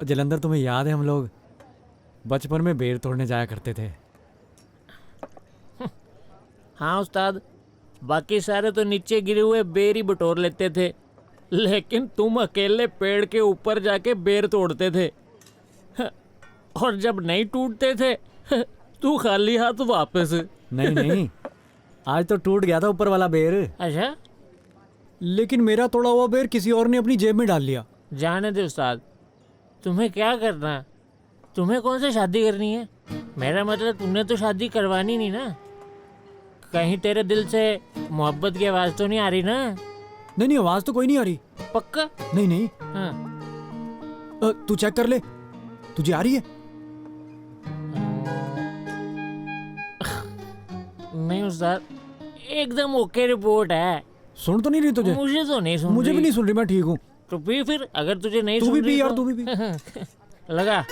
जलंधर, तुम्हें याद है हम लोग बचपन में बेर तोड़ने जाया करते थे? हाँ उस्ताद, बाकी सारे तो नीचे गिरे हुए बेर ही बटोर लेते थे, लेकिन तुम अकेले पेड़ के ऊपर जाके बेर तोड़ते थे। और जब नहीं टूटते थे तू खाली हाथ वापस। नहीं नहीं, आज तो टूट गया था ऊपर वाला बेर। अच्छा, लेकिन मेरा तोड़ा हुआ बेर किसी और ने अपनी जेब में डाल लिया। जाने दे उस्ताद, तुम्हें क्या करना है? तुम्हें कौन सी शादी करनी है? मेरा मतलब तुमने तो शादी करवानी नहीं ना? कहीं तेरे दिल से मोहब्बत की आवाज तो नहीं आ रही ना? नहीं नहीं, आवाज तो कोई नहीं आ रही। पक्का? नहीं नहीं। हाँ। तू चेक कर ले, तुझे आ रही है? नहीं उस्ताद, एकदम ओके रिपोर्ट है। सुन तो नहीं रही तुझे? मुझे तो नहीं सुन मुझे रही। भी नहीं सुन रही, मैं ठीक हूँ। तो पी फिर, अगर तुझे नहीं तू सुन भी रही पी यार, तो... तू भी पी। लगा।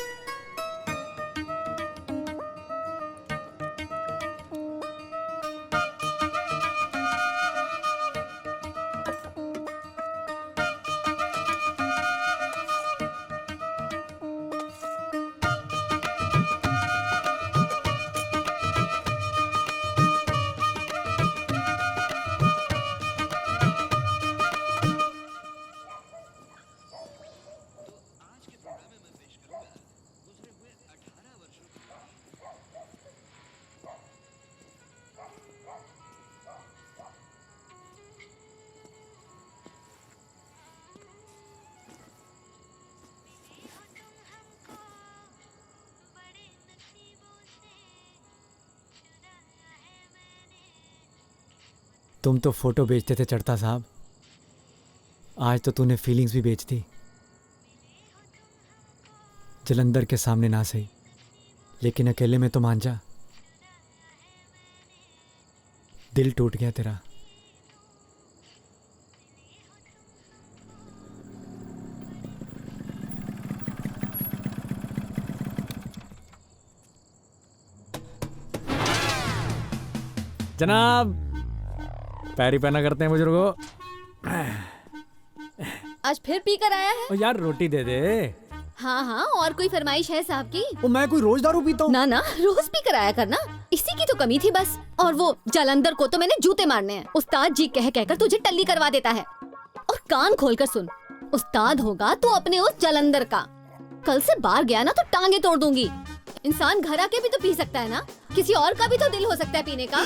तुम तो फोटो बेचते थे चढ़ता साहब, आज तो तूने फीलिंग्स भी बेच दी। जलंधर के सामने ना सही, लेकिन अकेले में तो मान जा। दिल टूट गया तेरा। जनाब, पैरी पहना करते हैं बुजुर्गों। आज फिर पी कर आया है? ओ यार, रोटी दे दे। हाँ हाँ, और कोई फरमाइश है साहब की? ओ मैं कोई रोज दारू पीता हूँ? ना ना, रोज पी कर आया करना, इसी की तो कमी थी बस। और वो जालंधर को तो मैंने जूते मारने हैं। उस्ताद जी कह कहकर तुझे टल्ली करवा देता है। और कान खोलकर सुन, उस्ताद होगा तो अपने उस जालंधर का। कल से बाहर गया ना तो टांगे तोड़ दूंगी। इंसान घर आके भी तो पी सकता है ना, किसी और का भी तो दिल हो सकता है पीने का।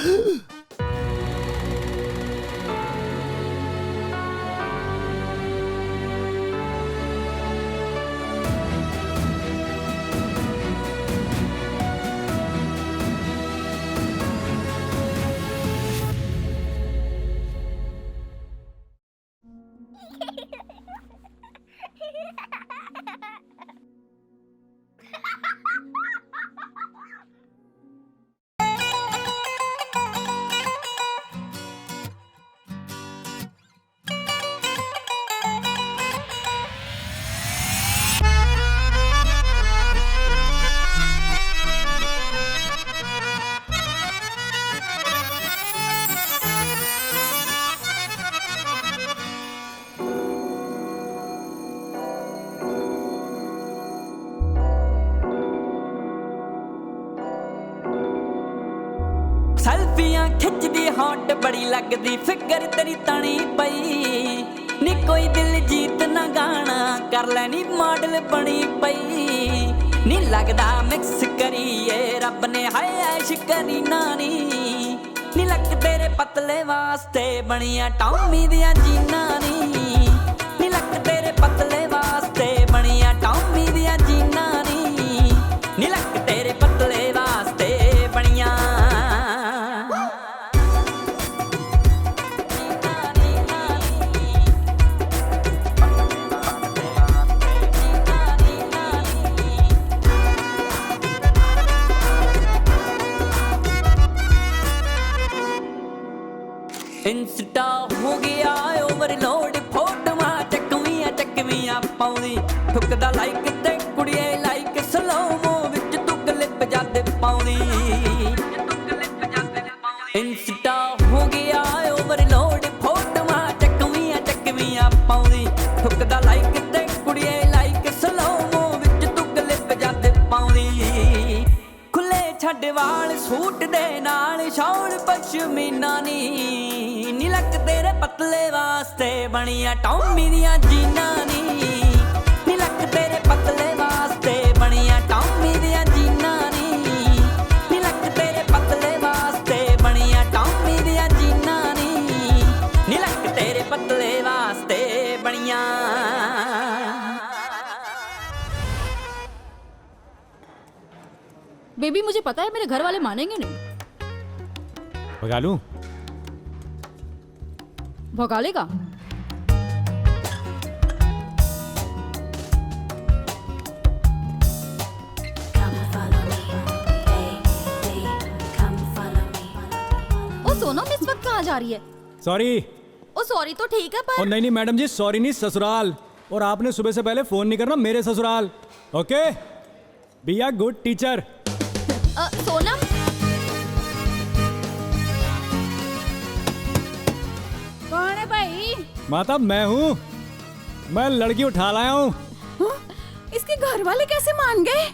ਸੈਲਫੀਆਂ ਖਿੱਚਦੀ ਹੌਟ ਬੜੀ ਲੱਗਦੀ ਫਿਕਰ ਤੇਰੀ ਤਣੀ ਪਈ ਨੀ ਕੋਈ ਦਿਲ ਜੀਤ ਨਾ ਗਾਣਾ ਕਰ ਲੈਣੀ ਮਾਡਲ ਬਣੀ ਪਈ ਨੀ ਲੱਗਦਾ ਮਿਕਸ ਕਰੀਏ ਰੱਬ ਨੇ ਹਾਏ ਐਸ਼ ਕਰੀ ਨਾਨੀ ਨੀ ਲੱਕ ਤੇਰੇ ਪਤਲੇ ਵਾਸਤੇ ਬਣੀਆਂ ਟੌਮੀ ਦੀਆਂ ਜੀਨਾਂ ਨੀ ਲੱਕ ਤੇਰੇ ਪਤਲੇ ਵਾਸਤੇ ਬਣੀਆਂ ਟੌਮੀ ਦੀਆਂ ਜੀਨਾਂ ਨੀ ਲੱਕ ਤੇਰੇ ਪਤਲੇ ਵਾਸਤੇ ਬਣੀਆਂ इंस्टा हो गया ओवरलोड फोटोआं चकवियां पाउंदी ठुकदा लाइक ते कुड़िए लाइक स्लोमो विच तू क्लिप जद पाउंदी इंस्टा हो गया ओवरलोड फोटोआं चकवियां पाउंदी ठुकदा लाइक ते कुड़िए लाइक स्लोमो विच वाल सूट दे नाल शॉल पश्मीना नी लक तेरे पतले वास्ते बनिया टॉमी दियां जीना नी लक तेरे पतले वास्ते बनिया टॉमी दियां जीना नी लक तेरे पतले वास्ते बनिया टॉमी दियां जीना नी लक तेरे पतले वास्ते बनिया। बेबी मुझे पता है मेरे घर वाले मानेंगे नहीं। भगा लूं? भगा लेगा? ओ सोनम इस वक्त कहाँ जा रही है? सॉरी। ओ सॉरी तो ठीक है पर और नहीं मैडम जी, सॉरी नहीं, ससुराल। और आपने सुबह से पहले फोन नहीं करना मेरे ससुराल। Okay, be a good teacher. Sonam कौन है भाई? माता मैं हूँ, मैं लड़की उठा लाया हूँ। इसके घर वाले कैसे मान गए?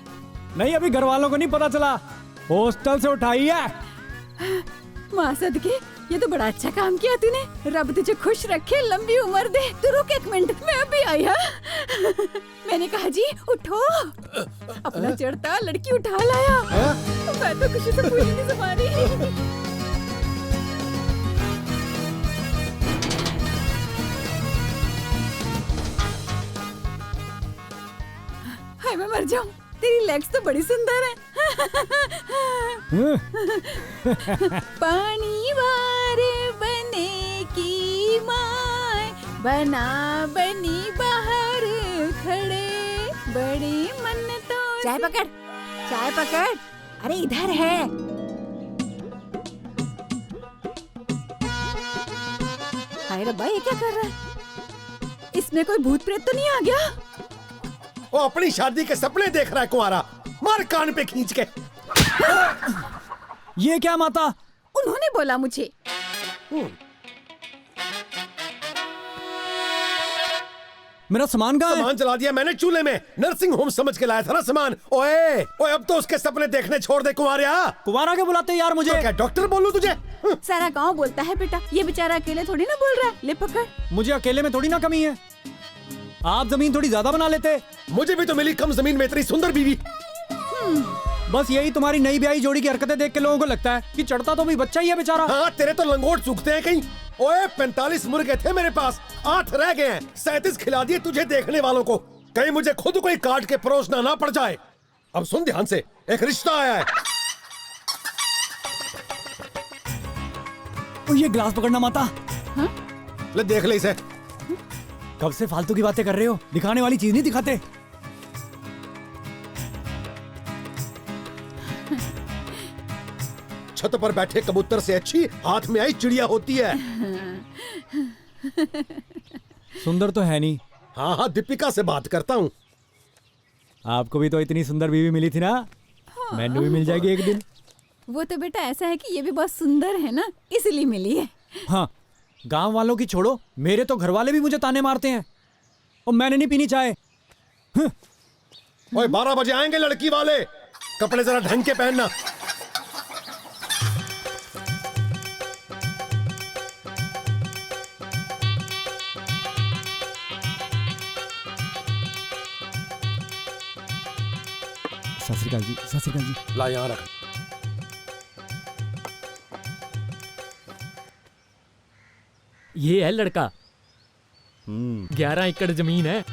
नहीं, अभी घर वालों को नहीं पता चला, हॉस्टल से उठाई है। माँ सदके, ये तो बड़ा अच्छा काम किया तूने। रब तुझे खुश रखे, लंबी उम्र दे। तू रुक एक मिनट, मैं अभी आई। हाँ मैंने कहा जी उठो, अपना चढ़ता लड़की उठा लाया। मैं तो खुशी से पूरी नहीं समा रही। हाय मैं मर जाऊं, तेरी लेग्स तो बड़ी सुंदर है। पानी वार बने की माय, बना बनी बाहर खड़े, बड़ी मन्नतों। चाय पकड़, चाय पकड़। अरे इधर है। हाय रब्बा, ये क्या कर रहा है? इसमें कोई भूत प्रेत तो नहीं आ गया? वो अपनी शादी के सपने देख रहा है कुंवारा, मार कान पे खींच के। ये क्या माता? उन्होंने बोला मुझे। मेरा सामान कहाँ है? सामान जला दिया मैंने चूल्हे में, नर्सिंग होम समझ के लाया था ना सामान। ओए ओए, अब तो उसके सपने देखने छोड़ दे कुंवारिया। कुंवारा के बुलाते यार मुझे? तो क्या डॉक्टर बोलूं तुझे? सारा गांव बोलता है बेटा, ये बेचारा अकेले थोड़ी ना बोल रहा है। ले पकड़। मुझे अकेले में थोड़ी ना कमी है, आप जमीन थोड़ी ज्यादा बना लेते। मुझे भी तो मिली कम जमीन में इतनी सुंदर बीवी। बस यही तुम्हारी नई ब्याही जोड़ी की हरकतें देख के लोगों को लगता है कि चढ़ता तो भी बच्चा ही है बेचारा। हाँ, तेरे तो लंगोट सूखते हैं कहीं। ओए 45 मुर्गे थे मेरे पास, 8 रह गए हैं। 37 खिला दिए तुझे देखने वालों को, कहीं मुझे खुद कोई काट के परोसना ना पड़ जाए। अब सुन ध्यान से, एक रिश्ता आया है। ये ग्लास पकड़ना माता। ले देख ले इसे। कब से फालतू की बातें कर रहे हो? दिखाने वाली चीज नहीं दिखाते। छत पर बैठे कबूतर से अच्छी हाथ में आई चिड़िया होती है। सुंदर तो है नहीं। हाँ हाँ, दीपिका से बात करता हूँ। आपको भी तो इतनी सुंदर बीवी मिली थी ना? मैंने भी मिल जाएगी एक दिन। वो तो बेटा ऐसा है कि ये भी बहुत सुंदर है ना, इसलिए मिली है। हाँ, गांव वालों की छोड़ो, मेरे तो घर वाले भी मुझे ताने मारते हैं और मैंने नहीं पीनी चाय। ओए 12 बजे आएंगे लड़की वाले, कपड़े जरा ढंग के पहनना। सत श्री अकाल जी, सत श्री अकाल जी। ला यहाँ रख। ये है लड़का। 11 एकड़ जमीन है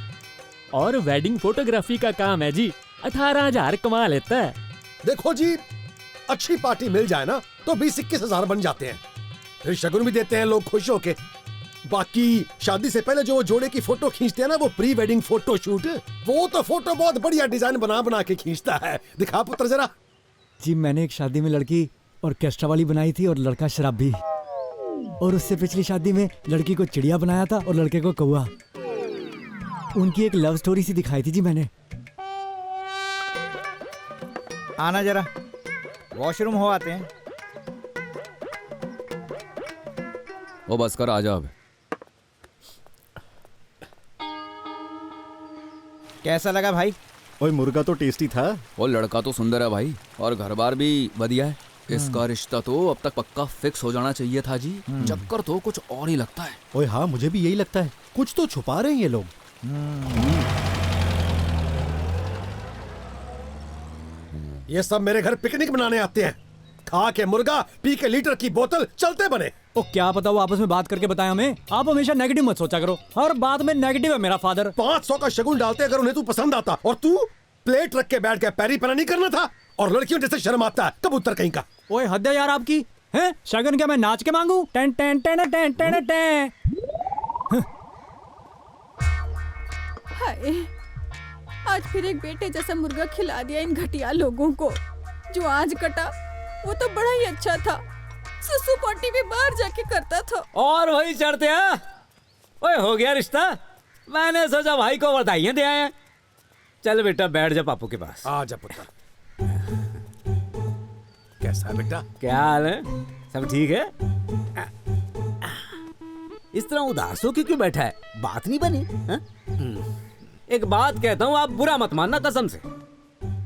और वेडिंग फोटोग्राफी का काम है जी। 18,000 कमा लेता है। देखो जी, अच्छी पार्टी मिल जाए ना तो 20-21 हजार बन जाते हैं, फिर शगुन भी देते हैं लोग खुश होके। बाकी शादी से पहले जो जोड़े की फोटो खींचते हैं ना, वो प्री वेडिंग फोटो शूट, वो तो फोटो बहुत बढ़िया डिजाइन बना बना के खींचता है। दिखा पुत्र जरा। जी मैंने एक शादी में लड़की ऑर्केस्ट्रा वाली बनाई थी और लड़का शराबी, और उससे पिछली शादी में लड़की को चिड़िया बनाया था और लड़के को कौवा। उनकी एक लव स्टोरी सी दिखाई थी जी मैंने। आना जरा, वॉशरूम हो आते हैं। वो बस कर, आ जा अब। कैसा लगा भाई? ओए मुर्गा तो टेस्टी था। वो लड़का तो सुंदर है भाई, और घर बार भी बढ़िया है। इसका रिश्ता तो अब तक पक्का फिक्स हो जाना चाहिए था जी। चक्कर तो कुछ और ही लगता है। ओए हाँ, मुझे भी यही लगता है, कुछ तो छुपा रहे हैं ये लोग। ये सब मेरे घर पिकनिक मनाने आते हैं, खा के मुर्गा, पी के लीटर की बोतल, चलते बने। ओ क्या पता वो आपस में बात करके बताए हमें। आप हमेशा नेगेटिव मत सोचा करो, हर बात में नेगेटिव है मेरा फादर। 500 का शगुन डालते अगर उन्हें तू पसंद आता, और तू प्लेट रख के बैठ के पैरी पना नहीं करना था। और लड़कियों जैसे शर्म आता है, कबूतर कहीं का। ओए हद है यार आपकी, हैं? शगन क्या मैं नाच के मांगू? Ten ten ten ten ten ten. Hi, आज फिर एक बेटे जैसा मुर्गा खिला दिया इन घटिया लोगों को। जो आज कटा वो तो बड़ा ही अच्छा था, सुसु पोटी भी बाहर जाके करता था। और वही चढ़ते हैं। ओए हो गया रिश्ता। मैंने सोचा भाई को बधाइयां दे आए। चल बेटा बैठ जा पापू के पास। आ जा पुत्र। कैसा है बेटा? क्या हाल है? सब ठीक है? इस तरह उदास हो क्यों बैठा है? बात नहीं बनी? एक बात कहता हूँ, आप बुरा मत मानना कसम से।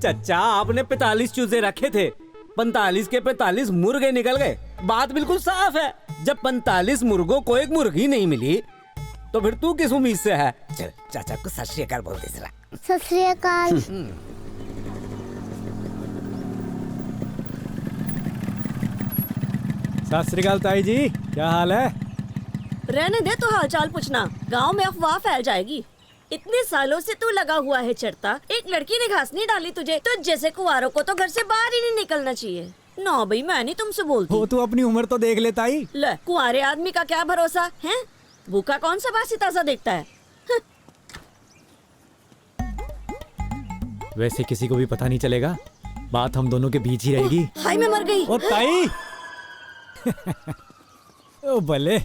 चचा आपने 45 चूजे रखे थे, 45 के 45 मुर्गे निकल गए। बात बिल्कुल साफ है। जब 45 मुर्गों को एक मुर्गी नहीं मिली तो फिर तू किस उम्मीद से है? चल चाचा को सत श्री अकाल बोल दे जरा। सत श्री अकाल। सत श्री अकाल ताई जी, क्या हाल है? रहने दे तो हालचाल पूछना, गांव में अफवाह फैल जाएगी। इतने सालों से तू लगा हुआ है चढ़ता, एक लड़की ने घास नहीं डाली तुझे तो जैसे कुंवारों को तो घर से बाहर ही नहीं निकलना चाहिए। ना भाई, मैं नहीं तुमसे बोलती। वो तू अपनी उम्र तो देख ले ताई। ले, कुंवारे आदमी का क्या भरोसा है? भूखा कौन सा बासी ताजा देखता है? वैसे किसी को भी पता नहीं चलेगा, बात हम दोनों के बीच ही रहेगी। हाय मैं मर गई। ओ ताई। ओ भले।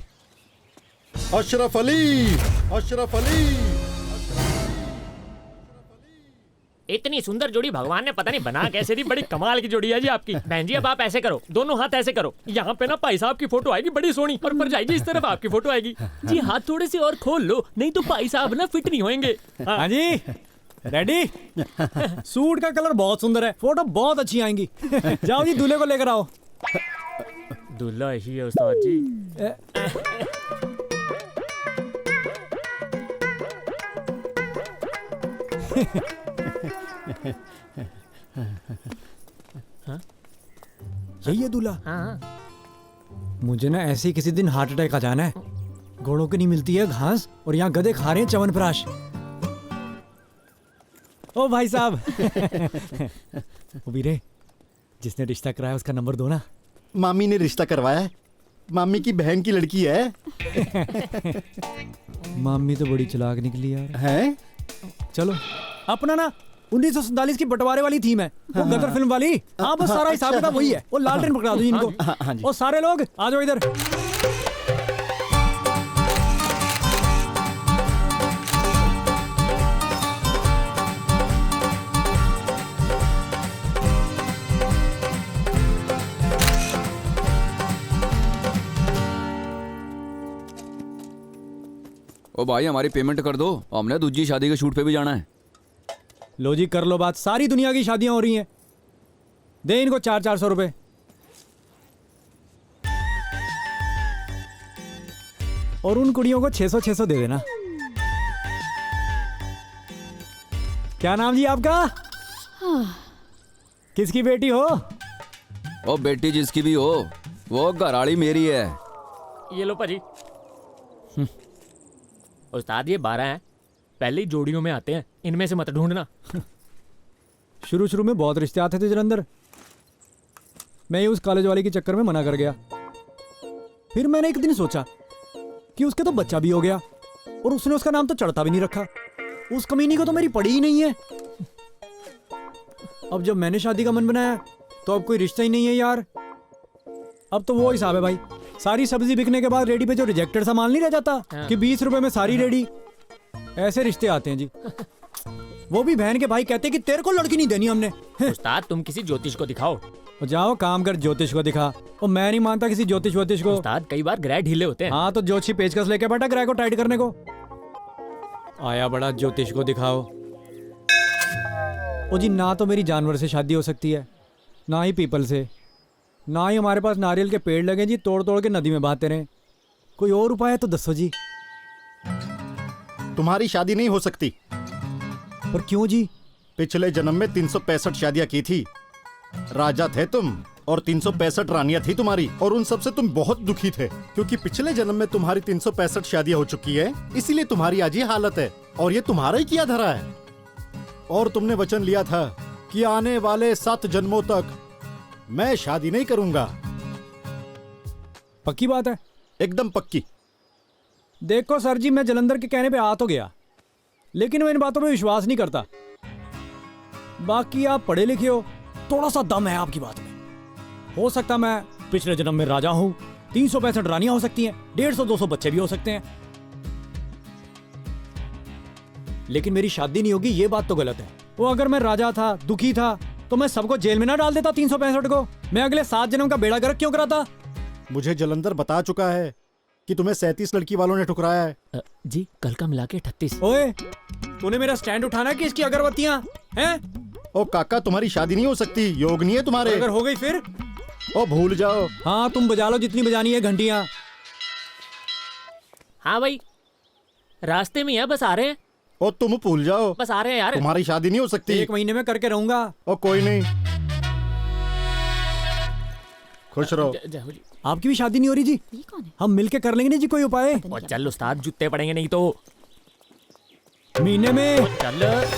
अशरफ अली, अशरफ अली। इतनी सुंदर जोड़ी भगवान ने पता नहीं बना कैसे दी। बड़ी कमाल की जोड़ी है जी आपकी। बहन जी अब आप ऐसे करो, दोनों हाथ ऐसे करो। यहाँ पे ना भाई साहब की फोटो आएगी बड़ी सोनी, और पर जाएगी इस तरफ आपकी फोटो आएगी। जी हाथ थोड़े से और खोल लो, नहीं तो भाई साहब ना फिट नहीं होंगे। हाँ जी, रेडी? सूट का कलर बहुत सुंदर है, फोटो बहुत अच्छी आएंगी। जाओ जी दूल्हे को लेकर आओ। दूल्हा ही है उस्ताद जी। यही है दूल्हा? हाँ। मुझे ना ऐसे ही किसी दिन हार्ट अटैक आ जाना है। घोड़ों की नहीं मिलती है घास, और यहाँ गधे खा रहे हैं च्यवनप्राश। ओ भाई साहब। ओ वीरे, जिसने रिश्ता कराया उसका नंबर दो ना। मामी ने रिश्ता करवाया है, मामी की बहन की लड़की है। मामी तो बड़ी चालाक निकली यार। हैं? चलो, अपना ना 1947 की बंटवारे वाली थीम है, वो गदर फिल्म वाली। हाँ बस सारा हिसाब किताब वही है। वो लालटेन पकड़ा दो इनको। हाँ जी। और सारे लोग आ जाओ इधर। ओ भाई हमारी पेमेंट कर दो, हमने दूसरी शादी के शूट पे भी जाना है। लो जी कर लो बात, सारी दुनिया की शादियां हो रही हैं। दे इनको 400-400 रुपए। और उन कुड़ियों को 600-600 दे देना। क्या नाम जी आपका? किसकी बेटी हो? ओ बेटी जिसकी भी हो, वो घराड़ी मेरी है। ये लो भाजी। उस्ताद ये 12 हैं, पहले ही जोड़ियों में आते हैं, इनमें से मत ढूंढना। शुरू शुरू में बहुत रिश्ते आते थे जलंधर, मैं ये उस कॉलेज वाले के चक्कर में मना कर गया। फिर मैंने एक दिन सोचा कि उसके तो बच्चा भी हो गया, और उसने उसका नाम तो चढ़ता भी नहीं रखा। उस कमीनी को तो मेरी पड़ी ही नहीं है। अब जब मैंने शादी का मन बनाया तो अब कोई रिश्ता ही नहीं है यार। अब तो वो हिसाब है भाई, सारी सब्जी बिकने के बाद रेडी पे जो रिजेक्टेड सामान नहीं रह जाता कि 20 रुपए में सारी रेडी, ऐसे रिश्ते आते हैं जी। वो भी बहन के भाई कहते कि तेरे को लड़की नहीं देनी हमने। उस्ताद तुम किसी ज्योतिष को दिखाओ। जाओ काम कर, ज्योतिष को दिखा। और मैं नहीं मानता किसी ज्योतिष व्योतिष को। उस्ताद कई बार ग्रह ढीले होते हैं। हाँ तो ज्योतिषी पेचकस लेके बैठा ग्रह को टाइट करने को। आया बड़ा ज्योतिष को दिखाओ। ओ जी, ना तो मेरी जानवर से शादी हो सकती है, ना ही पीपल से, ना ही हमारे पास नारियल के पेड़ लगे जी, तोड़ तोड़ के नदी में बहाते रहें। कोई और उपाय है तो दसो जी। तुम्हारी शादी नहीं हो सकती। पर क्यों जी? पिछले जन्म में 365 शादियां की थी। राजा थे तुम और 365 रानियां थी तुम्हारी, और उन सब से तुम बहुत दुखी थे क्योंकि पिछले जन्म में तुम्हारी 365 शादियां हो चुकी है, इसीलिए तुम्हारी आज ये हालत है और ये तुम्हारा ही किया धरा है। और तुमने वचन लिया था कि आने वाले 7 जन्मों तक मैं शादी नहीं करूंगा। पक्की बात है? एकदम पक्की। देखो सर जी, मैं जलंधर के कहने पे आ तो गया, लेकिन मैं इन बातों पे विश्वास नहीं करता। बाकी आप पढ़े लिखे हो, थोड़ा सा दम है आपकी बात में। हो सकता मैं पिछले जन्म में राजा हूं, 365 रानियां हो सकती हैं, 150-200 बच्चे भी हो सकते हैं, लेकिन मेरी शादी नहीं होगी, ये बात तो गलत है। वो अगर मैं राजा था, दुखी था, तो मैं सबको जेल में ना डाल देता 365 को। मैं अगले 7 जन्म का बेड़ा गर्क क्यों कराता? मुझे जलंधर बता चुका है कि तुम्हें 37 लड़की वालों ने ठुकराया है। जी कल का मिला के 38। ओए, तूने मेरा स्टैंड उठाना है कि इसकी अगरबत्तियां हैं? ओ काका, तुम्हारी शादी नहीं हो सकती, योग नहीं है तुम्हारे। अगर हो गई फिर? ओ भूल जाओ। हाँ, तुम बजा लो जितनी बजानी है घंटियां। हाँ भाई, रास्ते में है, बस आ रहे हैं। ओ तुम भूल जाओ, बस आ रहे हैं यार। तुम्हारी शादी नहीं हो सकती। 1 महीने में करके रहूंगा। ओ कोई नहीं, खुश रहो। जी। आपकी भी शादी नहीं हो रही जी? ये कौन है? हम मिलके कर लेंगे ना जी कोई उपाय। और चल उस्ताद, जूते पड़ेंगे नहीं तो। महीने में चल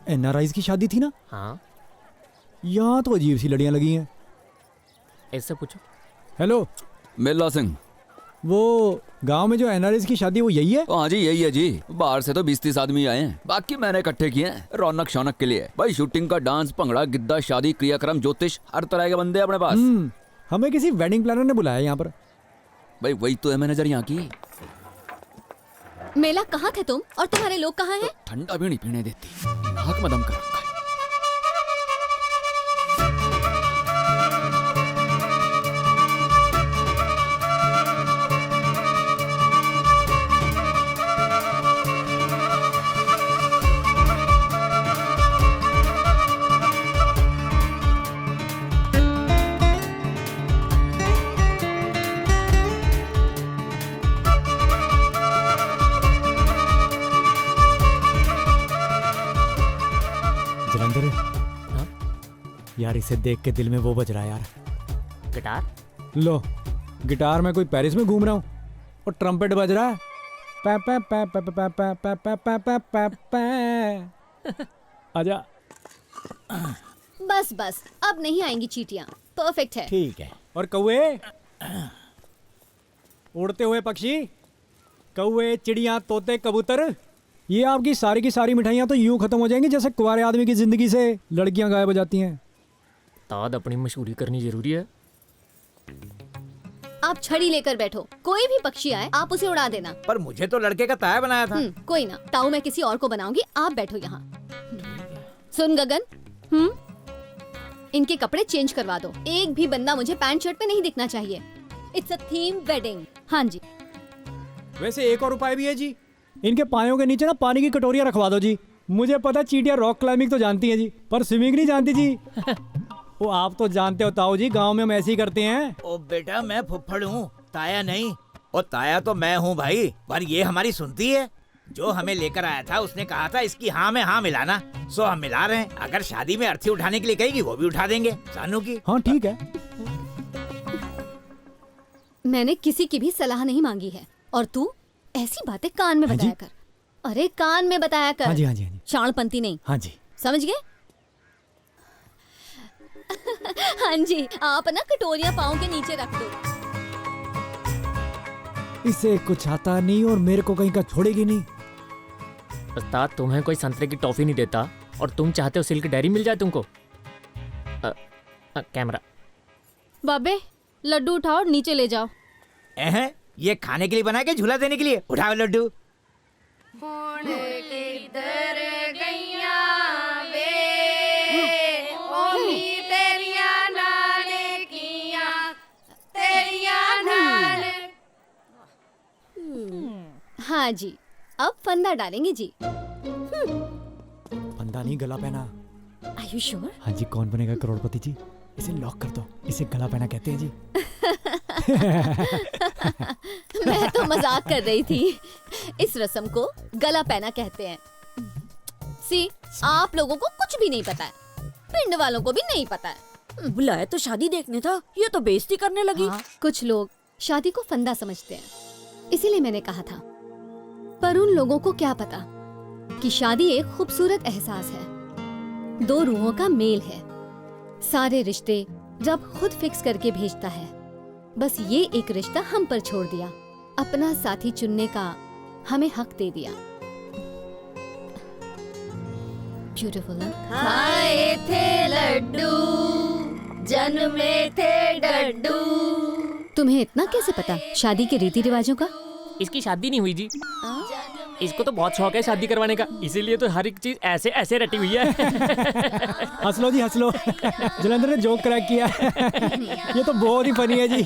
एनआरआईज की शादी थी ना? हाँ, यहाँ तो अजीब सी लड़ियां लगी हैं। ऐसे पूछो। हेलो, मिल्ला सिंह। वो गांव में जो एनआरआईज की शादी वो यही है? हाँ जी यही है जी। बाहर से तो 20-30 आदमी आए हैं, बाकी मैंने इकट्ठे किए हैं रौनक शौनक के लिए। भाई शूटिंग का डांस, भंगड़ा, गिद्दा, शादी, क्रियाक्रम, ज्योतिष, हर तरह के बंदे अपने पास। हमें किसी वेडिंग प्लानर ने बुलाया यहाँ पर। भाई वही तो है मैनेजर यहाँ की। मेला, कहाँ थे तुम और तुम्हारे लोग कहाँ हैं? ठंडा भी नहीं पीने देती, नाक में दम कर रखा है। जलंधर, यार इसे देख के दिल में वो बज रहा है यार। गिटार? लो, गिटार में कोई पेरिस में घूम रहा हूँ और ट्रम्पेट बज रहा है। पै पै पै पै पै पै पै पै पै पै पै पै। आजा। बस बस, अब नहीं आएंगी चींटियां। परफेक्ट है। ठीक है। और कौवे, उड़ते हुए पक्षी, कौवे, चिड़िया, तोते, कबूतर, ये आपकी सारी की सारी मिठाइयाँ तो यूं खत्म हो जाएंगी जैसे कुंवारे आदमी की जिंदगी से लड़कियां गायब हो जाती हैं। ताद, अपनी मशहूरी करनी जरूरी है। आप छड़ी लेकर बैठो, कोई भी पक्षी आए आप उसे उड़ा देना। पर मुझे तो लड़के का ताया बनाया था। कोई ना, ताऊ मैं किसी और को बनाऊंगी, आप बैठो यहाँ। सुन गगन, इनके कपड़े चेंज करवा दो। एक भी बंदा मुझे पैंट शर्ट पे नहीं दिखना चाहिए। It's a theme wedding. हाँ जी। वैसे एक और उपाय भी है जी, इनके पायों के नीचे ना पानी की कटोरियां रखवा दो जी। मुझे पता चींटियां रॉक क्लाइंबिंग तो जानती हैं जी, पर स्विमिंग नहीं जानती जी। वो आप तो जानते हो ताऊ जी, गांव में हम ऐसे ही करते हैं। ओ बेटा, मैं फुफ्फड़ हूँ, ताया नहीं। ओ ताया तो मैं हूँ भाई, पर ये हमारी सुनती है। जो हमें लेकर आया था उसने कहा था इसकी हाँ में हाँ मिलाना, सो हम मिला रहे हैं। अगर शादी में अर्थी उठाने के लिए कहेगी वो भी उठा देंगे। सानू की? हाँ ठीक है। मैंने किसी की भी सलाह नहीं मांगी है, और तू ऐसी बातें कान में बताया कर। अरे कान में बताया कर। हाँ जी हाँ जी हाँ जी। शाणपंती नहीं। हाँ जी। समझ गए? हाँ जी, आप ना कटोरियां पाँव के नीचे रख दो। इसे कुछ आता नहीं और मेरे को कहीं का छोड़ेगी नहीं। उस्ताद, तुम्हें कोई संतरे की टॉफी नहीं देता और तुम चाहते हो सिल्क डायरी मिल जाए तुमको। कैमरा बाबे लड्डू उठाओ और नीचे ले जाओ। ये खाने के लिए बना के झूला देने के लिए? उठाओ लड्डू। हाँ जी, अब फंदा डालेंगे जी। फंदा नहीं, गला पहना। Are you sure? हाँ जी, कौन बनेगा करोड़पति जी? इसे लॉक कर दो, इसे गला पहना कहते हैं जी। मैं तो मजाक कर रही थी। इस रस्म को गला पहना कहते हैं। सी, आप लोगों को कुछ भी नहीं पता है, पिंड वालों को भी नहीं पता है। बुलाया तो शादी देखने था, ये तो बेइज्जती करने लगी। कुछ लोग शादी को फंदा समझते हैं, इसीलिए मैंने कहा था। पर उन लोगों को क्या पता कि शादी एक खूबसूरत एहसास है, दो रूहों का मेल है। सारे रिश्ते रब खुद फिक्स करके भेजता है, बस ये एक रिश्ता हम पर छोड़ दिया, अपना साथी चुनने का हमें हक दे दिया। ब्यूटीफुल ना? खाए थे लड्डू, जन्मे थे डड्डू। तुम्हें इतना कैसे पता शादी के रीति रिवाजों का? इसकी शादी नहीं हुई जी। इसको तो बहुत शौक है शादी करवाने का, इसीलिए तो हर एक चीज ऐसे ऐसे रटी हुई है। हंस लो जी, हंस लो। जलंधर ने जोक क्रैक किया। ये तो बहुत ही फनी है जी।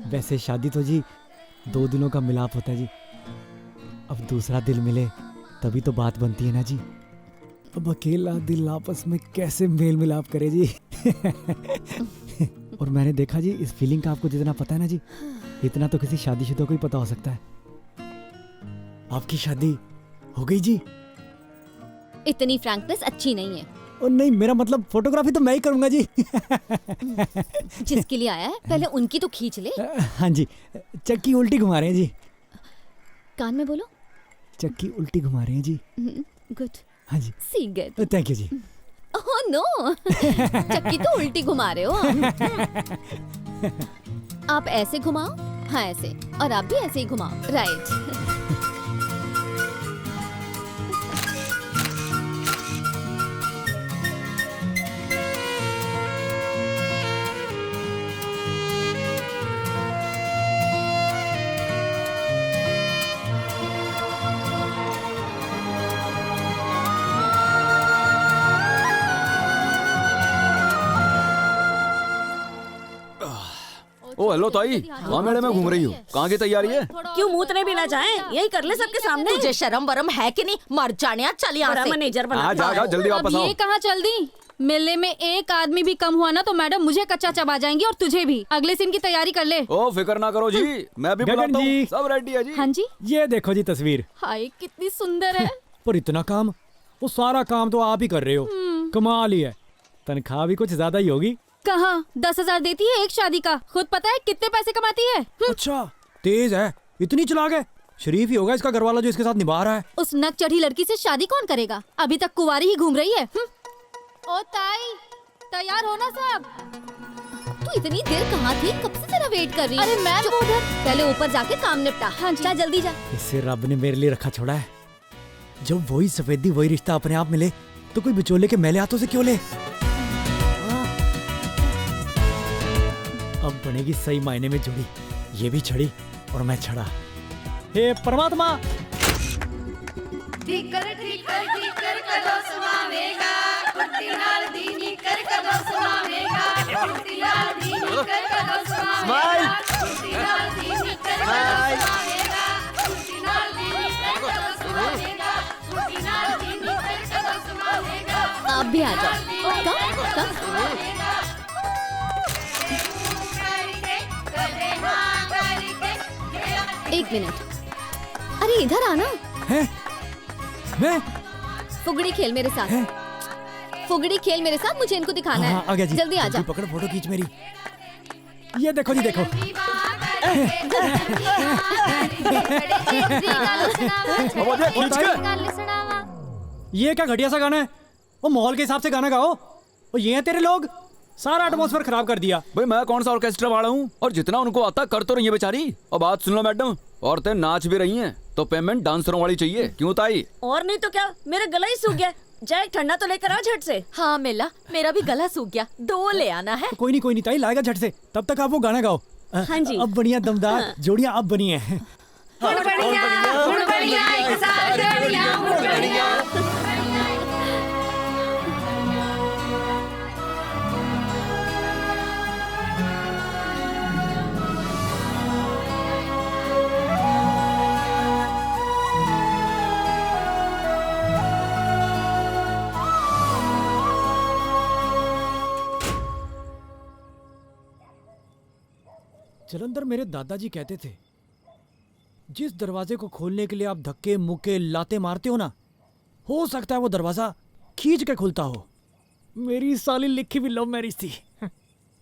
वैसे शादी तो जी 2 दिनों का मिलाप होता है जी। अब दूसरा दिल मिले तभी तो बात बनती है ना जी। अब अकेला दिल आपस में कैसे मेल मिलाप करे जी। और मैंने देखा जी, इस फीलिंग का आपको जितना पता है ना जी, इतना तो किसी शादीशुदा को ही पता हो सकता है। आपकी शादी हो गई जी? इतनी फ्रैंकनेस अच्छी नहीं है। और नहीं, मेरा मतलब फोटोग्राफी तो मैं ही करूंगा जी। जिसके लिए आया है पहले उनकी तो खींच ले। हाँ जी, चक्की उल्टी घुमा रहे हैं जी। कान में बोलो। चक्की उल्टी घुमा रहे हैं जी। गुड। हाँ जी, सी गुड। थैंक यू जी। ओह नो, चक्की तो उल्टी घुमा रहे हो। आप ऐसे घुमाओ, हाँ ऐसे, और आप भी ऐसे ही घुमाओ। राइट। ओ हेलो ताई, कहाँ मेले में घूम रही हो? कहाँ की तैयारी है? क्यों मूतने भी ना जाए, यही कर ले सबके सामने। तुझे शर्म वरम है कि नहीं? मर जाने, चल यहाँ बड़ा से। मैनेजर बना। हाँ जा जल्दी वापस आओ। ये कहाँ चल दी? मेले में एक आदमी भी कम हुआ ना तो मैडम मुझे कच्चा चबा जाएंगी, और तुझे भी। अगले सीन की तैयारी कर ले। ओ फिक्र ना करो जी, मैं भी गगन बुलाता हूँ। जी। सब रेडी है जी। हाँ जी। ये देखो जी तस्वीर। हाय कितनी सुंदर है। पर इतना काम, वो सारा काम तो आप ही कर रहे हो। कमाल ही है। तनख्वाह भी कुछ ज्यादा ही होगी। कहाँ 10,000 देती है एक शादी का, खुद पता है कितने पैसे कमाती है। अच्छा, तेज है, इतनी चलाक है। शरीफ ही होगा इसका घरवाला जो इसके साथ निभा रहा है। उस नक चढ़ी लड़की से शादी कौन करेगा? अभी तक कुंवारी ही घूम रही है। ओ ताई, तैयार हो ना सब? तू इतनी देर कहाँ थी? कब से तेरा वेट कर रही हूँ। अरे मैं उधर, पहले ऊपर जाके काम निपटा। हाँ जा जल्दी जा। इससे रब ने मेरे लिए रखा छोड़ा है। जब वही सफेदी वही रिश्ता अपने आप मिले तो कोई बिचौले के मैले हाथों से क्यों ले। अब बनेगी सही मायने में जुड़ी। ये भी छड़ी और मैं छड़ा। हे परमात्मा। ठीकर ठीकर ठीकर कदो समावेगा, कुर्ती नाल दीनी कर कदो समावेगा, कुर्ती नाल दीनी कर कदो समावेगा, कुर्ती नाल दीनी कर कदो समावेगा, कुर्ती नाल दीनी कर कदो समावेगा, कुर्ती नाल दीनी कर कदो समावेगा। आप भी आ जाओ। कब? एक मिनट। अरे इधर आना। है? मैं? फुगड़ी खेल मेरे साथ। फुगड़ी खेल मेरे साथ, मुझे इनको दिखाना हाँ, आ है। गया जी। जल्दी आ जा। पकड़, फोटो खींच मेरी। ये देखो जी, देखो। ये क्या घटिया सा गाना है? वो माहौल के हिसाब से गाना गाओ। और ये हैं तेरे लोग, सारा एटमॉस्फेयर खराब कर दिया। भाई मैं कौन सा ऑर्केस्ट्रा वाला हूँ, और जितना उनको आता कर तो रही है बेचारी। और बात सुन लो मैडम, औरतें नाच भी रही हैं तो पेमेंट डांसरों वाली चाहिए। क्यों ताई? और नहीं तो क्या, मेरा गला ही सूख गया। जा एक ठंडा तो लेकर आ झट से। हाँ मिला, मेरा भी गला सूख गया, 2 ले आना है। कोई नहीं ताई, लाएगा झट से। तब तक आप वो गाना गाओ। हाँ जी। अब बढ़िया दमदार जोड़ियां अब बनी है। जलंधर मेरे दादाजी कहते थे, जिस दरवाजे को खोलने के लिए आप धक्के मुक्के लाते मारते हो ना, हो सकता है वो दरवाजा खींच के खुलता हो। मेरी साली लिखी हुई लव मैरिज थी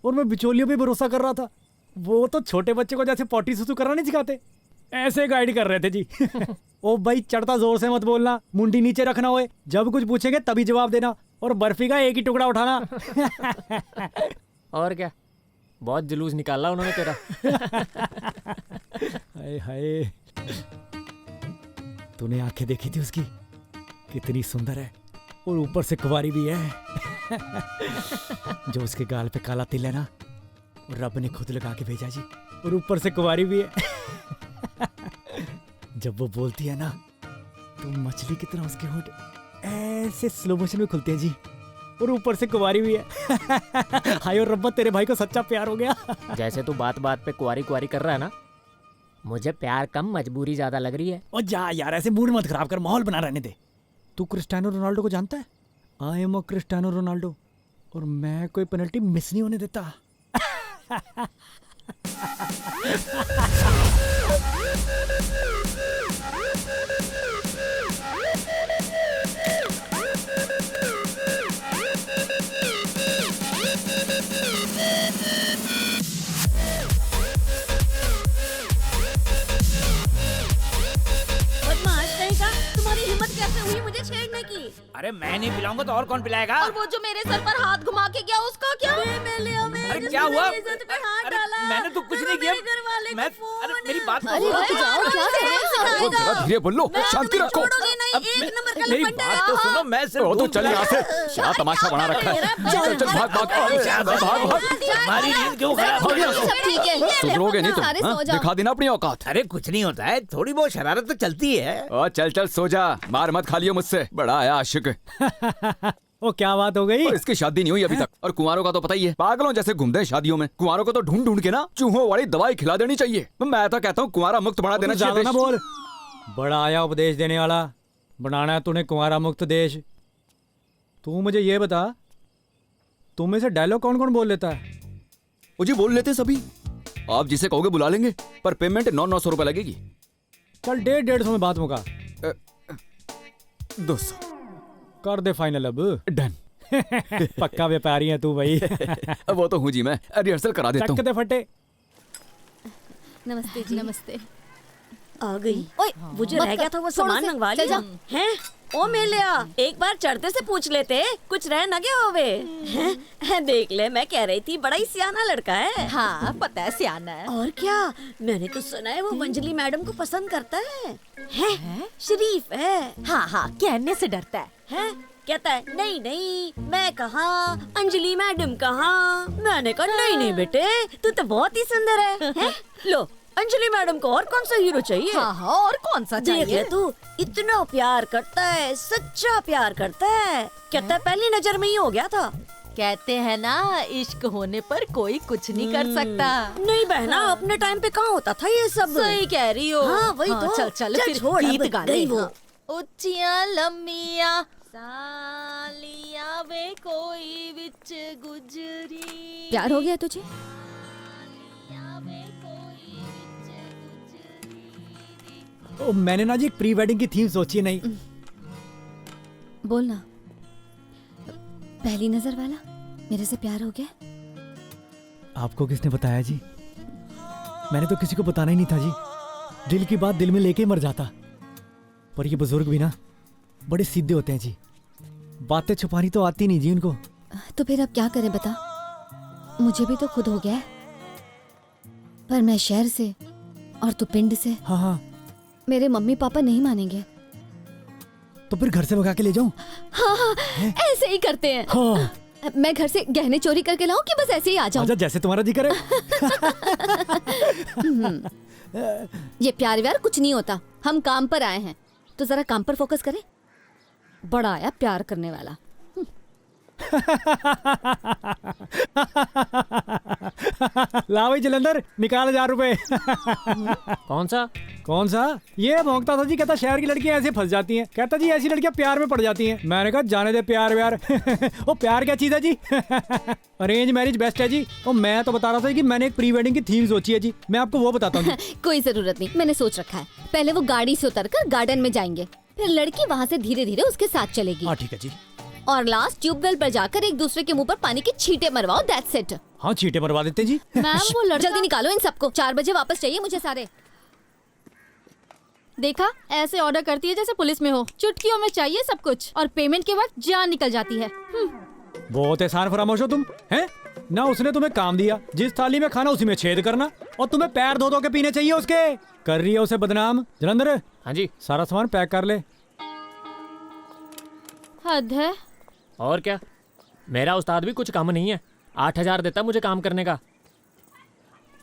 और मैं बिचौलियों पे भरोसा कर रहा था। वो तो छोटे बच्चे को जैसे पॉटी सुसु करना नहीं सिखाते, ऐसे गाइड कर रहे थे जी। ओ भाई चढ़ता जोर से मत बोलना, मुंडी नीचे रखना होए, जब कुछ पूछेंगे तभी जवाब देना, और बर्फी का एक ही टुकड़ा उठाना। और क्या, बहुत जुलूस निकाला उन्होंने तेरा। हाय हाय, तूने आंखें देखी थी उसकी, कितनी सुंदर है, और ऊपर से कुंवारी भी है। जो उसके गाल पे काला तिल है ना, रब ने खुद लगा के भेजा जी, और ऊपर से कुंवारी भी है। जब वो बोलती है ना, तो मछली की तरह उसके होंठ ऐसे स्लो मोशन में खुलते हैं जी, और ऊपर से कुंवारी भी है। हाय और रब्बा, तेरे भाई को सच्चा प्यार हो गया। जैसे तू बात बात पे कुंवारी कुंवारी कर रहा है ना, मुझे प्यार कम मजबूरी ज्यादा लग रही है। और जा यार, ऐसे मूड मत खराब कर, माहौल बना रहने दे। तू क्रिस्टियानो रोनाल्डो को जानता है? I am a Cristiano Ronaldo, और मैं कोई पेनल्टी मिस नहीं होने देता। तुम्हारी हिम्मत कैसे हुई मुझे छेड़ने की? अरे मैं नहीं पिलाऊंगा तो और कौन पिलाएगा? और वो जो मेरे सर पर हाथ घुमा के गया, उसका क्या? अरे क्या हुआ? अरे मैंने तो कुछ नहीं किया। मैं अरे मेरी बात तो अरे रुक जाओ, क्या कर रहे हो? वो जरा धीरे बोलो, शांति रखो। मेरी बात तो सुनो, मैं सिर्फ वो तो चल यहाँ से, क्या तमाशा बना रखा है। चल चल भाग भाग भाग भाग। हमारी नींद क्यों खराब हो गई? सब ठीक है, सुधरोगे नहीं तुम, सारे हाँ? सो जाओ। दिखा देना अपनी औकात। अरे कुछ नहीं होता है, थोड़ी बहुत शरारत तो चलती है। और चल चल सो जा, मार मत खा लियो मुझसे, बड़ा आया आशिक। ओ क्या बात हो गई? और इसकी शादी नहीं हुई अभी तक, और कुंवारों का तो पता ही है, पागलों जैसे घूमते हैं शादियों में। कुंवारों को तो ढूंढ ढूंढ के ना चूहों वाली दवाई खिला देनी चाहिए। मैं तो कहता हूँ कुंवारा मुक्त बना देना ज्यादा ना चाहिए। बोल, बड़ा आया उपदेश देने वाला। बनाना है तूने कुंवारा मुक्त देश। तू मुझे ये बता, तुम में से डायलॉग कौन कौन बोल लेता है? मुझे बोल लेते सभी, आप जिसे कहोगे बुला लेंगे, पर पेमेंट 900 रुपए लगेगी। चल 150 में बात मुका। 200 कर दे फाइनल अब। डन। पक्का व्यापारी है तू भाई। वो तो हूँ जी, मैं रिहर्सल करा देता हूँ। चक दे फटे। नमस्ते जी। नमस्ते। आ गई। ओए, वो जो रह गया था वो सामान मंगवा लिया हैं? ओ मेलिया, एक बार चढ़ते से पूछ लेते, कुछ रह न गया होवे। हैं? देख ले, मैं कह रही थी बड़ा ही सियाना लड़का है। हाँ पता है, सियाना है। और क्या, मैंने तो सुना है वो अंजलि मैडम को पसंद करता है। हैं? शरीफ है। हाँ हाँ, कहने से डरता है। हैं? कहता है नहीं नहीं, मैं कहाँ, अंजलि मैडम कहाँ। मैंने कहा नहीं नहीं बेटे, तू तो बहुत ही सुंदर है। हैं? लो, अंजलि मैडम को और कौन सा हीरो चाहिए? हाँ हाँ, और कौन सा चाहिए? देख ले तू, इतना प्यार करता है, सच्चा प्यार करता है। कहता है पहली नजर में ही हो गया था। कहते हैं ना, इश्क होने पर कोई कुछ नहीं कर सकता। नहीं बहना, अपने टाइम पे कहाँ होता था ये सब। सही कह रही हो। हाँ वही तो। चल चल फिर छोड़, गीत अब गा गई ले। वो। हाँ। उच्चियां लम्मियां सालियां वे कोई विच गुजरी। प्यार हो गया तुझे? ओ, मैंने ना जी एक प्री वेडिंग की थीम सोची है। नहीं बोलना, पहली नजर वाला मेरे से प्यार हो गया? आपको किसने बताया जी? मैंने तो किसी को बताना ही नहीं था जी। दिल की बात दिल में लेके मर जाता। पर ये बुजुर्ग भी ना बड़े सीधे होते हैं जी, बातें छुपानी तो आती नहीं जी उनको। तो फिर अब क्या करें बता? मुझे भी तो खुद हो गया है, पर मैं शहर से और तू पिंड से। हाँ हाँ, मेरे मम्मी पापा नहीं मानेंगे। तो फिर घर से भगा के ले जाऊं? हाँ, ऐसे ही करते हैं। हाँ। मैं घर से गहने चोरी करके लाऊं कि बस ऐसे ही आ जाऊं? आजा, जैसे तुम्हारा जी करे। ये प्यार व्यार कुछ नहीं होता, हम काम पर आए हैं, तो जरा काम पर फोकस करें। बड़ा आया प्यार करने वाला। ला भाई जलंधर, निकाल 1000 रुपए। कौन सा? ये भौंकता था जी, कहता शहर की लड़कियां ऐसे फंस जाती हैं। कहता जी ऐसी लड़कियां प्यार में पड़ जाती हैं। मैंने कहा जाने दे प्यार व्यार। वो प्यार क्या चीज है जी? अरेंज मैरिज बेस्ट है जी। और मैं तो बता रहा था कि मैंने एक प्री वेडिंग की थीम सोची है जी, मैं आपको वो बताता हूँ। कोई जरूरत नहीं, मैंने सोच रखा है। पहले वो गाड़ी से उतरकर गार्डन में जाएंगे, फिर लड़की वहाँ से धीरे धीरे उसके साथ चलेगी। हाँ ठीक है जी। और लास्ट ट्यूबवेल पर जाकर एक दूसरे के मुंह पर पानी की छींटे मरवाओ। That's it. हाँ चींटे मरवा देते जी। मैम वो लड़का, जल्दी निकालो इन सबको, 4 बजे वापस चाहिए मुझे सारे। देखा, ऐसे ऑर्डर करती है जैसे पुलिस में हो। चुटकियों में चाहिए सब कुछ और पेमेंट के वक्त जान निकल जाती है। बहुत एहसान फरामोश हो तुम, हैं? ना उसने तुम्हें काम दिया, जिस थाली में खाना उसी में छेद करना, और तुम्हें पैर धो धो के पीने चाहिए उसके। कर रही है उसे बदनाम। जलंधर, हाँ जी। सारा सामान पैक कर ले। हद है। और क्या, मेरा उस्ताद भी कुछ कम नहीं है। 8000 देता मुझे काम करने का।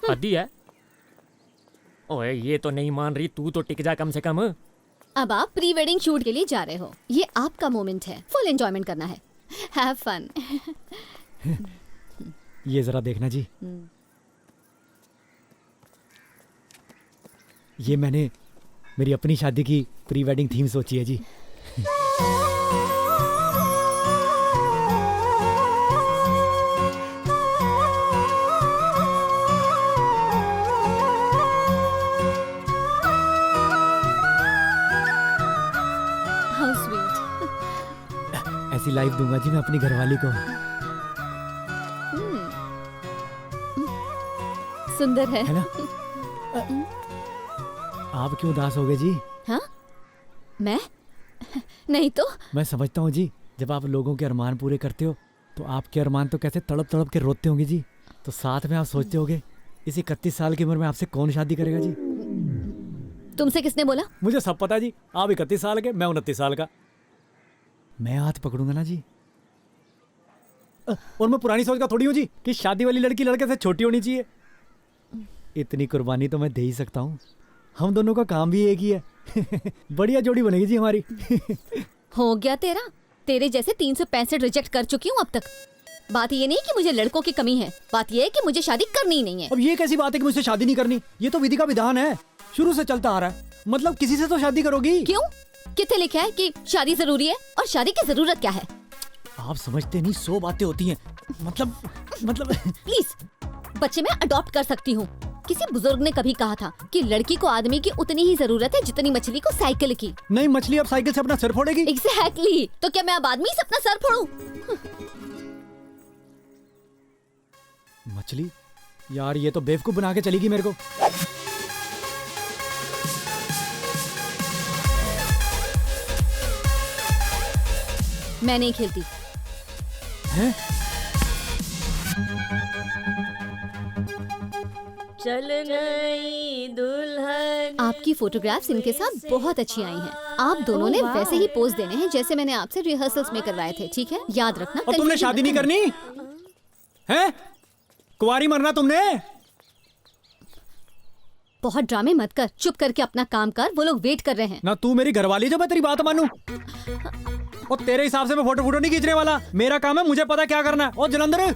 हद ही है। ओए ये तो नहीं मान रही, तू तो टिक जा कम से कम। अब आप प्री वेडिंग शूट के लिए जा रहे हो, ये आपका मोमेंट है, फुल एंजॉयमेंट करना है। Have fun. ये जरा देखना जी, ये मैंने मेरी अपनी शादी की प्री वेडिंग थीम सोची है जी। How sweet. ऐसी लाइफ दूंगा जी मैं अपनी घरवाली को। सुंदर है ना? आप क्यों उदास हो गए जी? हाँ? मैं? नहीं तो। मैं समझता हूँ जी, जब आप लोगों के अरमान पूरे करते हो तो आपके अरमान तो कैसे तड़प तड़प के रोते होंगे जी। तो साथ में आप सोचते होगे इस 31 साल की उम्र में आपसे कौन शादी करेगा जी? तुमसे किसने बोला? मुझे सब पता जी, आप 31 साल के, मैं 29 साल का। मैं हाथ पकड़ूंगा ना जी। और मैं पुरानी सोच का थोड़ी हूँ जी कि शादी वाली लड़की लड़के से छोटी होनी चाहिए। इतनी कुर्बानी तो मैं दे ही सकता हूँ। हम दोनों का काम भी एक ही है। बढ़िया जोड़ी बनेगी जी हमारी। हो गया तेरा? तेरे जैसे 365 रिजेक्ट कर चुकी हूँ अब तक। बात ये नहीं कि मुझे लड़कों की कमी है, बात ये है कि मुझे शादी करनी ही नहीं है। अब ये कैसी बात है कि मुझसे शादी नहीं करनी? ये तो विधि का विधान है, शुरू से चलता आ रहा है। मतलब किसी से तो शादी करोगी। क्यों? कितने लिखा है कि शादी जरूरी है? और शादी की जरूरत क्या है? आप समझते नहीं, 100 बातें होती हैं। मतलब प्लीज, बच्चे मैं अडॉप्ट कर सकती हूँ। किसी बुजुर्ग ने कभी कहा था कि लड़की को आदमी की उतनी ही जरूरत है जितनी मछली को साइकिल की। नहीं, मछली अब साइकिल से अपना सर फोड़ेगी। एग्जैक्टली। तो क्या मैं अब आदमी से अपना सर फोड़ूं? मछली? यार ये तो बेवकूफ बना के चलेगी मेरे को। मैं नहीं खेलती। हैं? चल गई दुल्हन। आपकी फोटोग्राफ्स इनके साथ बहुत अच्छी आई हैं। आप दोनों ने वैसे ही पोज देने हैं जैसे मैंने आपसे रिहर्सल्स में करवाए थे, ठीक है? याद रखना। और तुमने शादी नहीं करनी है? कुंवारी मरना तुमने? बहुत ड्रामे मत कर, चुप करके अपना काम कर, वो लोग वेट कर रहे हैं। ना तू मेरी घरवाली जो मैं तेरी बात मानूं। और तेरे हिसाब से मैं फोटो नहीं खींचने वाला। मेरा काम है, मुझे पता क्या करना है। और जलंधर,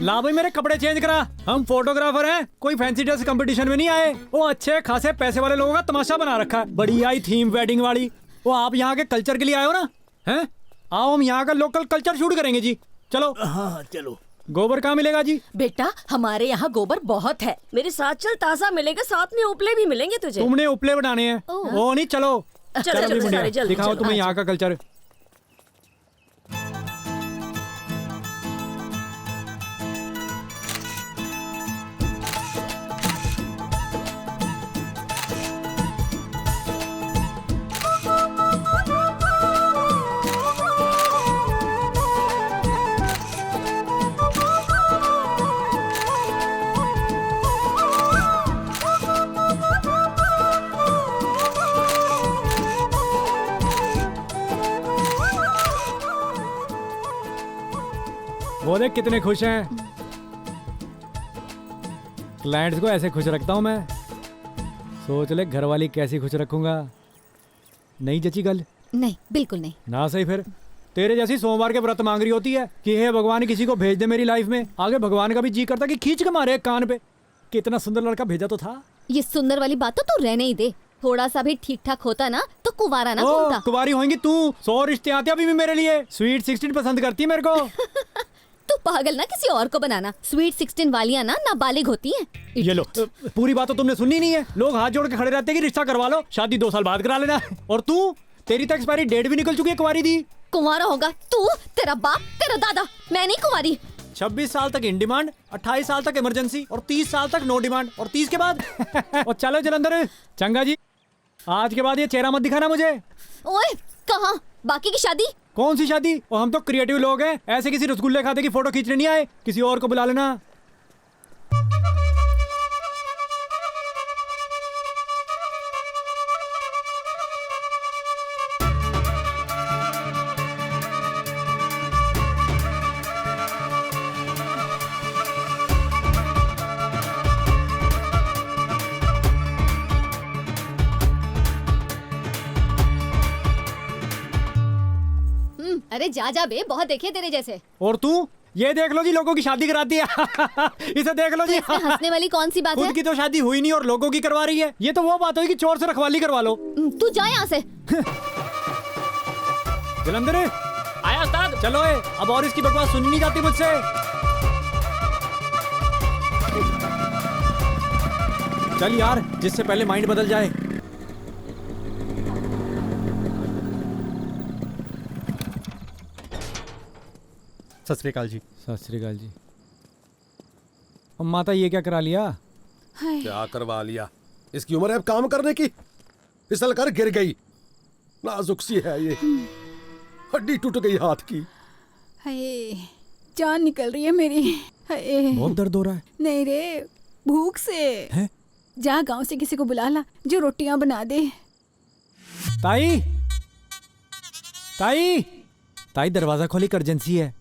ला भाई मेरे कपड़े चेंज करा। हम फोटोग्राफर हैं, कोई फैंसी ड्रेस कंपटीशन में नहीं आए। वो अच्छे खासे पैसे वाले लोगों का तमाशा बना रखा है, बढ़िया ही थीम वेडिंग वाली। वो आप यहाँ के कल्चर के लिए आए हो ना? हैं? आओ हम यहाँ का लोकल कल्चर शूट करेंगे जी। चलो। हाँ चलो। गोबर कहाँ मिलेगा जी? बेटा हमारे यहाँ गोबर बहुत है। मेरे साथ चल, ताजा मिलेगा, साथ में उपले भी मिलेंगे तुझे। तुमने उपले बनाने हैं? वो नहीं, चलो चलो भी मुंडिया, सारे जल्दी दिखाओ चलो। तुम्हें यहाँ का कल्चर। वो देख कितने खुश हैं। क्लाइंट्स को ऐसे खुश रखता हूँ मैं। सोच ले घर वाली कैसी खुश रखूंगा। नहीं जची गल? नहीं, बिल्कुल नहीं। ना सही फिर तेरे जैसी सोमवार के व्रत मांग रही होती है कि हे भगवान किसी को भेज दे मेरी लाइफ में। आगे भगवान का भी जी करता कि खींच के मारे एक कान पे। कितना सुंदर लड़का भेजा तो था। ये सुंदर वाली बात तो तू रहने ही दे। थोड़ा सा भी ठीक ठाक होता ना तो कुंवारा ना घूमता। कुंवारी होंगी तू। 100 रिश्ते आते अभी भी मेरे लिए। स्वीट 16 पसंद करती है मेरे को। तू पागल ना किसी और को बनाना। स्वीट 16 वालियाँ ना नाबालिग होती हैं। ये लो पूरी बात तो तुमने सुनी नहीं है। लोग हाथ जोड़ के खड़े रहते हैं कि रिश्ता करवा लो, शादी 2 साल बाद करा लेना। और तू, तेरी तो एक्सपायरी डेट भी निकल चुकी है कुंवारी दी। कुंवारा होगा तू, तेरा बाप, तेरा दादा। मैं नहीं कुंवारी। 26 साल तक इन डिमांड, 28 साल तक इमरजेंसी और 30 साल तक नो डिमांड और 30 के बाद और चलो जलंधर। चंगा जी, आज के बाद ये चेहरा मत दिखाना मुझे। ओए कहाँ? बाकी की शादी? कौन सी शादी? और हम तो क्रिएटिव लोग हैं। ऐसे किसी रसगुल्ले खाते की फोटो खींचने नहीं आए। किसी और को बुला लेना। अरे जा जा बे, बहुत देखे तेरे जैसे। और तू ये देख लो जी, लोगों की शादी कराती है। इसे देख लो जी। हंसने वाली कौन सी बात है? खुद की तो शादी हुई नहीं और लोगों की करवा रही है। ये तो वो बात हुई कि चोर से रखवाली करवा लो। तू जा यहाँ से। जलंधर आया उस्ताद। चलो अब और इसकी बकवास सुनी नहीं जाती मुझसे। चल यार, जिससे पहले माइंड बदल जाए। सत श्री अकाल जी। सत श्री अकाल जी। अब माता ये क्या करा लिया? क्या करवा लिया? इसकी उम्र है अब काम करने की। फिसल कर गिर गई। नाजुक सी है ये, हड्डी टूट गई हाथ की। हाय, जान निकल रही है मेरी। हाय, बहुत दर्द हो रहा है। नहीं रे, भूख से है? जा गांव से किसी को बुला ला जो रोटियां बना दे। ताई, ताई, ताई दरवाजा खोली, अर्जेंसी है।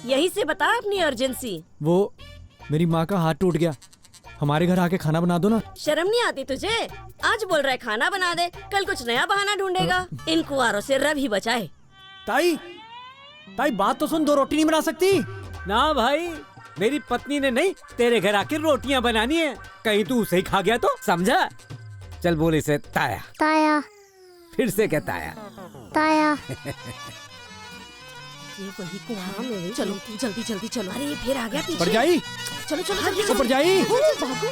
यही से बता अपनी अर्जेंसी। वो मेरी माँ का हाथ टूट गया, हमारे घर आके खाना बना दो ना। शर्म नहीं आती तुझे? आज बोल रहा है खाना बना दे, कल कुछ नया बहाना ढूंढेगा। इन कुंवारों से रब ही बचाए। ताई, ताई बात तो सुन, 2 रोटी नहीं बना सकती? ना भाई, मेरी पत्नी ने नहीं तेरे घर आके रोटियां बनानी है। कहीं तू उसे ही खा गया तो समझा। चल बोल इसे ताया। ताया। फिर से क्या ताया? ताया। ये वही कुंवारा में। चलो जल्दी जल्दी चलो। अरे फिर आ गया पीछे। पर जाई, चलो चलो जल्दी पर जाई। भागो।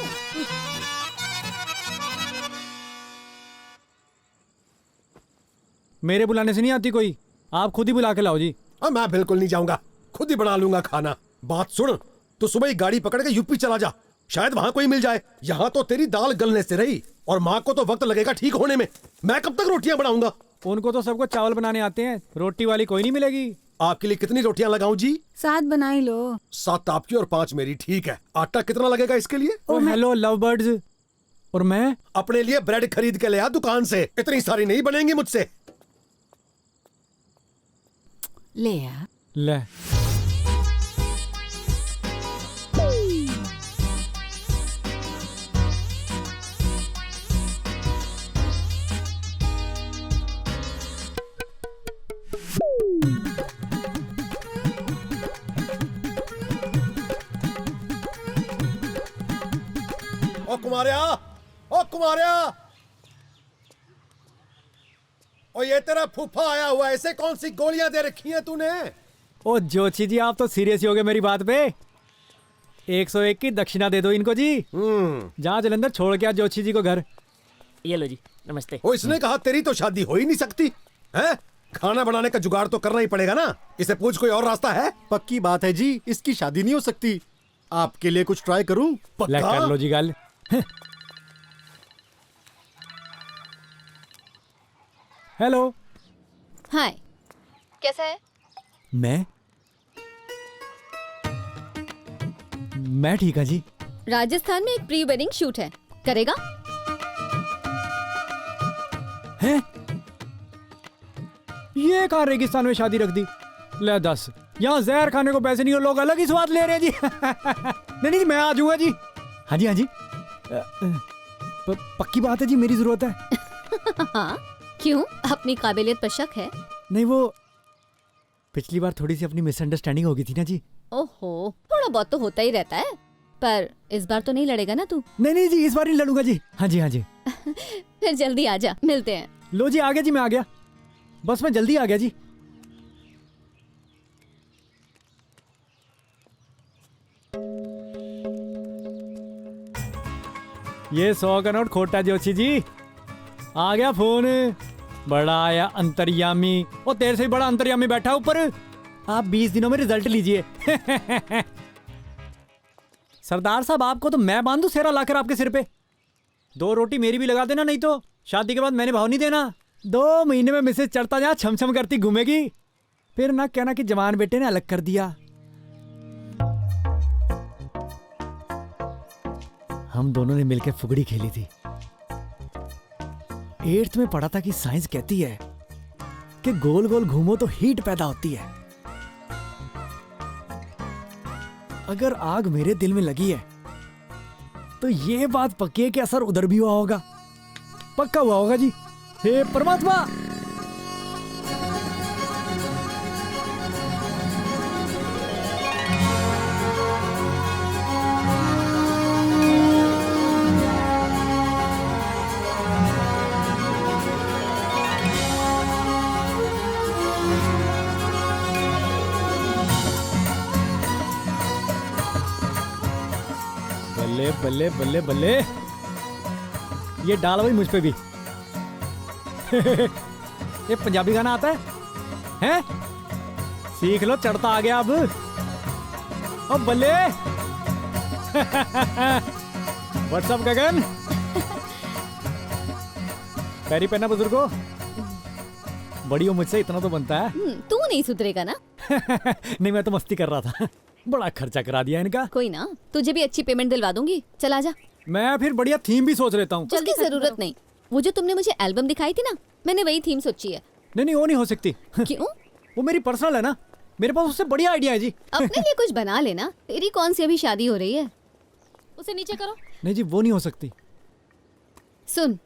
मेरे बुलाने से नहीं आती कोई, आप खुद ही बुला के लाओ जी। मैं बिल्कुल नहीं जाऊंगा, खुद ही बना लूंगा खाना। बात सुन, तो सुबह ही गाड़ी पकड़ के यूपी चला जा, शायद वहाँ कोई मिल जाए। यहाँ तो तेरी दाल गलने से रही और माँ को तो वक्त लगेगा ठीक होने में। मैं कब तक रोटियां बनाऊंगा? उनको तो सबको चावल बनाने आते हैं, रोटी वाली कोई नहीं मिलेगी। आपके लिए कितनी रोटियां लगाऊं जी? 7 बना ही लो। 7 आपकी और 5 मेरी। ठीक है, आटा कितना लगेगा इसके लिए? Hello love birds. और मैं अपने लिए ब्रेड खरीद के ले आ दुकान से। इतनी सारी नहीं बनेंगी मुझसे। ले आ। ले। ओ कुमारिया, ओ कुमारिया, ओ ये तेरा फूफा आया हुआ है, ऐसे कौन सी गोलियां दे रखी हैं तूने? ओ जोशी जी, आप तो सीरियस ही हो गए मेरी बात पे। 101 की दक्षिणा दे दो इनको जी। जहाँ जलंधर छोड़ के आ जोशी जी को घर। ये लो जी, नमस्ते। ओ इसने कहा तेरी तो शादी हो ही नहीं सकती है। खाना बनाने का जुगाड़ तो करना ही पड़ेगा ना। इसे पूछ कोई और रास्ता है? पक्की बात है जी, इसकी शादी नहीं हो सकती। आपके लिए कुछ ट्राई करूं? ले कर लो जी गल। हेलो। हाय, कैसा है? मैं ठीक है जी। राजस्थान में एक प्री वेडिंग शूट है, करेगा? हैं? ये कहाँ रेगिस्तान में शादी रख दी? ले 10 यहाँ जहर खाने को पैसे नहीं और लोग अलग ही स्वाद ले रहे हैं जी। नहीं नहीं मैं आ जाऊंगा जी। हाँ जी हाँ जी। पक्की बात है जी, मेरी जरूरत है। हाँ क्यों, अपनी काबिलियत पर शक है? नहीं वो पिछली बार थोड़ी सी अपनी मिसअंडरस्टैंडिंग हो गई थी ना जी। ओहो, थोड़ा बहुत तो होता ही रहता है, पर इस बार तो नहीं लड़ेगा ना तू? नहीं नहीं जी, इस बार नहीं लड़ूंगा जी। हाँ जी हाँ जी। फिर जल्दी आ जा, मिलते हैं। लो जी आ गया जी, मैं आ गया, बस मैं जल्दी आ गया जी। ये 100 का नोट खोटा जोशी जी। आ गया फोन, बड़ा आया अंतर्यामी। और तेरे से भी बड़ा अंतर्यामी बैठा ऊपर। आप 20 दिनों में रिजल्ट लीजिए। सरदार साहब आपको तो मैं बांधू सेरा लाकर आपके सिर पे। 2 रोटी मेरी भी लगा देना, नहीं तो शादी के बाद मैंने भाव नहीं देना। 2 महीने में मिसेज चढ़ता जहाँ छम छम करती घूमेगी, फिर ना कहना कि जवान बेटे ने अलग कर दिया। हम दोनों ने मिलकर फुगड़ी खेली थी। 8th में पढ़ा था कि साइंस कहती है कि गोल गोल घूमो तो हीट पैदा होती है। अगर आग मेरे दिल में लगी है तो ये बात पक्की है कि असर उधर भी हुआ होगा, पक्का हुआ होगा जी। हे परमात्मा। बल्ले बल्ले बल्ले बल्ले, ये डाल भाई मुझ पे भी। ये पंजाबी गाना आता है? हैं? सीख लो, चढ़ता आ गया अब। अब बल्ले। व्हाट्सअप गगन, पैरी पहना बुजुर्गो। बड़ी हो मुझसे, इतना तो बनता है। तू नहीं सुधरेगा ना। नहीं मैं तो मस्ती कर रहा था। बड़ा खर्चा करा दिया इनका। कोई ना, तुझे भी अच्छी पेमेंट दिलवा दूंगी, चल आजा। मैं फिर बढ़िया थीम भी सोच लेता हूँ। उसकी जरूरत नहीं, वो जो तुमने मुझे एल्बम दिखाई थी ना, मैंने वही थीम सोची है। नहीं नहीं वो नहीं हो सकती। क्यों? वो मेरी पर्सनल है ना, मेरे पास उससे बढ़िया आइडिया है जी। अपने लिए कुछ बना लेना। तेरी कौन सी अभी शादी हो रही है? उसे नीचे करो। नहीं जी वो नहीं हो सकती। सुन,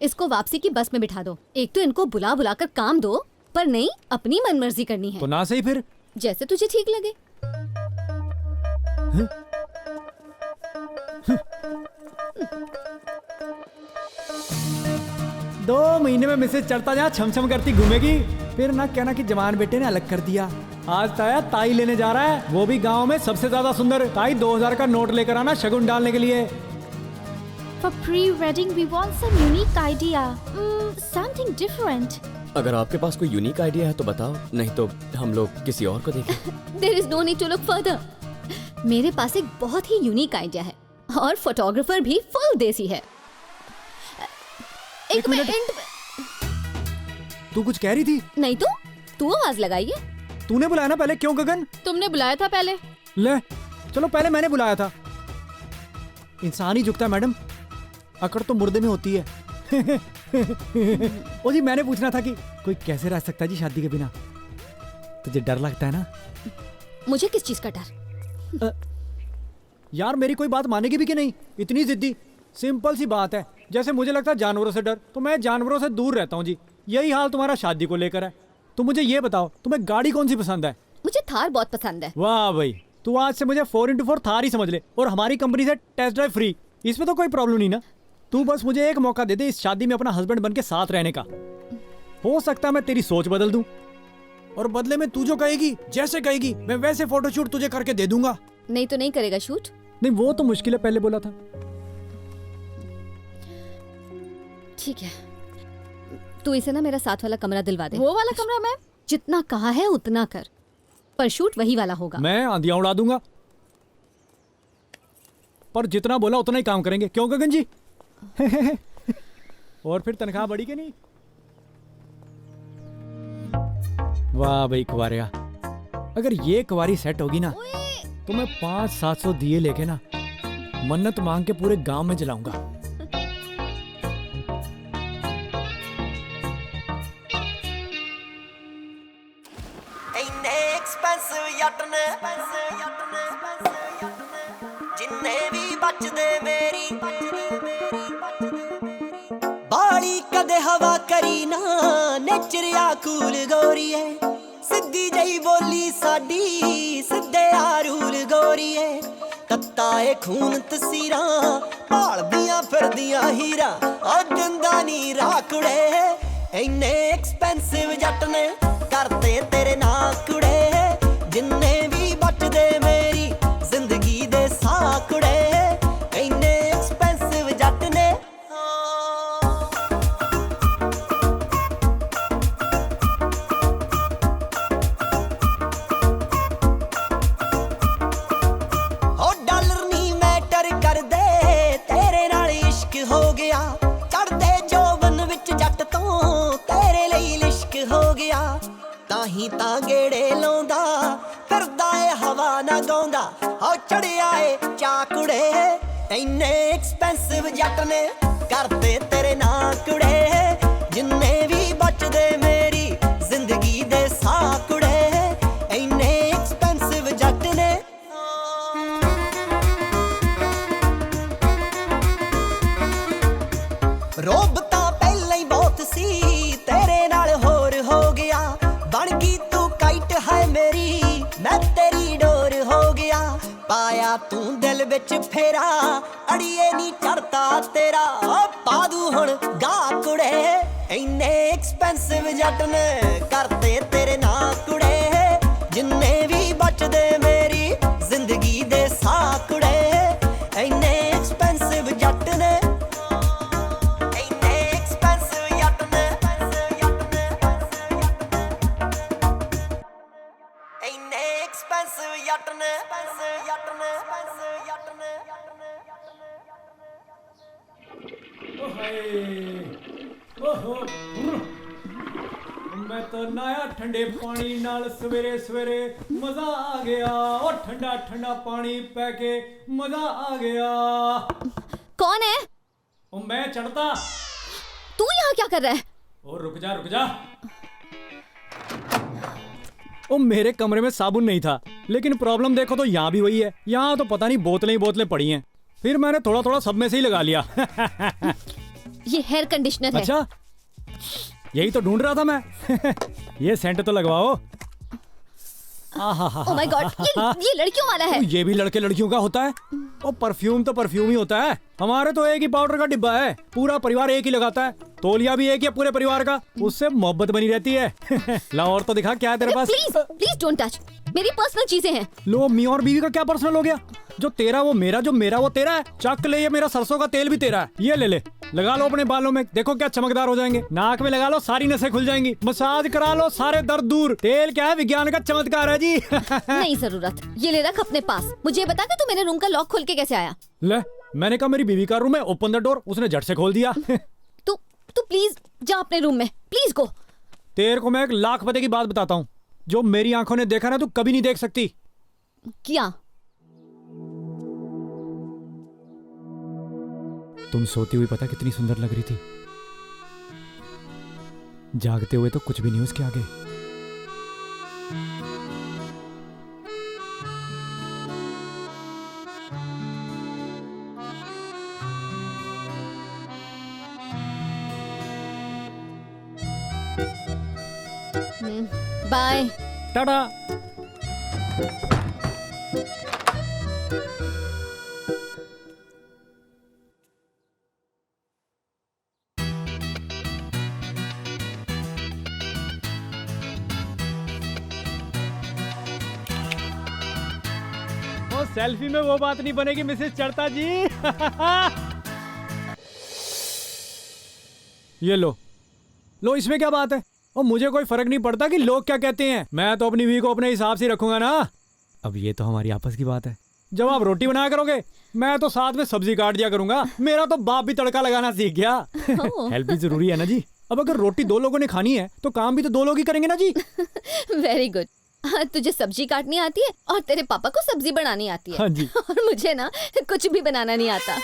इसको वापसी की बस में बिठा दो। एक तो इनको बुला बुला कर काम दो, पर नहीं अपनी मनमर्जी करनी है। तो ना सही फिर, जैसे तुझे ठीक लगे। 2 महीने में मिसेज चढ़ता जहाँ छम छम करती घूमेगी, फिर ना कहना कि जवान बेटे ने अलग कर दिया। आज ताया ताई लेने जा रहा है, वो भी गांव में सबसे ज्यादा सुंदर। ताई 2000 का नोट लेकर आना शगुन डालने के लिए। For pre-wedding we want some unique idea, something different. अगर आपके पास कोई यूनिक आइडिया है तो बताओ, नहीं तो हम लोग किसी और को देखें। There is no need to look further. मेरे पास एक बहुत ही यूनिक आइडिया है और फोटोग्राफर भी फुल देसी है। एक मिनट। तू कुछ कह रही थी? नहीं तो तू आवाज लगाई है। तूने बुलाया ना पहले, क्यों गगन? तुमने बुलाया था पहले। ले चलो, पहले मैंने बुलाया था। इंसान ही झुकता है मैडम, अकड़ तो मुर्दे में होती है। ओ जी मैंने पूछना था कि कोई कैसे रह सकता है जी शादी के बिना? तुझे डर लगता है ना? मुझे किस चीज का डर? यार मेरी कोई बात मानेगी भी कि नहीं? इतनी जिद्दी। सिंपल सी बात है, जैसे मुझे लगता है जानवरों से डर, तो मैं जानवरों से दूर रहता हूँ जी। यही हाल तुम्हारा शादी को लेकर है। तो मुझे ये बताओ, तुम्हें गाड़ी कौन सी पसंद है? मुझे थार बहुत पसंद है। वाह भाई, तू आज से मुझे 4x4 थार ही समझ ले, और हमारी कंपनी से टेस्ट ड्राइव फ्री। इसमें तो कोई प्रॉब्लम नहीं ना। तू बस मुझे एक मौका दे दे इस शादी में अपना हस्बैंड बन के साथ रहने का। हो सकता है मैं तेरी सोच बदल दूं, और बदले में तू जो कहेगी, जैसे कहेगी, मैं वैसे फोटोशूट तुझे करके दे दूंगा। नहीं तो नहीं करेगा शूट? नहीं वो तो मुश्किल है, पहले बोला था। ठीक है, तू इसे ना मेरा साथ वाला कमरा दिलवा दे। वो वाला कमरा मैम? जितना कहा है उतना कर, पर शूट वही वाला होगा। मैं आंधियां उड़ा दूंगा, पर जितना बोला उतना ही काम करेंगे। क्यों गगन जी? और फिर तनख्वाह बढ़ी कि नहीं? वाह भाई कुंवारिया, अगर ये कुंवारी सेट होगी ना तो मैं 500-700 दिए लेके ना मन्नत मांग के पूरे गांव में जलाऊंगा। ਜੱਟ ਨੇ ਜਿੰਨੇ ਵੀ ਬਚਦੇ ਮੇਰੀ ਬਾਲੀ ਕਦੇ ਹਵਾ ਕਰੀ ਨਾ ਨੇਚਰਿਆ ਕੂਲ ਗੋਰੀਏ ਸਿੱਧੀ ਜਈ ਬੋਲੀ ਸਾਡੀ ਸਿੱਧੇ ਆਰੂਲ ਗੋਰੀਏ ਤੱਤਾ ਏ ਖੂਨ ਤਸੀਰਾਂ ਭਾਲਦੀਆਂ ਫਿਰਦੀਆਂ ਹੀਰਾ ਆ ਦਿੰਦਾ ਨੀ ਰਾਕੜੇ ਇੰਨੇ ਐਕਸਪੈਂਸਿਵ ਜੱਟ ਨੇ ਕਰਤੇ ਤੇਰੇ ਨਾਂ ਕੁੜੇ ਜਿੰਨੇ ਵੀ ਬਚਦੇ ਮੇਰੀ ਜ਼ਿੰਦਗੀ ਦੇ ਸਾਹ ਕੁੜੇ ਇੰਨੇ ਐਕਸਪੈਂਸਿਵ ਜੱਟ ਨੇ ਹੋ ਡਾਲਰ ਨਹੀਂ ਮੈਟਰ ਕਰਦੇ ਤੇਰੇ ਨਾਲ ਇਸ਼ਕ ਹੋ ਗਿਆ ਚੜਦੇ ਜੋਬਨ ਵਿੱਚ ਜੱਟ ਤੋਂ ਤੇਰੇ ਲਈ ਲਿਸ਼ਕ ਹੋ ਗਿਆ ਤਾਹੀਂ ਤਾਂ ਗੇੜੇ ਲਾਉਂਦਾ ਫਿਰਦਾ ਏ ਹਵਾ ਨਾ ਗਾਉਂਦਾ ਹੋ ਚੜਿਆ ਏ ਚਾਕੜੇ ਇੰਨੇ ਐਕਸਪੈਂਸਿਵ ਜੱਟ ਨੇ ਕਰਤੇ ਤੇਰੇ ਨਾਂ ਕੁੜੇ ਜਿੰਨੇ ਵੀ ਬਚਦੇ ਮੇਰੀ ਜ਼ਿੰਦਗੀ ਦੇ ਸਾਹ ਕੁੜੇ ਇੰਨੇ ਐਕਸਪੈਂਸਿਵ ਜੱਟ ਨੇ ਰੋਬ ਤਾਂ ਪਹਿਲਾਂ ਹੀ ਬਹੁਤ ਸੀ ਤੇਰੇ ਨਾਲ ਹੋਰ ਹੋ ਗਿਆ ਬਣ ਗਈ ਤੂੰ ਕਾਈਟ ਹੈ ਮੇਰੀ ਮੈਂ ਤੇਰੀ ਡੋਰ ਹੋ ਗਿਆ ਪਾਇਆ ਤੂੰ ਦਿਲ ਵਿੱਚ ਫੇਰਾ ਅੜੀਏ ਨਹੀਂ ਚੜਤਾ ਤੇਰਾ ਪਾ ਦੂ ਹੁਣ ਗਾ ਕੁੜੇ ਇੰਨੇ ਐਕਸਪੈਂਸਿਵ ਜੱਟ ਨੇ ਕਰਤੇ ਤੇਰੇ ਨਾਂ ਕੁੜੇ ਜਿੰਨੇ ਵੀ ਬਚਦੇ ਮੇਰੀ ਜ਼ਿੰਦਗੀ ਦੇ ਸਾਹ ਕੁੜੇ ਇੰਨੇ ਐਕਸਪੈਂਸਿਵ ਜੱਟ ਨੇ मैं तो नया ठंडे पानी नाल सवेरे सवेरे मजा आ गया और ठंडा ठंडा पानी पै के मजा आ गया। कौन है? ओ मैं चढ़ता। तू यहाँ क्या कर रहा है? और रुक जा। ओ मेरे कमरे में साबुन नहीं था, लेकिन प्रॉब्लम देखो तो यहाँ भी वही है। यहाँ तो पता नहीं बोतलें ही बोतलें पड़ी हैं। फिर मैंने थोड़ा थोड़ा सब में से ही लगा लिया। ये हेयर कंडीशनर है। अच्छा, यही तो ढूंढ रहा था मैं। ये सेंट तो लगवाओ। ओह माय गॉड, ये लड़कियों वाला है। ये भी लड़के लड़कियों का होता है। और परफ्यूम तो परफ्यूम ही होता है। हमारे तो एक ही पाउडर का डिब्बा है, पूरा परिवार एक ही लगाता है। तौलिया भी एक ही है पूरे परिवार का, उससे मोहब्बत बनी रहती है। ला और तो दिखा क्या है तेरे पास। प्लीज डोंट टच, मेरी पर्सनल चीजें हैं। लो, मी और बीवी का क्या पर्सनल हो गया? जो तेरा वो मेरा, जो मेरा वो तेरा है। चक ले, ये मेरा सरसों का तेल भी तेरा है। ये ले ले, लगा लो अपने बालों में, देखो क्या चमकदार हो जाएंगे। नाक में लगा लो, सारी नसें खुल जाएंगी। मसाज करा लो, सारे दर्द दूर। तेल क्या है, विज्ञान का चमत्कार है जी। नहीं जरूरत, ये ले रख अपने पास। मुझे बता कि तू मेरे रूम का लॉक खोल के कैसे आया? ले, मैंने कहा मेरी बीवी का रूम है, ओपन द डोर। उसने झट से खोल दिया। तू प्लीज जा अपने रूम में, प्लीज गो। तेरे को मैं एक लाख पते की बात बताता हूँ, जो मेरी आंखों ने देखा ना तू कभी नहीं देख सकती। क्या? तुम सोती हुई पता कितनी सुंदर लग रही थी, जागते हुए तो कुछ भी नहीं उसके आगे। बाय टाटा। सेल्फी में वो बात नहीं बनेगी मिसेस चढ़ता जी। ये लो, इसमें क्या बात है? और मुझे कोई फर्क नहीं पड़ता कि लोग क्या कहते हैं। मैं तो अपनी बीवी को अपने हिसाब से रखूंगा ना। अब ये तो हमारी आपस की बात है। जब आप रोटी बनाया करोगे, मैं तो साथ में सब्जी काट दिया करूंगा। मेरा तो बाप भी तड़का लगाना सीख गया। हेल्प भी जरूरी है ना जी। अब अगर रोटी दो लोगों ने खानी है तो काम भी तो दो लोग ही करेंगे ना जी। Very good. तुझे सब्जी काटनी आती है और तेरे पापा को सब्जी बनानी आती है। हाँ जी। और मुझे ना कुछ भी बनाना नहीं आता।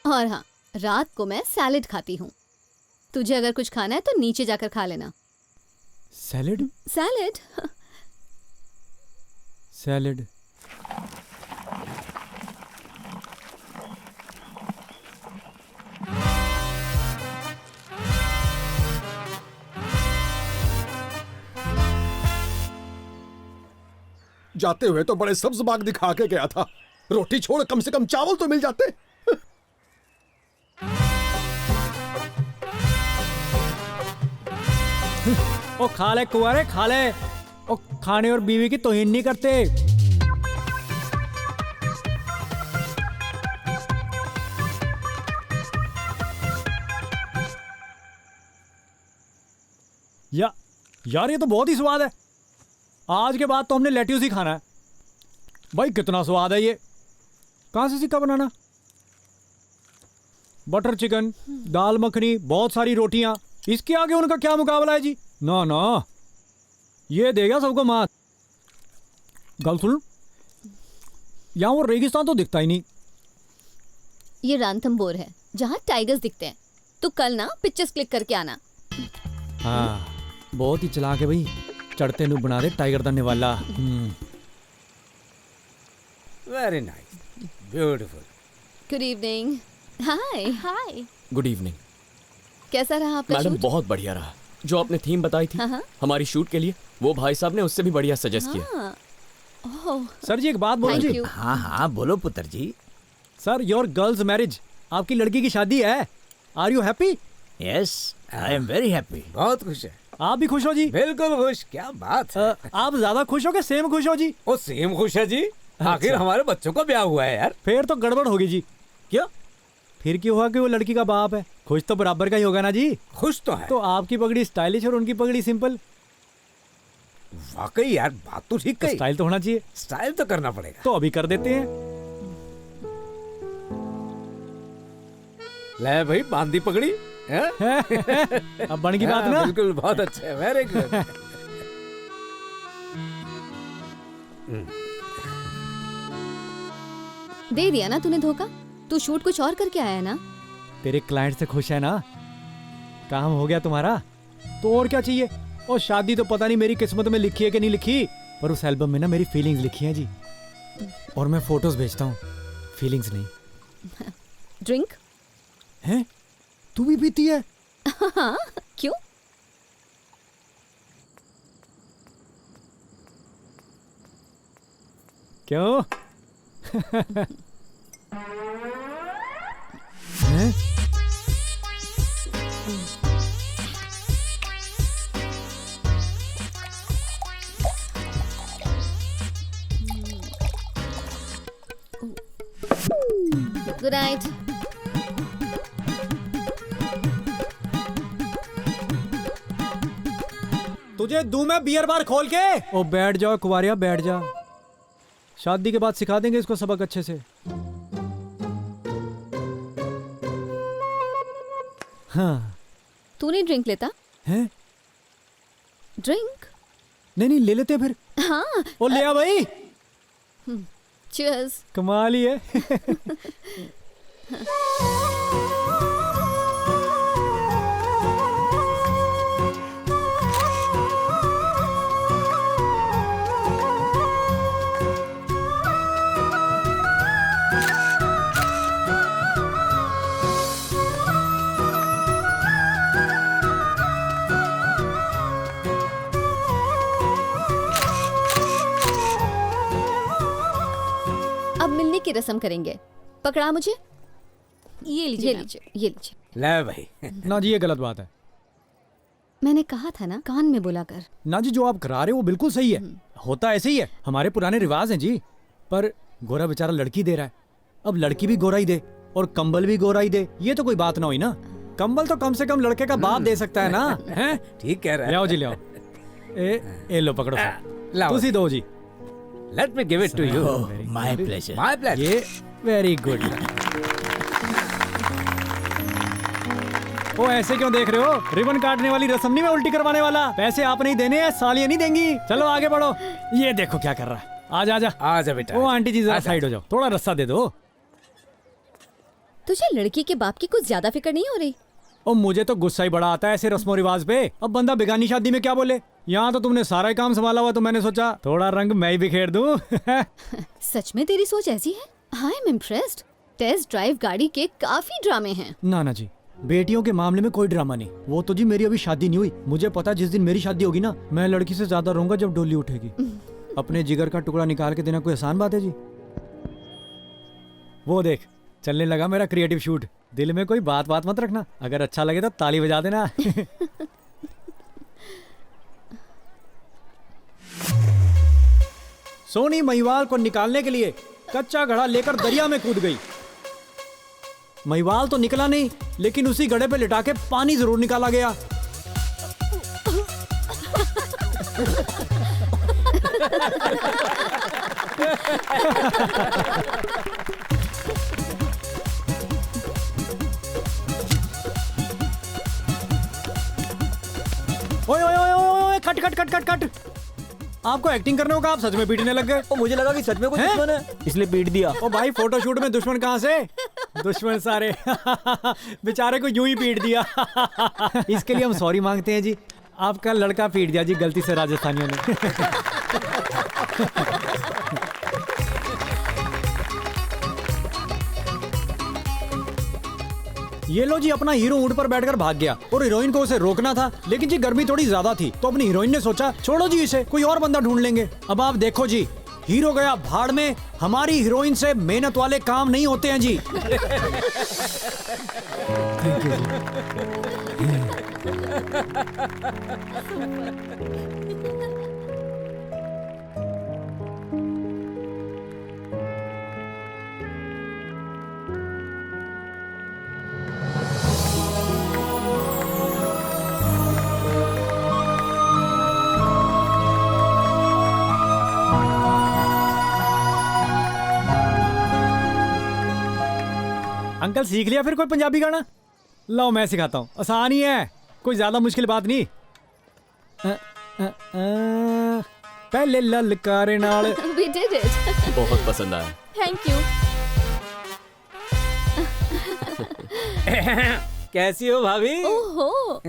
और हाँ, रात को मैं सैलेड खाती हूँ। तुझे अगर कुछ खाना है तो नीचे जाकर खा लेना। सैलेड? सैलेड? सैलेड। जाते हुए तो बड़े सब्ज बाग दिखा के गया था, रोटी छोड़ कम से कम चावल तो मिल जाते। ओ खा ले कुंवारे खा ले, ओ खाने और बीवी की तौहीन नहीं करते। यार ये तो बहुत ही स्वाद है। आज के बाद तो हमने लेट्यूस ही खाना है। भाई कितना स्वाद है ये। कहाँ से सीखा बनाना? बटर चिकन, दाल मखनी, बहुत सारी रोटियां, इसके आगे उनका क्या मुकाबला है जी। ना ना, ये देगा सबको मात। गल सुन, यहाँ वो रेगिस्तान तो दिखता ही नहीं। ये रांथम्बोर है जहाँ टाइगर्स दिखते हैं। तो कल ना पिक्चर्स क्लिक करके आना। हाँ बहुत ही चालाक है भाई, चढ़ते नु बना दे टाइगर दन्ने वाला। Very nice, beautiful. Good evening. Hi hi. Good evening कैसा रहा आपका मैडम? शूट? बहुत बढ़िया रहा। जो आपने थीम बताई थी हमारी शूट के लिए, वो भाई साहब ने उससे भी बढ़िया सजेस्ट किया। ओह सर जी एक बात बोलो जी। हाँ हाँ बोलो पुत्र जी। सर योर गर्ल्स मैरिज, आपकी लड़की की शादी है। Are you happy? Yes I am very happy. बहुत खुश है। आप भी खुश हो जी? बिल्कुल खुश। क्या बात है। आप ज्यादा खुश हो कि सेम खुश हो जी? ओ सेम खुश है जी। आखिर अच्छा। हमारे बच्चों का ब्याह हुआ है यार। फिर तो गड़बड़ होगी जी। क्यों? फिर क्यों हुआ कि वो लड़की का बाप है। खुश तो बराबर का ही होगा ना जी। खुश तो है। तो आपकी पगड़ी स्टाइलिश और उनकी पगड़ी सिंपल। वाकई यार बात तो ठीक तो कही। स्टाइल तो होना चाहिए। स्टाइल तो करना पड़ेगा। तो अभी कर देते हैं। ले भाई बांधी पगड़ी। अब बन की बात ना। बिल्कुल बहुत अच्छा है। Very good. दे दिया ना तूने धोखा। तू शूट कुछ और करके आया है ना। तेरे क्लाइंट से खुश है ना, काम हो गया तुम्हारा, तो और क्या चाहिए। और शादी तो पता नहीं मेरी किस्मत में लिखी है कि नहीं लिखी, पर उस एल्बम में ना मेरी फीलिंग्स लिखी हैं जी। और मैं फोटोज भेजता हूँ, फीलिंग्स नहीं। ड्रिंक हैं? तू भी पीती है? हाँ क्यों? क्यों? हैं? Good night. तुझे दूं मैं बियर बार खोल के। ओ बैठ जाओ कुवारिया, बैठ जा। शादी के बाद सिखा देंगे इसको सबक अच्छे से। हाँ। तू नहीं ड्रिंक लेता? हैं? ड्रिंक? नहीं ले लेते फिर। हाँ। ओ ले आ भाई। चीयर्स। कमाल ही है। अब मिलने की रस्म करेंगे। पकड़ा मुझे। ये लीजिए ये मैम। लीजिए, ये लीजिए। ले भाई। ना जी ये गलत बात है। मैंने कहा था ना, कान में बोला कर। ना जी जो आप करा रहे हो वो बिल्कुल सही है, होता ऐसे ही है, हमारे पुराने रिवाज हैं जी। पर गोरा बेचारा लड़की दे रहा है, अब लड़की भी गोरा ही दे और कंबल भी गोरा ही दे, ये तो कोई बात ना हुई ना। कंबल तो कम से कम लड़के का बाप दे सकता है ना। हैं? ठीक कह रहा है। ले आओ जी ले आओ। ए लो पकड़ो। लाओ। तुसी दो जी। Let me give it to you. My pleasure. My pleasure. ये वेरी गुड। ओ ऐसे क्यों देख रहे हो? रिबन काटने वाली रस्म नहीं, मैं उल्टी करवाने वाला। पैसे आप नहीं देने हैं, सालियां नहीं देंगी। चलो आगे बढ़ो। ये देखो क्या कर रहा है। आजा आजा आजा बेटा। ओ आंटी जी जरा साइड हो जाओ, थोड़ा रास्ता दे दो। तुझे लड़की के बाप की कुछ ज्यादा फिक्र नहीं हो रही? ओ मुझे तो गुस्सा ही बड़ा आता है ऐसे रस्मों रिवाज पे। अब बंदा बेगानी शादी में क्या बोले, यहाँ तो तुमने सारा ही काम संभाला हुआ, तो मैंने सोचा थोड़ा रंग मैं ही बिखेर दूं। सच में तेरी सोच ऐसी है? I am impressed. Test drive गाड़ी के काफी ड्रामे हैं। ना जी, बेटियों के मामले में कोई ड्रामा नहीं। वो तो जी मेरी अभी शादी नहीं हुई। मुझे पता जिस दिन मेरी शादी होगी ना, मैं लड़की से ज्यादा रोऊंगा जब डोली उठेगी। अपने जिगर का टुकड़ा निकाल के देना कोई आसान बात है जी? वो देख, चलने लगा मेरा क्रिएटिव शूट। दिल में कोई बात मत रखना, अगर अच्छा लगे तो ताली बजा देना। सोनी महिवाल को निकालने के लिए कच्चा घड़ा लेकर दरिया में कूद गई। महिवाल तो निकला नहीं, लेकिन उसी घड़े पे लिटा के पानी जरूर निकाला गया। ओए ओए ओए ओए, cut cut cut cut cut. आपको एक्टिंग करने होगा, आप सच में पीटने लग गए। मुझे लगा कि सच में कोई दुश्मन है, इसलिए पीट दिया। ओ भाई, फोटोशूट में दुश्मन कहाँ से? दुश्मन सारे बेचारे को यूं ही पीट दिया। इसके लिए हम सॉरी मांगते हैं जी। आपका लड़का पीट दिया जी गलती से राजस्थानियों ने। ये लो जी, अपना हीरो ऊंट पर बैठकर भाग गया और हीरोइन को उसे रोकना था, लेकिन जी गर्मी थोड़ी ज्यादा थी, तो अपनी हीरोइन ने सोचा छोड़ो जी इसे, कोई और बंदा ढूंढ लेंगे। अब आप देखो जी, हीरो गया भाड़ में, हमारी हीरोइन से मेहनत वाले काम नहीं होते हैं जी। थैंक यू अंकल, सीख लिया फिर कोई पंजाबी गाना? लो मैं सिखाता हूँ, आसान ही है, कोई ज्यादा मुश्किल बात नहीं। पहले ललकारे नाल। We did it. बहुत पसंद आया। Thank you. कैसी हो भाभी? ओहो,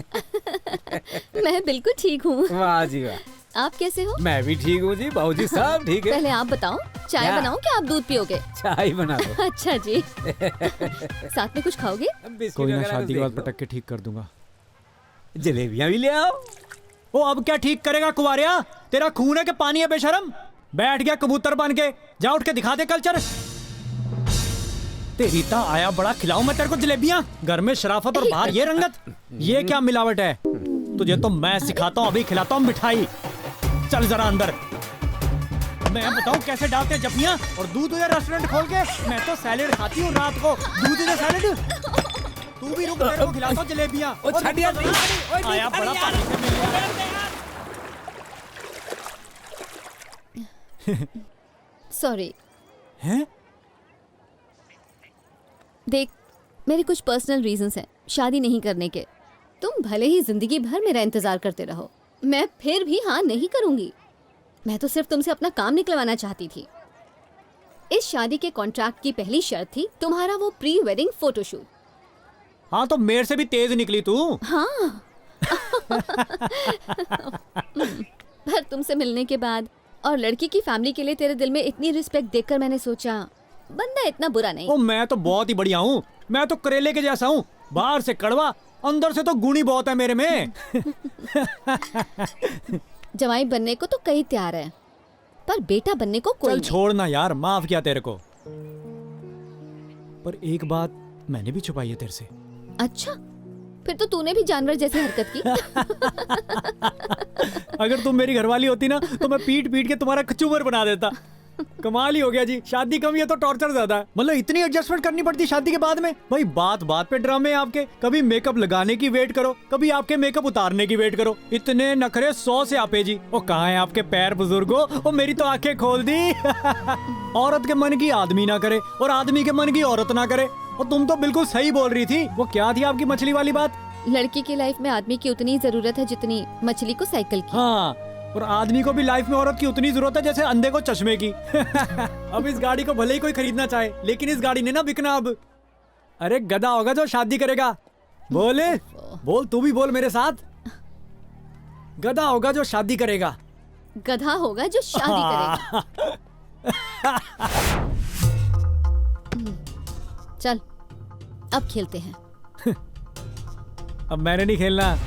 मैं बिल्कुल ठीक हूँ। वाह जी वाह। आप कैसे हो? मैं भी ठीक हूँ जी, बाबू जी सब ठीक है। पहले आप बताओ, चाय क्या? बनाऊं क्या आप दूध पियोगे? चाय बना दो। अच्छा जी। साथ में कुछ खाओगे? कोई ना, शादी के बाद पटक के ठीक कर दूंगा। जलेबियां भी ले आओ। ओ अब क्या ठीक करेगा कुवारिया? तेरा खून है कि पानी है बेशरम? बैठ गया कबूतर बन के, जा उठ के दिखा दे कल्चर। तेरी ता आया बड़ा, खिलाऊं मैं तेरे को जलेबियां? घर में शराफत और बाहर ये रंगत, ये क्या मिलावट है? तुझे तो मैं सिखाता हूँ, अभी खिलाता हूँ मिठाई। चल जरा अंदर, मैं बताऊँ कैसे डालते हैं जपियां। और दूध या रेस्टोरेंट खोल के, मैं तो सैलेड खाती हूँ रात को, दूध या सैलेड। तू भी रुक, तेरे को खिलाता हूँ जलेबियां। आया बड़ा पानी से मिल गया। सॉरी। हैं? देख, मेरे कुछ पर्सनल रीजंस हैं शादी नहीं करने के। तुम भले ही जिंदगी भर मेरा इंतजार करते रहो, मैं फिर भी हाँ नहीं करूंगी। मैं तो सिर्फ तुमसे अपना काम निकलवाना चाहती थी। इस शादी के कॉन्ट्रैक्ट की पहली शर्त थी तुम्हारा वो प्री वेडिंग फोटोशूट। हाँ तो मेरे से भी तेज निकली तू। हाँ। पर तुमसे मिलने के बाद और लड़की की फैमिली के लिए तेरे दिल में इतनी रिस्पेक्ट देखकर मैंने सोचा बंदा इतना बुरा नहीं। ओ मैं तो बहुत ही बढ़िया हूँ, मैं तो करेले के जैसा हूँ, बाहर से कड़वा, अंदर से तो गुणी बहुत है मेरे में। जवाई बनने को तो कई तैयार है, पर बेटा बनने को कोई चल नहीं। छोड़ना यार, माफ किया तेरे को। पर एक बात मैंने भी छुपाई है तेरे से। अच्छा, फिर तो तूने भी जानवर जैसी हरकत की। अगर तुम मेरी घरवाली होती ना, तो मैं पीट पीट के तुम्हारा कचूमर बना देता। कमाल ही हो गया जी, शादी कम है तो टॉर्चर ज्यादा है। मतलब इतनी एडजस्टमेंट करनी पड़ती शादी के बाद में। भाई बात बात पे ड्रामे आपके, कभी मेकअप लगाने की वेट करो, कभी आपके मेकअप उतारने की वेट करो। इतने नखरे 100 से आपे जी। ओ कहाँ है आपके पैर बुजुर्गो? ओ मेरी तो आंखें खोल दी। औरत के मन की आदमी ना करे और आदमी के मन की औरत ना करे। और तुम तो बिल्कुल सही बोल रही थी। वो क्या थी आपकी मछली वाली बात? लड़की की लाइफ में आदमी की उतनी जरूरत है जितनी मछली को साइकिल की। हाँ, और आदमी को भी लाइफ में औरत की उतनी जरूरत है जैसे अंधे को चश्मे की। अब इस गाड़ी को भले ही कोई खरीदना चाहे, लेकिन इस गाड़ी ने ना बिकना अब। अरे गधा होगा जो शादी करेगा। बोले बोल, तू भी बोल मेरे साथ। गधा होगा जो शादी करेगा। गधा होगा जो शादी करेगा। चल अब खेलते हैं। अब मैंने नहीं खेलना।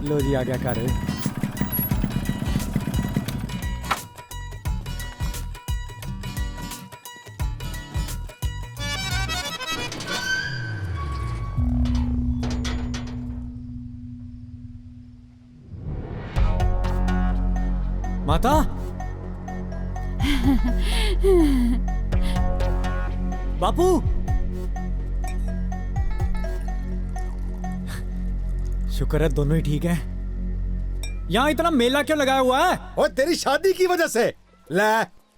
लो जी, आ गया कार। माता, बापू, शुक्र है दोनों ही ठीक है। यहाँ इतना मेला क्यों लगाया हुआ है? और तेरी शादी की वजह से। ले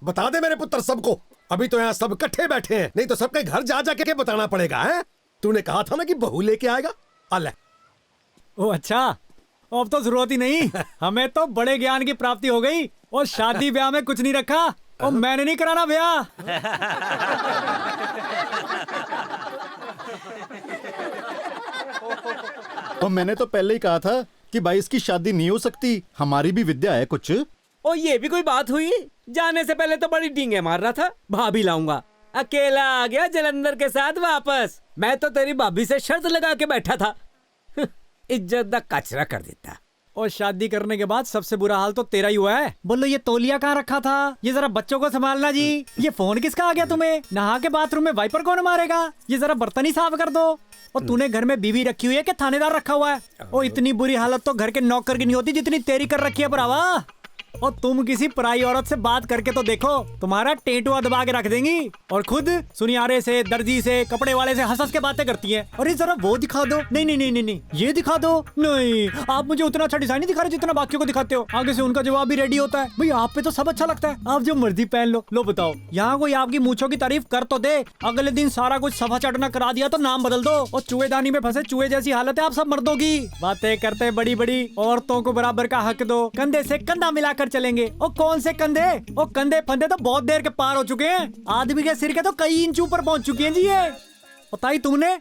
बता दे मेरे पुत्र सबको। अभी तो यहाँ सब इकट्ठे बैठे हैं, नहीं तो सबके घर जा जा के बताना पड़ेगा। है तूने कहा था ना कि बहू लेके आएगा। अल्लाह। ओ अच्छा, अब तो जरूरत ही नहीं। हमें तो बड़े ज्ञान की प्राप्ति हो गई और शादी ब्याह में कुछ नहीं रखा और मैंने नहीं कराना ब्याह। और मैंने तो पहले ही कहा था कि भाई इसकी शादी नहीं हो सकती, हमारी भी विद्या है कुछ। ओ ये भी कोई बात हुई? जाने से पहले तो बड़ी डींगे मार रहा था, भाभी लाऊंगा। अकेला आ गया जलंधर के साथ वापस। मैं तो तेरी भाभी से शर्त लगा के बैठा था। इज्जत दा कचरा कर देता। और शादी करने के बाद सबसे बुरा हाल तो तेरा ही हुआ है। बोलो ये तौलिया कहाँ रखा था? ये जरा बच्चों को संभालना जी। ये फोन किसका आ गया तुम्हें? नहा के बाथरूम में वाइपर कौन मारेगा? ये जरा बर्तन ही साफ कर दो। और तूने घर में बीवी रखी हुई है कि थानेदार रखा हुआ है? और इतनी बुरी हालत तो घर के नौकर की नहीं होती जितनी तेरी कर रखी है भरावा। और तुम किसी पराई औरत से बात करके तो देखो, तुम्हारा टेंटुआ दबा के रख देंगी। और खुद सुनियारे से, दर्जी से, कपड़े वाले से हंस हंस के बातें करती हैं। अरे जरा वो दिखा दो। नहीं नहीं नहीं नहीं नहीं, ये दिखा दो। नहीं, आप मुझे उतना अच्छा डिजाइन नहीं दिखा रहे जितना बाकियों को दिखाते हो। आगे से उनका जवाब भी रेडी होता है, भाई आप पे तो सब अच्छा लगता है, आप जो मर्जी पहन लो। लो बताओ, यहाँ कोई आपकी मूंछों की तारीफ कर तो दे, अगले दिन सारा कुछ सफा चटना करा दिया तो नाम बदल दो। और चूहेदानी में फंसे चूहे जैसी हालत है आप सब मर्दों की। बातें करते बड़ी बड़ी, औरतों को बराबर का हक दो, कंधे से कंधा मिलाकर चलेंगे। और कौन से कंधे? और कंधे फंदे तो बहुत देर के पार हो चुके हैं, आदमी के सिर के तो कई इंच ऊपर पहुंच चुके हैं जी। ये बताई तुमने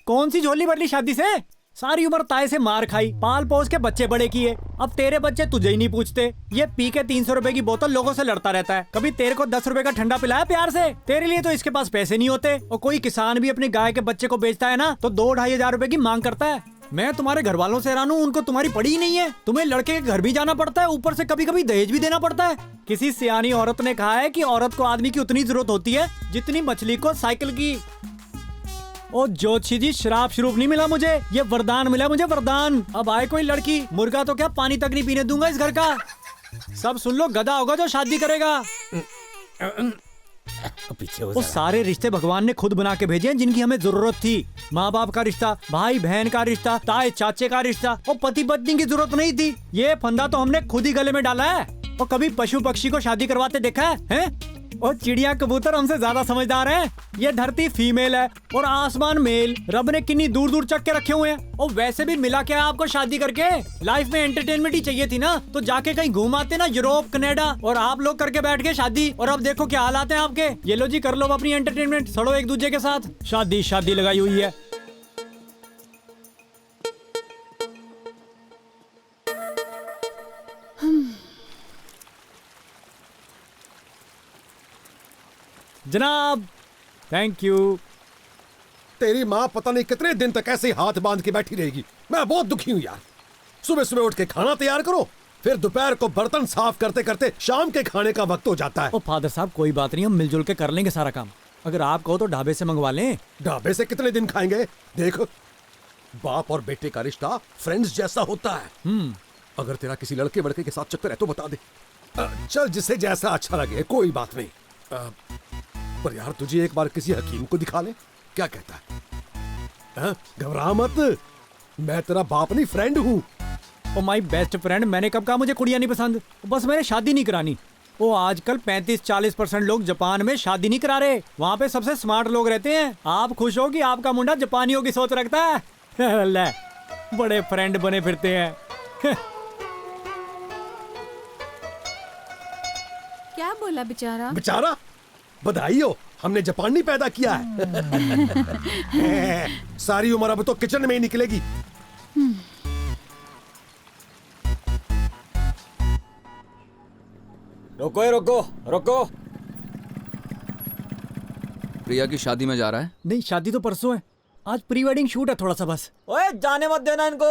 कौन सी झोली भर ली शादी से? सारी उम्र ताए से मार खाई, पाल पोस के बच्चे बड़े किए, अब तेरे बच्चे तुझे ही नहीं पूछते। ये पी के 300 रुपए की बोतल लोगों से लड़ता रहता है, कभी तेरे को 10 रुपए का ठंडा पिलाया प्यार से? तेरे लिए तो इसके पास पैसे नहीं होते। और कोई किसान भी अपनी गाय के बच्चे को बेचता है ना तो 2-2.5 हजार रुपए की मांग करता है। मैं तुम्हारे घर वालों से हैरान हूँ, उनको तुम्हारी पड़ी ही नहीं है। तुम्हें लड़के के घर भी जाना पड़ता है, ऊपर से कभी कभी दहेज भी देना पड़ता है। किसी सियानी औरत ने कहा है कि औरत को आदमी की उतनी जरूरत होती है जितनी मछली को साइकिल की। ओ जोशी जी, शराब शुरूप नहीं मिला मुझे, ये वरदान मिला मुझे, वरदान। अब आए कोई लड़की, मुर्गा तो क्या पानी तक नहीं पीने दूंगा इस घर का। सब सुन लो, गधा होगा जो शादी करेगा। पीछे वो सारे रिश्ते भगवान ने खुद बना के भेजे हैं जिनकी हमें जरूरत थी। माँ बाप का रिश्ता, भाई बहन का रिश्ता, ताए चाचे का रिश्ता, और पति पत्नी की जरूरत नहीं थी। ये फंदा तो हमने खुद ही गले में डाला है। और कभी पशु पक्षी को शादी करवाते देखा है? और चिड़िया कबूतर हमसे ज्यादा समझदार हैं। ये धरती फीमेल है और आसमान मेल। रब ने कितनी दूर दूर चक के रखे हुए हैं। और वैसे भी मिला क्या आपको शादी करके? लाइफ में एंटरटेनमेंट ही चाहिए थी ना, तो जाके कहीं घूम आते ना, यूरोप कनाडा। और आप लोग करके बैठ गए शादी, और अब देखो क्या हालात हैं आपके। ये लो जी, कर लो अपनी एंटरटेनमेंट, सड़ो एक दूसरे के साथ। शादी शादी लगाई हुई है। जनाब, थैंक यू। तेरी माँ पता नहीं कितने दिन तक ऐसे हाथ बांध के बैठी रहेगी। मैं बहुत दुखी हूँ यार। सुबह सुबह उठ के खाना तैयार करो, फिर दोपहर को बर्तन साफ करते करते शाम के खाने का वक्त हो जाता है। ओ फादर साहब, कोई बात नहीं, हम मिलजुल के कर लेंगे सारा काम। अगर आप कहो तो ढाबे से मंगवा लें। ढाबे से कितने दिन खाएंगे? देखो, बाप और बेटे का रिश्ता फ्रेंड्स जैसा होता है। अगर तेरा किसी लड़के वड़के के साथ चक्कर है तो बता दे। चल, जिसे जैसा अच्छा लगे, कोई बात नहीं। पर यार तुझे एक बार किसी हकीम को दिखा ले, क्या कहता है? घबरा मत, मैं तेरा बाप नहीं, फ्रेंड हूँ। ओ माय बेस्ट फ्रेंड, मैंने कब कहा मुझे कुड़ियां नहीं पसंद, बस मैंने शादी नहीं करानी। ओ आजकल 35-40% लोग जापान में शादी नहीं करा रहे, वहाँ पे सबसे स्मार्ट लोग रहते हैं। आप खुश हो कि आपका मुंडा जापानियों की सोच रखता है। ले, बड़े फ्रेंड बने फिरते हैं। क्या बोला बेचारा? बेचारा बधाई हो, हमने जापानी पैदा किया है। सारी उम्र अब तो किचन में ही निकलेगी। रोको रोको रोको। प्रिया की शादी में जा रहा है? नहीं, शादी तो परसों है, आज प्री वेडिंग शूट है थोड़ा सा बस। ओए जाने मत देना इनको।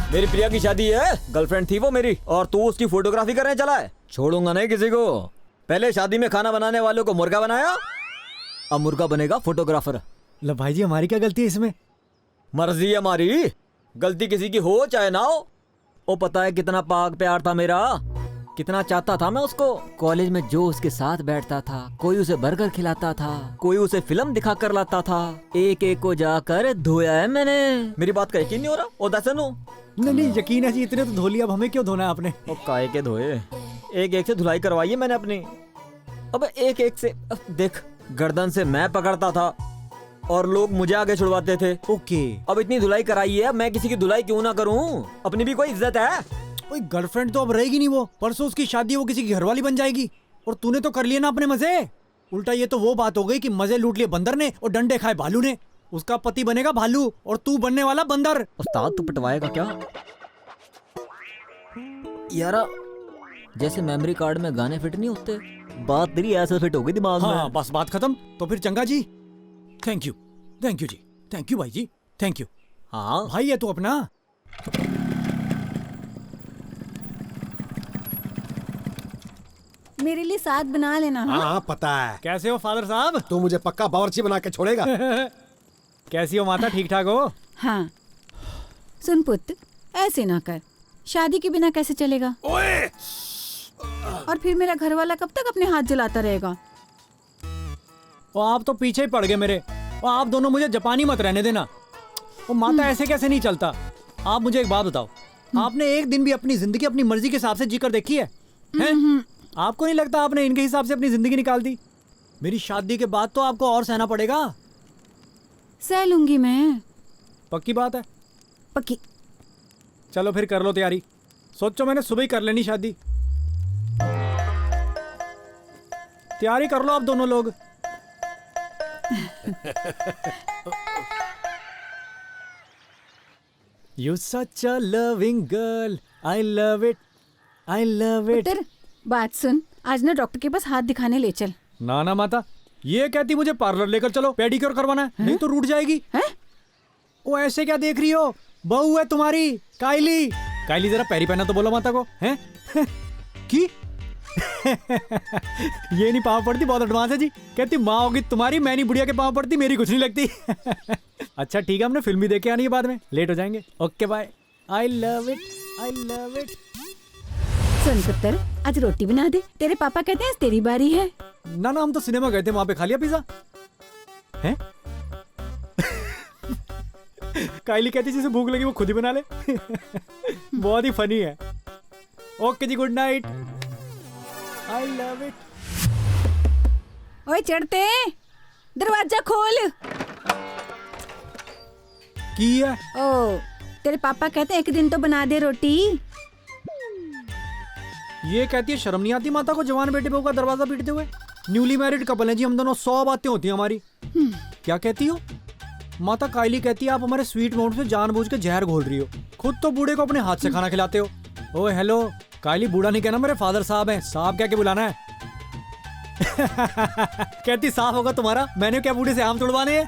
मेरी प्रिया की शादी है, गर्लफ्रेंड थी वो मेरी, और तू उसकी फोटोग्राफी करने चला है? छोड़ूंगा नहीं किसी को। पहले शादी में खाना बनाने वालों को मुर्गा बनाया, अब मुर्गा बनेगा फोटोग्राफर। लो भाई जी, हमारी क्या गलती है इसमें? मर्जी है हमारी, गलती किसी की हो चाहे ना हो। वो पता है कितना पाक प्यार था मेरा, कितना चाहता था मैं उसको। कॉलेज में जो उसके साथ बैठता था, कोई उसे बर्गर खिलाता था, कोई उसे फिल्म दिखा कर लाता था, एक एक को जाकर धोया है मैंने। मेरी बात का यकीन नहीं हो रहा? ओ दसनो नहीं, यकीन है जी, इतने तो धो लिया, अब हमें क्यों धोना है आपने? ओ काहे के धोए, एक एक से धुलाई करवाई है मैंने अपनी। अब एक एक से देख, गर्दन से मैं पकड़ता था और लोग मुझे आगे छुड़वाते थे। ओके, अब इतनी धुलाई कराई है, मैं किसी की धुलाई क्यों ना करूं? अपनी भी कोई इज्जत है। ओए गर्लफ्रेंड तो अब रहेगी नहीं, वो परसों उसकी शादी, वो किसी की घरवाली बन जाएगी। और तूने तो कर लिया ना अपने मजे। उल्टा ये तो वो बात हो गई कि मजे लूट लिए बंदर ने और डंडे खाए भालू ने। उसका पति बनेगा भालू और तू बनने वाला बंदर। उस्ताद तू पिटवाएगा क्या यारा? जैसे मेमोरी कार्ड में गाने फिट नहीं होते, बात तेरी ऐसे फिट होगी दिमाग में। हाँ, बस बात खत्म। तो फिर चंगा जी, थैंक यू जी, थैंक यू भाई जी, थैंक यू। हाँ भाई है तू अपना। मेरे लिए साथ बना लेना। हाँ पता है। कैसे हो फादर साहब? तू मुझे पक्का बावर्ची बना के छोड़ेगा। कैसी हो माता, ठीक ठाक हो? हाँ सुन पुत्र, ऐसे ना कर, शादी के बिना कैसे चलेगा? ओए! और फिर मेरा घर वाला कब तक अपने हाथ जलाता रहेगा? और आप तो पीछे ही पड़ गए मेरे। और आप दोनों मुझे जापानी मत रहने देना। वो माता ऐसे कैसे नहीं चलता। आप मुझे एक बात बताओ, आपने एक दिन भी अपनी जिंदगी अपनी मर्जी के हिसाब से जीकर देखी है? हैं? आपको नहीं लगता आपने इनके हिसाब से अपनी जिंदगी निकाल दी? मेरी शादी के बाद तो आपको और सहना पड़ेगा। सह लूंगी मैं। पक्की बात है? पक्की। चलो फिर कर लो तैयारी। सोचो मैंने सुबह ही कर लेनी शादी। तैयारी कर लो आप दोनों लोग। You such a loving girl, I love it, I love it। पुत्र बात सुन, आज ना डॉक्टर के पास हाथ दिखाने ले चल। ना ना माता, ये कहती मुझे पार्लर लेकर चलो, पेडिक्योर करवाना है, नहीं तो रूठ जाएगी। वो ऐसे क्या देख रही हो? बहू है तुम्हारी काइली। काइली जरा पैरी पहना तो बोलो माता को। हैं? की? ये नहीं पाँव पड़ती, बहुत एडवांस है जी। कहती माँ होगी तुम्हारी, मैं नहीं बुढ़िया के पाँव पड़ती, मेरी कुछ नहीं लगती। अच्छा ठीक है, हमने फिल्म भी देखे आनी है बाद में, लेट हो जाएंगे। Okay bye. I love it, I love it. सुन पुत्र, आज रोटी बना दे, तेरे पापा कहते हैं तेरी बारी है। ना ना, हम तो सिनेमा गए थे, वहां पे खा लिया पिज्जा। हैं? काइली कहती जिसे भूख लगी वो खुद ही बना ले। बहुत ही फनी है। Okay ji, good night. I love it. ओए चढ़ते, दरवाजा खोल। की है? ओ, तेरे पापा कहते हैं एक दिन तो बना दे रोटी। ये कहती है शर्म नहीं आती माता को जवान बेटे बहू का दरवाजा पीटते हुए? न्यूली मैरिड कपल है जी हम दोनों, 100 बातें होती हैं हमारी। क्या कहती हो माता? काइली कहती है आप हमारे स्वीट माउंट से जानबूझ के जहर घोल रही हो, खुद तो बूढ़े को अपने हाथ से खाना खिलाते हो। ओए हेलो, काइली बूढ़ा नहीं कहना, मेरे फादर साहब हैं। साहब क्या के बुलाना है? कहती साफ होगा तुम्हारा, मैंने क्या बूढ़े से आम तोड़वाने हैं?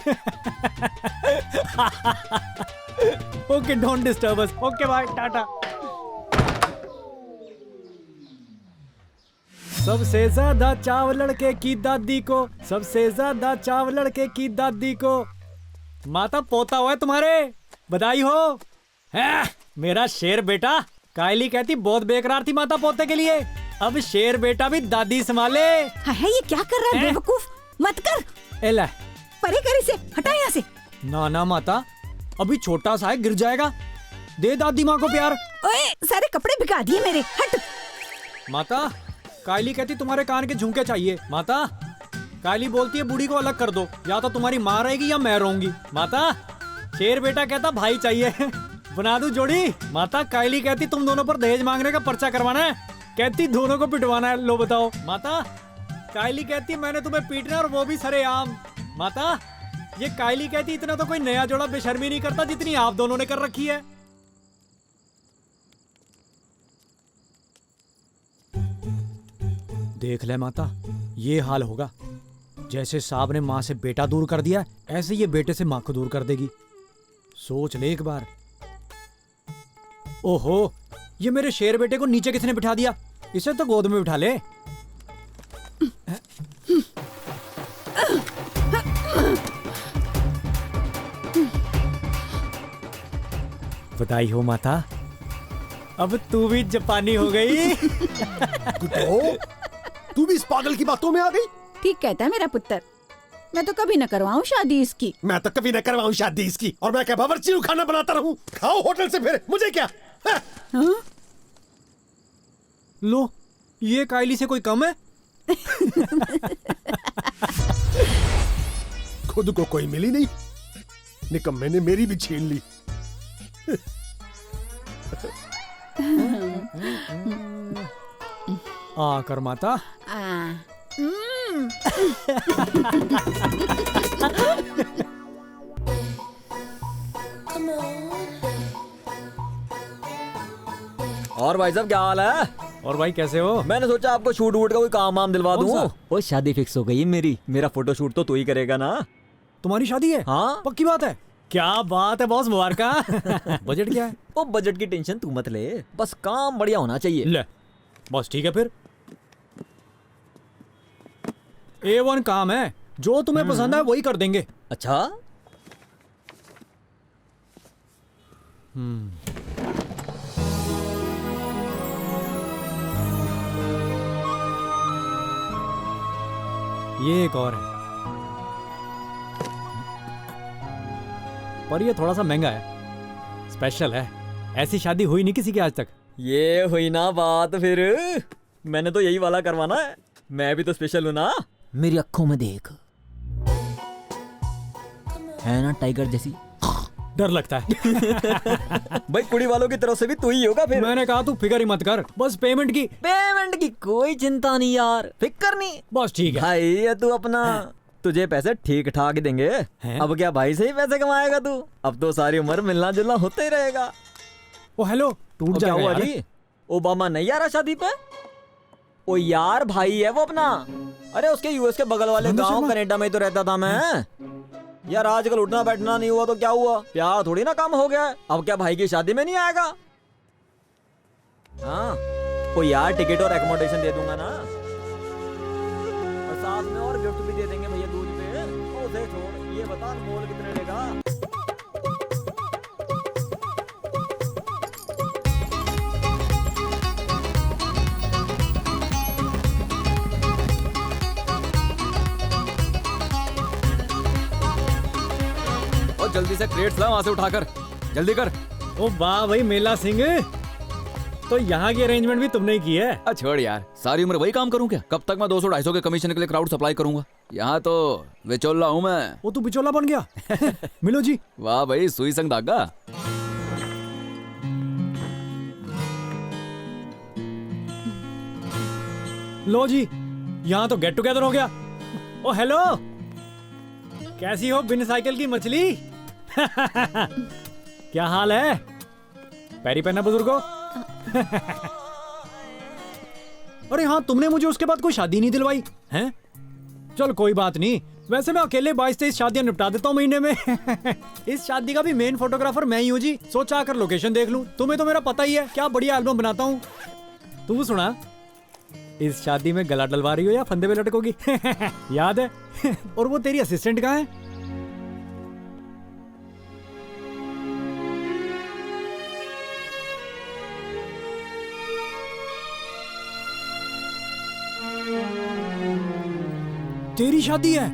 Okay, don't disturb us. Okay bye, tata. सबसे ज्यादा चाव लड़के की दादी को, सबसे ज्यादा चाव लड़के की दादी को। माता पोता हुआ है तुम्हारे, बधाई हो। मेरा शेर बेटा। कायली कहती बहुत बेकरार थी माता पोते के लिए, अब शेर बेटा भी दादी संभाले। है ये क्या कर रहा है बेवकूफ, मत कर। एला परे कर इसे, हटा यहाँ से। ना ना माता, अभी छोटा सा है, गिर जाएगा, दे दादी माँ को प्यार। ओए सारे कपड़े भिगा दिए मेरे, हट। माता कायली कहती तुम्हारे कान के झुमके चाहिए। माता कायली बोलती है बूढ़ी को अलग कर दो, या तो तुम्हारी माँ रहेगी या मैं रहूंगी। माता शेर बेटा कहता भाई चाहिए, बना दूं जोड़ी। माता कायली कहती तुम दोनों पर दहेज मांगने का पर्चा करवाना है, कहती दोनों को पिटवाना है। लो बताओ। माता कायली कहती मैंने तुम्हें पीटना और वो भी सरेआम। माता ये कायली कहती इतना तो कोई नया जोड़ा बेशर्मी नहीं करता जितनी आप दोनों ने कर रखी है। देख ले माता, ये हाल होगा। जैसे साहब ने माँ से बेटा दूर कर दिया, ऐसे ये बेटे से माँ को दूर कर देगी। सोच ले एक बार। ओहो, ये मेरे शेर बेटे को नीचे किसने बिठा दिया? इसे तो गोद में बिठा ले। बधाई हो माता, अब तू भी जापानी हो गई। तू भी इस पागल की बातों में आ गई। ठीक कहता है मेरा पुत्र, मैं तो कभी न करवाऊं शादी इसकी। मैं तो कभी न करवाऊं शादी इसकी, और मैं क्या बावर्ची हूँ खाना बनाता रहूं? खाओ होटल से, फिर मुझे क्या। हाँ? लो, ये कायली से कोई कम है? खुद को कोई मिली नहीं, निकम्मे ने मेरी भी छीन ली। आकर माता। और भाई साहब क्या हाल है? और भाई कैसे हो? मैंने सोचा आपको शूट वूट का कोई काम वाम दिलवा कौन दूं। सा? वो शादी फिक्स हो गई है मेरी, मेरा फोटो शूट तो तू ही करेगा ना। तुम्हारी शादी है? हाँ पक्की बात है? क्या बात है बॉस, मुबारक। बजट क्या है? वो बजट की टेंशन तू मत ले, बस काम बढ़िया होना चाहिए। ले बस ठीक है फिर, A1 काम है, जो तुम्हें पसंद है वही कर देंगे। अच्छा। ये एक और है, पर ये थोड़ा सा महंगा है, स्पेशल है। ऐसी शादी हुई नहीं किसी की आज तक। ये हुई ना बात फिर, मैंने तो यही वाला करवाना है, मैं भी तो स्पेशल हूं ना। मेरी अक्खों में देख, है ना टाइगर जैसी। डर लगता है। भाई कुड़ी वालों की तरफ से भी तू ही होगा फिर। मैंने कहा तू फिक्र ही मत कर, बस पेमेंट की कोई चिंता नहीं यार, फिक्र नहीं। बस ठीक है भाई ये तू अपना, तुझे पैसे ठीक ठाक देंगे। अब क्या भाई से ही पैसे कमाएगा तू? अब तो सारी उम्र मिलना जुलना होता ही रहेगा। ओ हेलो, टूट जाएगा हुआ यार। जी? ओबामा नहीं आ रहा शादी पे? ओ यार भाई है वो अपना। अरे उसके यूएस के बगल वाले गांव कनाडा में ही तो रहता था मैं। यार आजकल उठना बैठना नहीं हुआ तो क्या हुआ, प्यार थोड़ी ना कम हो गया। अब क्या भाई की शादी में नहीं आएगा? हाँ ओ यार टिकट और एकोमोडेशन दे दूंगा ना, और साथ में और गिफ्ट भी दे देंगे भैया दूज पे। ओ उसे छोड़, ये बता मोल कितने लेगा? जल्दी से क्रेट्स ला वहां से उठाकर, जल्दी कर। ओ वाह भाई मेला सिंह, तो यहाँ की अरेंजमेंट भी तुमने ही की है? छोड़ यार, सारी उम्र वही काम करूं क्या? कब तक मैं 200-250 के कमीशन के लिए क्राउड सप्लाई करूंगा? यहाँ तो विचोला हूँ मैं। वो तू विचोला बन गया? मिलो जी। वाह भाई, सुई संग धागा। लो जी, यहाँ तो गेट टुगेदर हो गया। ओ हेलो, कैसी हो बिन साइकिल की मछली? क्या हाल है? पैरी पहना बुजुर्गो। अरे हाँ, तुमने मुझे उसके बाद कोई शादी नहीं दिलवाई हैं? चल कोई बात नहीं, वैसे मैं अकेले 22-23 शादियां निपटा देता हूँ महीने में। इस शादी का भी मेन फोटोग्राफर मैं ही हूँ जी। सोचा आकर लोकेशन देख लूं, तुम्हें तो मेरा पता ही है क्या बढ़िया एल्बम बनाता हूँ। तू सुना, इस शादी में गला डलवा रही हो या फंदे पे लटकोगी? याद है? और वो तेरी असिस्टेंट कहाँ है? तेरी शादी है?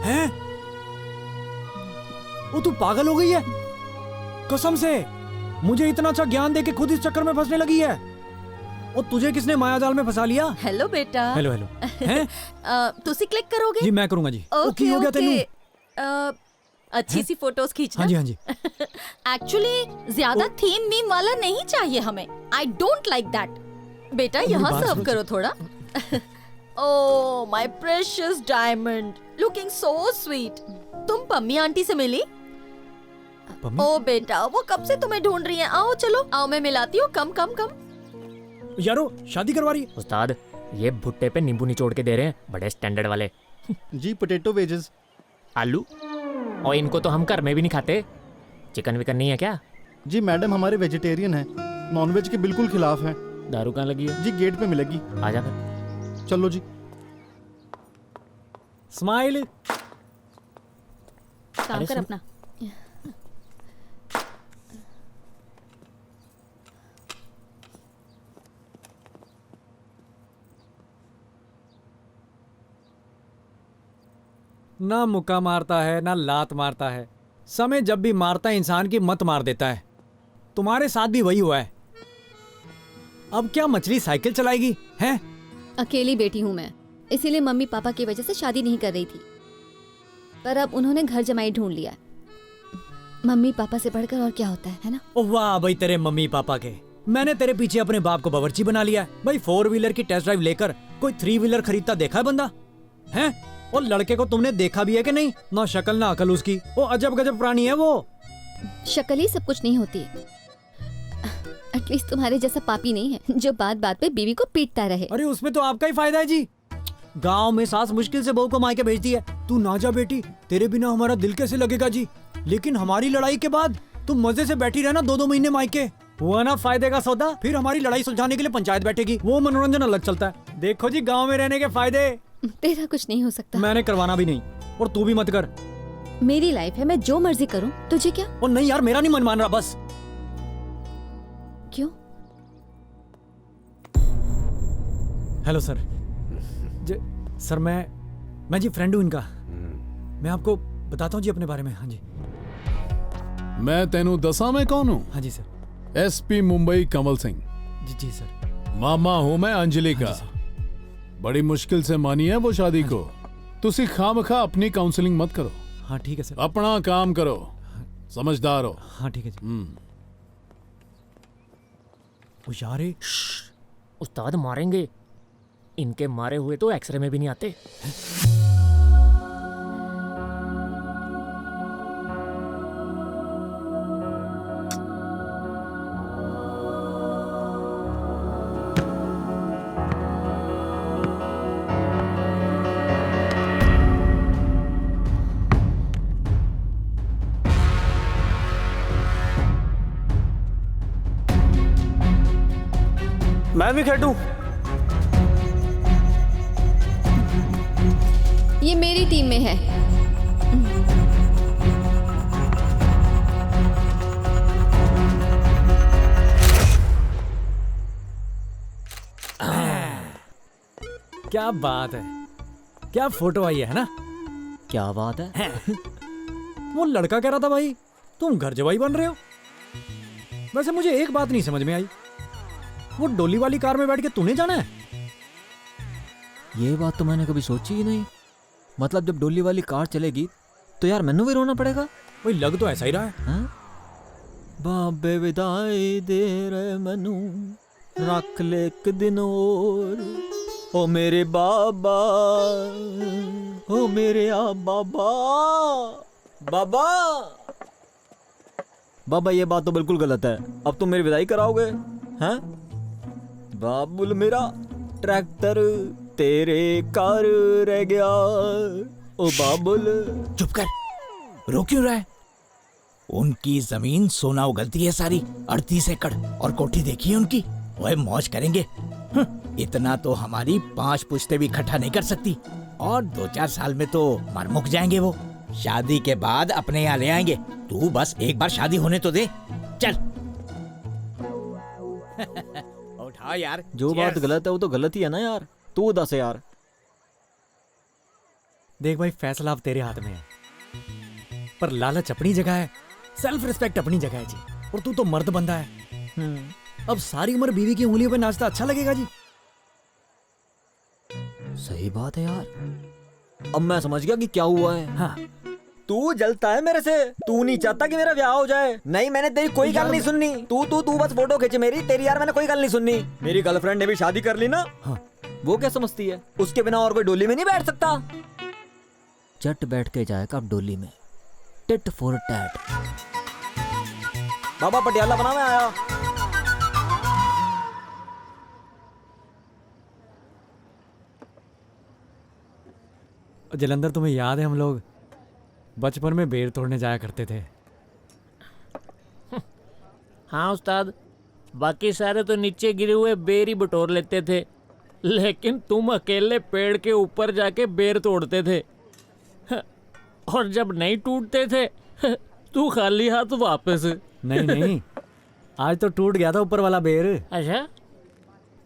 हैं? वो तू पागल हो गई है? कसम से मुझे इतना अच्छा ज्ञान दे के खुद इस चक्कर में फंसने लगी है। और तुझे किसने मायाजाल में फंसा लिया? हेलो बेटा। Hello hello. हैं? तुसी क्लिक करोगे? जी मैं करूंगा जी। ओके, की हो गया तेनू? अच्छी सी फोटोज खींचना। हाँ जी हाँ जी। एक्चुअली ज्यादा थीम मीम वाला नहीं चाहिए हमें। I don't like that. बेटा यहाँ सर्व करो थोड़ा। Oh my precious diamond, looking so sweet. तुम पम्मी आंटी से मिली? ओ बेटा, वो कब से तुम्हें ढूंढ रही हैं। आओ चलो, आओ मैं मिलाती हूँ। कम कम कम। यारो शादी करवा रही है? उस्ताद ये भुट्टे पे नींबू निचोड़ के दे रहे हैं, बड़े स्टैंडर्ड वाले। जी पोटैटो वेजेस। आलू? और इनको तो हम घर में भी नहीं खाते। चिकन विकन नहीं है क्या? जी मैडम हमारे वेजिटेरियन हैं, नॉनवेज के बिल्कुल खिलाफ हैं। दारू कहाँ लगी है? जी गेट पे मिलेगी। आजा फिर। चलो जी। स्माइल। काम कर अपना। ना मुक्का मारता है ना लात मारता है, समय जब भी मारता है इंसान की मत मार देता है। तुम्हारे साथ भी वही हुआ है। अब क्या मछली साइकिल चलाएगी हैं? अकेली बेटी हूँ मैं, इसीलिए मम्मी पापा की वजह से शादी नहीं कर रही थी, पर अब उन्होंने घर जमाई ढूंढ लिया। मम्मी पापा से बढ़कर और क्या होता है ना? ओ वाह भाई तेरे मम्मी पापा के। मैंने तेरे पीछे अपने बाप को बावर्ची बना लिया है। भाई 4 व्हीलर की टेस्ट ड्राइव लेकर कोई 3 व्हीलर खरीदता देखा है बंदा? हैं? और लड़के को तुमने देखा भी है कि नहीं? ना शक्ल ना अकल उसकी। वो अजब गजब प्राणी है वो। शक्ल ही सब कुछ नहीं होती। एटलीस्ट तुम्हारे जैसा पापी नहीं है जो बात बात पे बीवी को पीटता रहे। अरे उसमें तो आपका ही फायदा है जी। गांव में सास मुश्किल से बहू को मायके भेजती है। तू ना जा बेटी, तेरे बिना हमारा दिल कैसे लगेगा जी। लेकिन हमारी लड़ाई के बाद तुम मजे से बैठी रहना 2-2 महीने मायके। हुआ ना फायदे का सौदा। फिर हमारी लड़ाई सुलझाने के लिए पंचायत बैठेगी, वो मनोरंजन अलग चलता है। देखो जी गाँव में रहने के फायदे। तेरा कुछ नहीं हो सकता। मैंने करवाना भी नहीं, और तू भी मत कर। मेरी लाइफ है, मैं जो मर्जी करूं, तुझे क्या? और नहीं यार, मेरा नहीं मन मान रहा बस। क्यों? Hello sir. सर मैं जी फ्रेंड हूँ इनका। मैं आपको बताता हूँ जी अपने बारे में। हाँ जी। मैं तेनू दसा मैं कौन हूँ? हाँ जी सर। एसपी मुंबई कमल सिंह। जी सर। मामा हूँ मैं अंजलि का। बड़ी मुश्किल से मानी है वो शादी को। तुसी खामखा अपनी काउंसलिंग मत करो। हाँ ठीक है सर। अपना काम करो, समझदार हो। हाँ ठीक है जी। ओ यार उस्ताद मारेंगे। इनके मारे हुए तो एक्सरे में भी नहीं आते। मैं भी खेलूं? ये मेरी टीम में है। क्या बात है, क्या फोटो आई है ना? क्या बात है? वो लड़का कह रहा था भाई तुम घर जवाई बन रहे हो। वैसे मुझे एक बात नहीं समझ में आई, वो डोली वाली कार में बैठ के तूने जाना है? ये बात तो मैंने कभी सोची ही नहीं। मतलब जब डोली वाली कार चलेगी तो यार मैनू भी रोना पड़ेगा। वही लग तो ऐसा ही रहा है। बाबे विदाई दे रहे मैनू, रख ले एक दिन और, ओ मेरे बाबा, ओ मेरे आ बाबा। बाबा बाबा ये बात तो बिल्कुल गलत है। अब तुम मेरी विदाई कराओगे हैं? बाबुल मेरा ट्रैक्टर तेरे कार रह गया, ओ बाबुल। चुप कर, रो क्यों रहा है? उनकी जमीन सोना उगलती है सारी, 38 एकड़, और कोठी देखी है उनकी। ओए मौज करेंगे। इतना तो हमारी 5 पुश्ते भी इकट्ठा नहीं कर सकती, और 2-4 साल में तो मर मुक जाएंगे वो। शादी के बाद अपने यहाँ ले आएंगे। तू बस एक बार शादी होने तो दे। चल उठाओ यार। जो बात गलत है वो तो गलत ही है ना यार। तू दस यार। देख भाई, फैसला अब तेरे हाथ में है, पर लालच अपनी जगह है, सेल्फ रिस्पेक्ट अपनी जगह है जी। और तू तो मर्द बंदा है। अब सारी उम्र बीवी की उंगलियों पे नाचता अच्छा लगेगा जी? सही बात है यार। अब मैं समझ गया कि क्या हुआ है। हाँ। तू जलता है मेरे से, तू नहीं चाहता कि मेरा ब्याह हो जाए। नहीं, मैंने तेरी कोई गल नहीं सुननी। तू बस फोटो खींचे मेरी, तेरी यार मैंने कोई गल नहीं सुननी। मेरी गर्लफ्रेंड ने भी शादी कर ली ना। हाँ। वो क्या समझती है, उसके बिना और कोई डोली में नहीं बैठ सकता। चट बैठ के जाएगा अब डोली में, टिट फॉर टैट। बाबा पटियाला बना मैं आया। जलंधर, तुम्हें याद है हम लोग बचपन में बेर तोड़ने जाया करते थे? हाँ उस्ताद, बाकी सारे तो नीचे गिरे हुए बेर ही बटोर लेते थे, लेकिन तुम अकेले पेड़ के ऊपर जाके बेर तोड़ते थे। और जब नहीं टूटते थे तू खाली हाथ वापस। नहीं नहीं, आज तो टूट गया था ऊपर वाला बेर। अच्छा?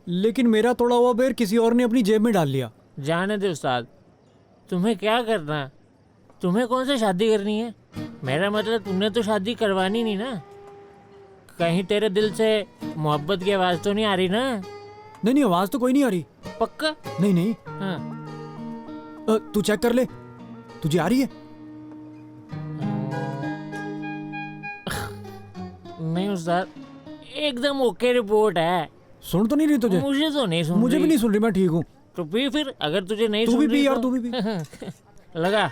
लेकिन मेरा तोड़ा हुआ बेर किसी और ने अपनी जेब में डाल लिया। जाने दे उस्ताद, तुम्हें क्या करना, तुम्हें कौन सी शादी करनी है? मेरा मतलब तुमने तो शादी करवानी नहीं ना। कहीं तेरे दिल से मोहब्बत की आवाज तो नहीं आ रही ना? नहीं नहीं, आवाज तो कोई नहीं आ रही। पक्का? नहीं नहीं। हाँ। तू चेक कर ले, तुझे आ रही है? नहीं उस्ताद, एकदम ओके रिपोर्ट है। सुन तो नहीं रही तुझे? मुझे तो नहीं सुन मुझे रही। भी नहीं सुन रही, मैं ठीक हूँ। तो पी फिर, अगर तुझे नहीं तू सुन भी रही पी यार, तो... तू भी पी। लगा।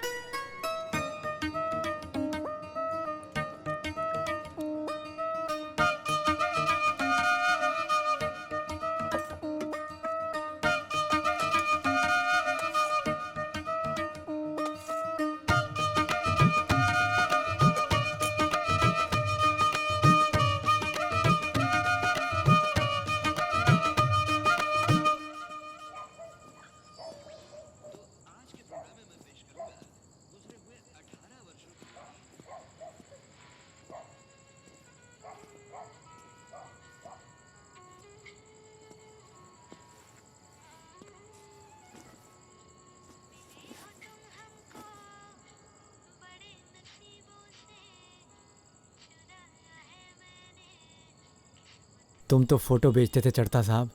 तुम तो फोटो बेचते थे चढ़ता साहब,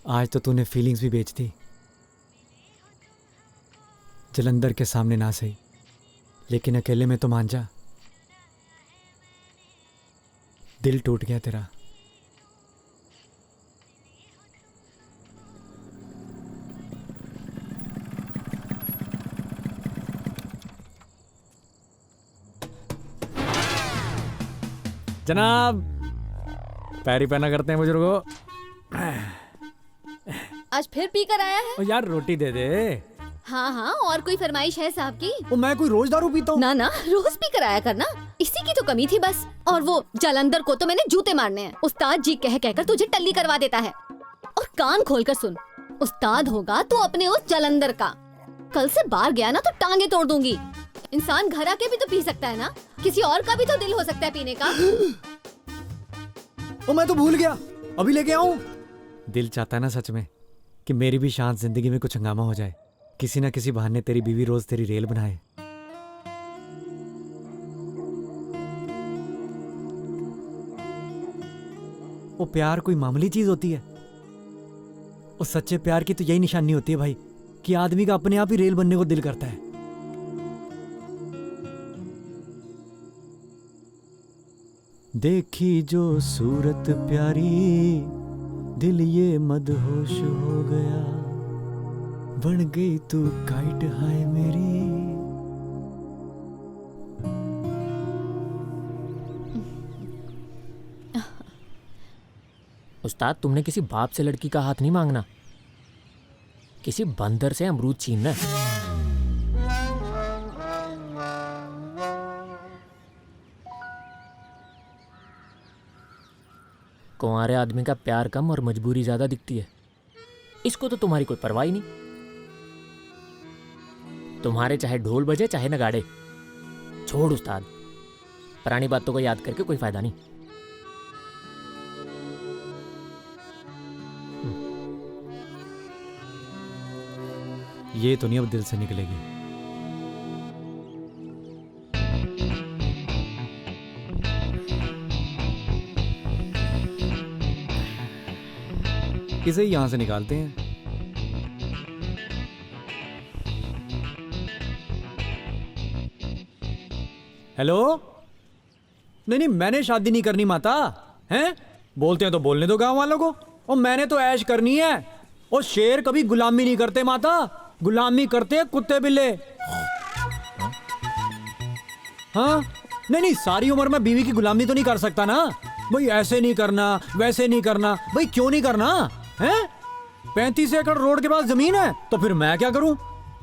आज तो तूने फीलिंग्स भी बेच दी। जलंधर के सामने ना सही, लेकिन अकेले में तो मान जा। दिल टूट गया तेरा। जनाब, पैरी पहना करते हैं बुजुर्गों। आज फिर पी कर आया है? ओ यार, रोटी दे दे। हाँ हाँ, और कोई फरमाइश है साहब की? ओ, मैं कोई रोज दारू पीता हूँ? ना ना, रोज पी कर आया करना, इसी की तो कमी थी बस। और वो जालंधर को तो मैंने जूते मारने हैं। उस्ताद जी कह कहकर तुझे टल्ली करवा देता है। और कान खोलकर सुन, उस्ताद होगा तो अपने उस जालंधर का। कल से बाहर गया ना तो टांगे तोड़ दूंगी। इंसान घर आके भी तो पी सकता है ना, किसी और का भी तो दिल हो सकता है पीने का। ओ, मैं तो भूल गया, अभी लेके आऊं। दिल चाहता है ना सच में कि मेरी भी शांत जिंदगी में कुछ हंगामा हो जाए, किसी ना किसी बहाने तेरी बीवी रोज तेरी रेल बनाए। वो प्यार कोई मामूली चीज होती है? उस सच्चे प्यार की तो यही निशानी होती है भाई, कि आदमी का अपने आप ही रेल बनने को दिल करता है। देखी जो सूरत प्यारी, दिल ये मदहोश हो गया, बन गई तू काइट हाय मेरी। उस्ताद, तुमने किसी बाप से लड़की का हाथ नहीं मांगना, किसी बंदर से अमरूद छीनना है। कुंवारे आदमी का प्यार कम और मजबूरी ज्यादा दिखती है। इसको तो तुम्हारी कोई परवाह ही नहीं। तुम्हारे चाहे ढोल बजे चाहे नगाड़े, छोड़ उस्ताद, पुरानी बातों को याद करके कोई फायदा नहीं। ये तो नहीं अब दिल से निकलेगी। इसे यहां से निकालते हैं। हेलो, नहीं मैंने शादी नहीं करनी माता। हैं? बोलते हैं तो बोलने दो गांव वालों को। और मैंने तो ऐश करनी है। और शेर कभी गुलामी नहीं करते माता, गुलामी करते हैं कुत्ते बिल्ले। हाँ नहीं सारी उम्र में बीवी की गुलामी तो नहीं कर सकता ना भाई। ऐसे नहीं करना, वैसे नहीं करना। भाई क्यों नहीं करना है? 35 एकड़ रोड के पास जमीन है तो फिर मैं क्या करूं?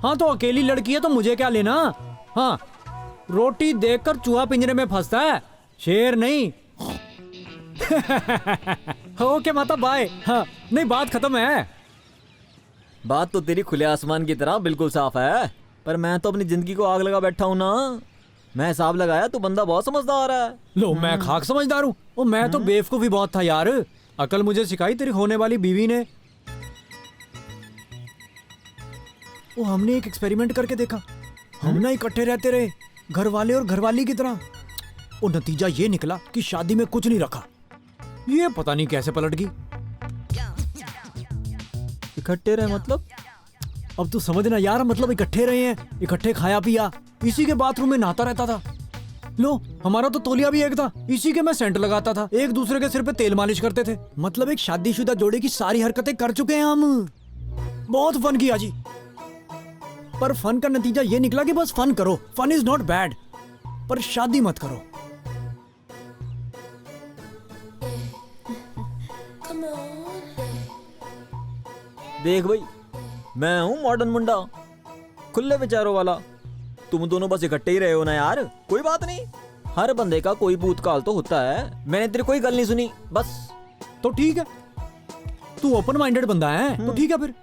हाँ तो अकेली लड़की है तो मुझे क्या लेना। हाँ, रोटी देखकर चूहा पिंजरे में फंसता है, शेर नहीं। ओके माता, बाय। हाँ नहीं, बात खत्म है। बात तो तेरी खुले आसमान की तरह बिल्कुल साफ है, पर मैं तो अपनी जिंदगी को आग लगा बैठा हूं ना। मैं हिसाब लगाया तू बंदा बहुत समझदार है। लो, मैं खाक समझदार हूँ? और मैं तो बेवकूफ भी बहुत था यार। अकल मुझे सिखाई तेरी होने वाली बीवी ने। वो हमने एक एक्सपेरिमेंट करके देखा। हम ना इकट्ठे रहते रहे, घर वाले और घरवाली की तरह। और नतीजा ये निकला कि शादी में कुछ नहीं रखा। ये पता नहीं कैसे पलट गई। इकट्ठे रहे मतलब? अब तू समझना यार, मतलब इकट्ठे रहे हैं, इकट्ठे खाया पिया, इसी के बाथरूम में नहाता रहता था। लो, हमारा तो तौलिया भी एक था, इसी के मैं सेंट लगाता था, एक दूसरे के सिर पे तेल मालिश करते थे। मतलब एक शादीशुदा जोड़े की सारी हरकतें कर चुके हैं हम। बहुत फन किया जी, पर फन का नतीजा ये निकला कि बस फन करो। फन इज नॉट बैड, पर शादी मत करो। देख भाई, मैं हूँ मॉडर्न मुंडा, खुले विचारों वाला। तुम दोनों बस इकट्ठे ही रहे हो ना यार, कोई बात नहीं। हर बंदे का कोई भूतकाल तो होता है। मैंने तेरी कोई गल नहीं सुनी बस। तो ठीक है, तू ओपन माइंडेड बंदा है तो ठीक है फिर।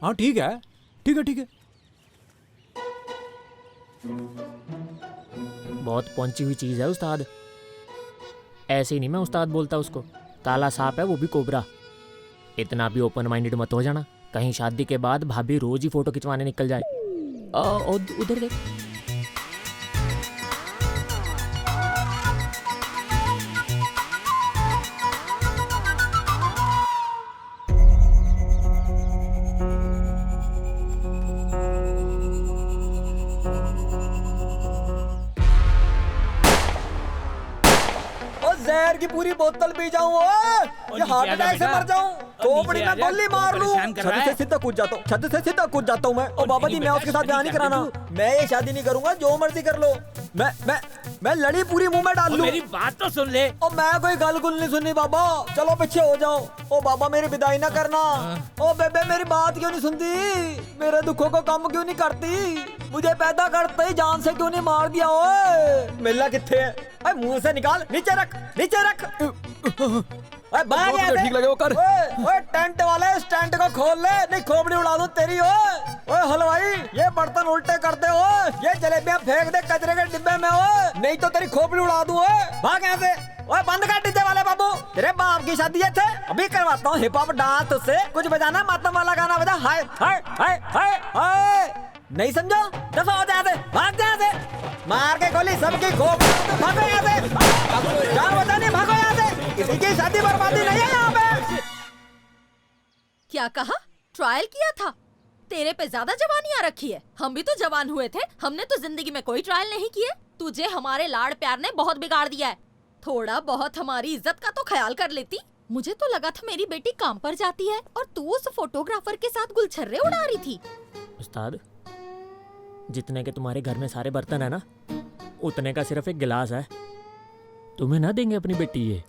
हाँ ठीक है, ठीक है, ठीक है। बहुत पहुंची हुई चीज है उस्ताद। ऐसे ही नहीं मैं उस्ताद बोलता उसको। काला सांप है वो भी कोबरा। इतना भी ओपन माइंडेड मत हो जाना, कहीं शादी के बाद भाभी रोज ही फोटो खिंचवाने निकल जाए। उधर देख। जहर की पूरी बोतल पी जाऊं, ये हार्ट अटैक से मर जाऊं, खोपड़ी में गोली मार लूं, छत से सीधा कूद जाता हूं, छत से सीधा कूद जाता हूं मैं। ओ बाबा जी, मैं उसके साथ ब्याह नहीं कराना। मैं ये शादी नहीं करूंगा, जो मर्जी कर लो। मैं लड़ी पूरी मुंह में डाल लूं। मेरी बात तो सुन ले। ओ मैं कोई गल गुल नहीं सुननी बाबा, चलो पीछे हो जाओ। ओ बाबा, मेरी विदाई ना करना। ओ बेबे, मेरी बात क्यों नहीं सुनती? मेरे दुखों को कम क्यों नहीं करती? मुझे पैदा करते ही जान से क्यों नहीं मार दिया? ओए मिलना किथे है? मुंह से निकाल, नीचे रख, नीचे रख। बाहर ठीक लगे वो कर। ओए टेंट वाले, इस टेंट को खोल ले, नहीं खोपड़ी उड़ा दूं तेरी। ओए हलवाई, ये बर्तन उल्टे कर दे। ये जलेबियां फेंक दे कचरे के डिब्बे में, नहीं तो तेरी खोपड़ी उड़ा दूं। भाग यहाँ से। ओए बंद कर डीजे वाले बाबू, तेरे बाप की शादी है थे, अभी करवाता हूँ हिप हॉप डांस तुझसे। कुछ बजाना, मातम वाला गाना बजा। हाय हाय हाय हाय हाय। नहीं समझो? दफा हो जाए, भाग जाए, मार के गोली सबकी खोपड़ी। भागो यहाँ से, जान बचाने भागो यहाँ से। किसी की शादी बर्बादी नहीं है यहाँ पे। क्या कहा? ट्रायल किया था? तेरे पे ज्यादा जवानी आ रखी है। हम भी तो जवान हुए थे, हमने तो जिंदगी में कोई ट्रायल नहीं किए। तुझे हमारे लाड़ प्यार ने बहुत बिगाड़ दिया है। थोड़ा बहुत हमारी इज्जत का तो ख्याल कर लेती। मुझे तो लगा था मेरी बेटी काम पर जाती है और तू उस फोटोग्राफर के साथ गुलछर्रे उड़ा रही थी। उस्ताद, जितने के तुम्हारे घर में सारे बर्तन है ना, उतने का सिर्फ एक गिलास है। तुम्हें ना देंगे अपनी बेटी ये।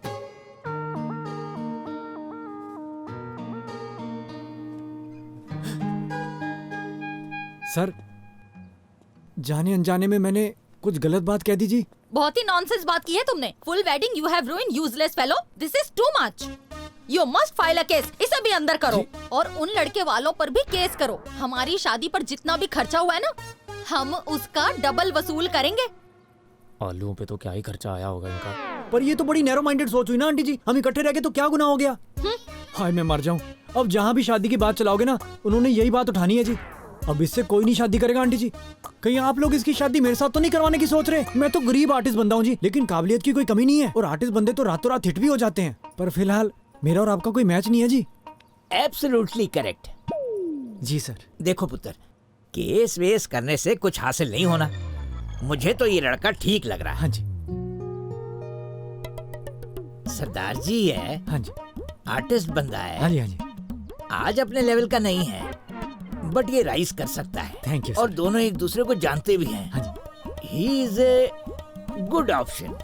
सर, जाने अनजाने में मैंने कुछ गलत बात कह दी जी। बहुत ही नॉनसेंस बात की है तुमने। Full wedding you have ruined, useless fellow. This is too much. You must file a case. इसे भी अंदर करो और उन लड़के वालों पर भी केस करो। हमारी शादी पर जितना भी खर्चा हुआ है ना, हम उसका डबल वसूल करेंगे। आलूओं पे तो क्या ही खर्चा आया होगा इनका। पर ये तो बड़ी नैरो माइंडेड सोच हुई ना आंटी जी। हम इकट्ठे रह गए तो क्या गुनाह हो गया? हाय मैं मर जाऊं। अब जहाँ भी शादी की बात चलाओगे ना, उन्होंने यही बात उठानी है जी। अब इससे कोई नहीं शादी करेगा आंटी जी। कहीं आप लोग इसकी शादी मेरे साथ तो नहीं करवाने की सोच रहे? मैं तो गरीब आर्टिस्ट बंदा हूँ जी, लेकिन काबिलियत की कोई कमी नहीं है और आर्टिस्ट बंदे तो रातों रात हिट भी हो जाते हैं। पर फिलहाल मेरा और आपका कोई मैच नहीं है जी। एब्सोल्युटली करेक्ट जी सर। देखो पुत्र, केस वेस करने से कुछ हासिल नहीं होना। मुझे तो ये लड़का ठीक लग रहा है। हाँ जी। सरदार जी है। हाँ जी। आर्टिस्ट बंदा है। हाँ जी, हाँ जी। आज अपने लेवल का नहीं है, बट ये राइज कर सकता है। Thank you. और दोनों एक दूसरे को जानते भी हैं। हाँ जी। He is a good option.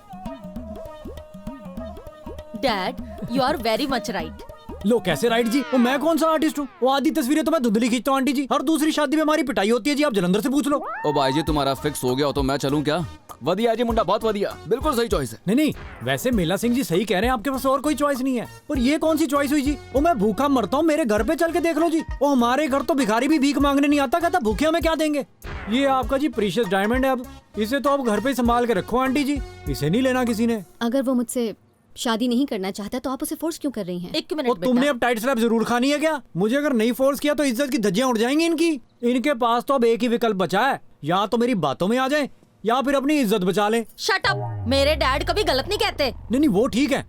Dad, you are very much right. लो कैसे राइट जी? वो मैं कौन सा आर्टिस्ट हूँ? वो आधी तस्वीरें तो मैं धुंधली खींचता हूँ आंटी जी। हर दूसरी शादी में हमारी पिटाई होती है जी, आप जलंधर से पूछ लो। ओ भाई जी, तुम्हारा फिक्स हो गया हो तो मैं चलूं क्या? वधिया जी मुंडा, बहुत वधिया, बिल्कुल सही चॉइस है। नहीं, वैसे मेला सिंह जी सही कह रहे हैं, आपके पास और कोई चॉइस नहीं है। और ये कौन सी चॉइस हुई जी? वो मैं भूखा मरता हूँ, मेरे घर पे चल के देख लो जी। वो हमारे घर तो भिखारी भी भीख मांगने नहीं आता, कहता भूखे हमें क्या देंगे। ये आपका जी प्रीशियस डायमंड है, अब इसे तो आप घर पे संभाल के रखो आंटी जी, इसे नहीं लेना किसी ने। अगर वो मुझसे शादी नहीं करना चाहता तो आप उसे फोर्स क्यों कर रही हैं? एक मिनट बेटा। तुमने अब टाइट स्लैब जरूर खानी है क्या? मुझे अगर नहीं फोर्स किया तो इज्जत की धज्जियां उड़ जाएंगी इनकी। इनके पास तो अब एक ही विकल्प बचा है, या तो मेरी बातों में आ जाए या फिर अपनी इज्जत बचा ले। शट अप, मेरे डैड कभी गलत नहीं कहते। नहीं वो ठीक है,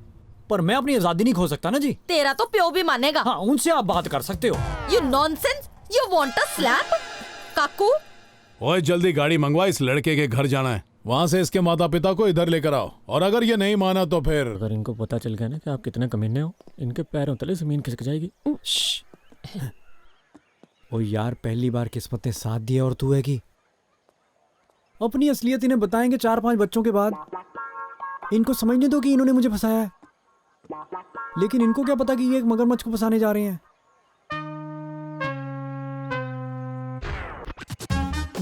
पर मैं अपनी आजादी नहीं खो सकता ना जी। तेरा तो प्यो भी मानेगा। हाँ, उनसे आप बात कर सकते हो। You nonsense, you want a slap? काकू, ओए जल्दी गाड़ी मंगवा, इस लड़के के घर जाना है। वहाँ से इसके माता पिता को इधर लेकर आओ, और अगर ये नहीं माना तो फिर। अगर इनको पता चल गया ना कि आप कितने कमीने हो, इनके पैरों तले जमीन खिसक जाएगी। ओ यार, पहली बार किस्मत ने साथ दिया और तू है कि अपनी असलियत इन्हें बताएंगे 4-5 बच्चों के बाद। इनको समझने दो कि इन्होंने मुझे फंसाया है, लेकिन इनको क्या पता कि ये एक मगरमच्छ को फंसाने जा रहे हैं।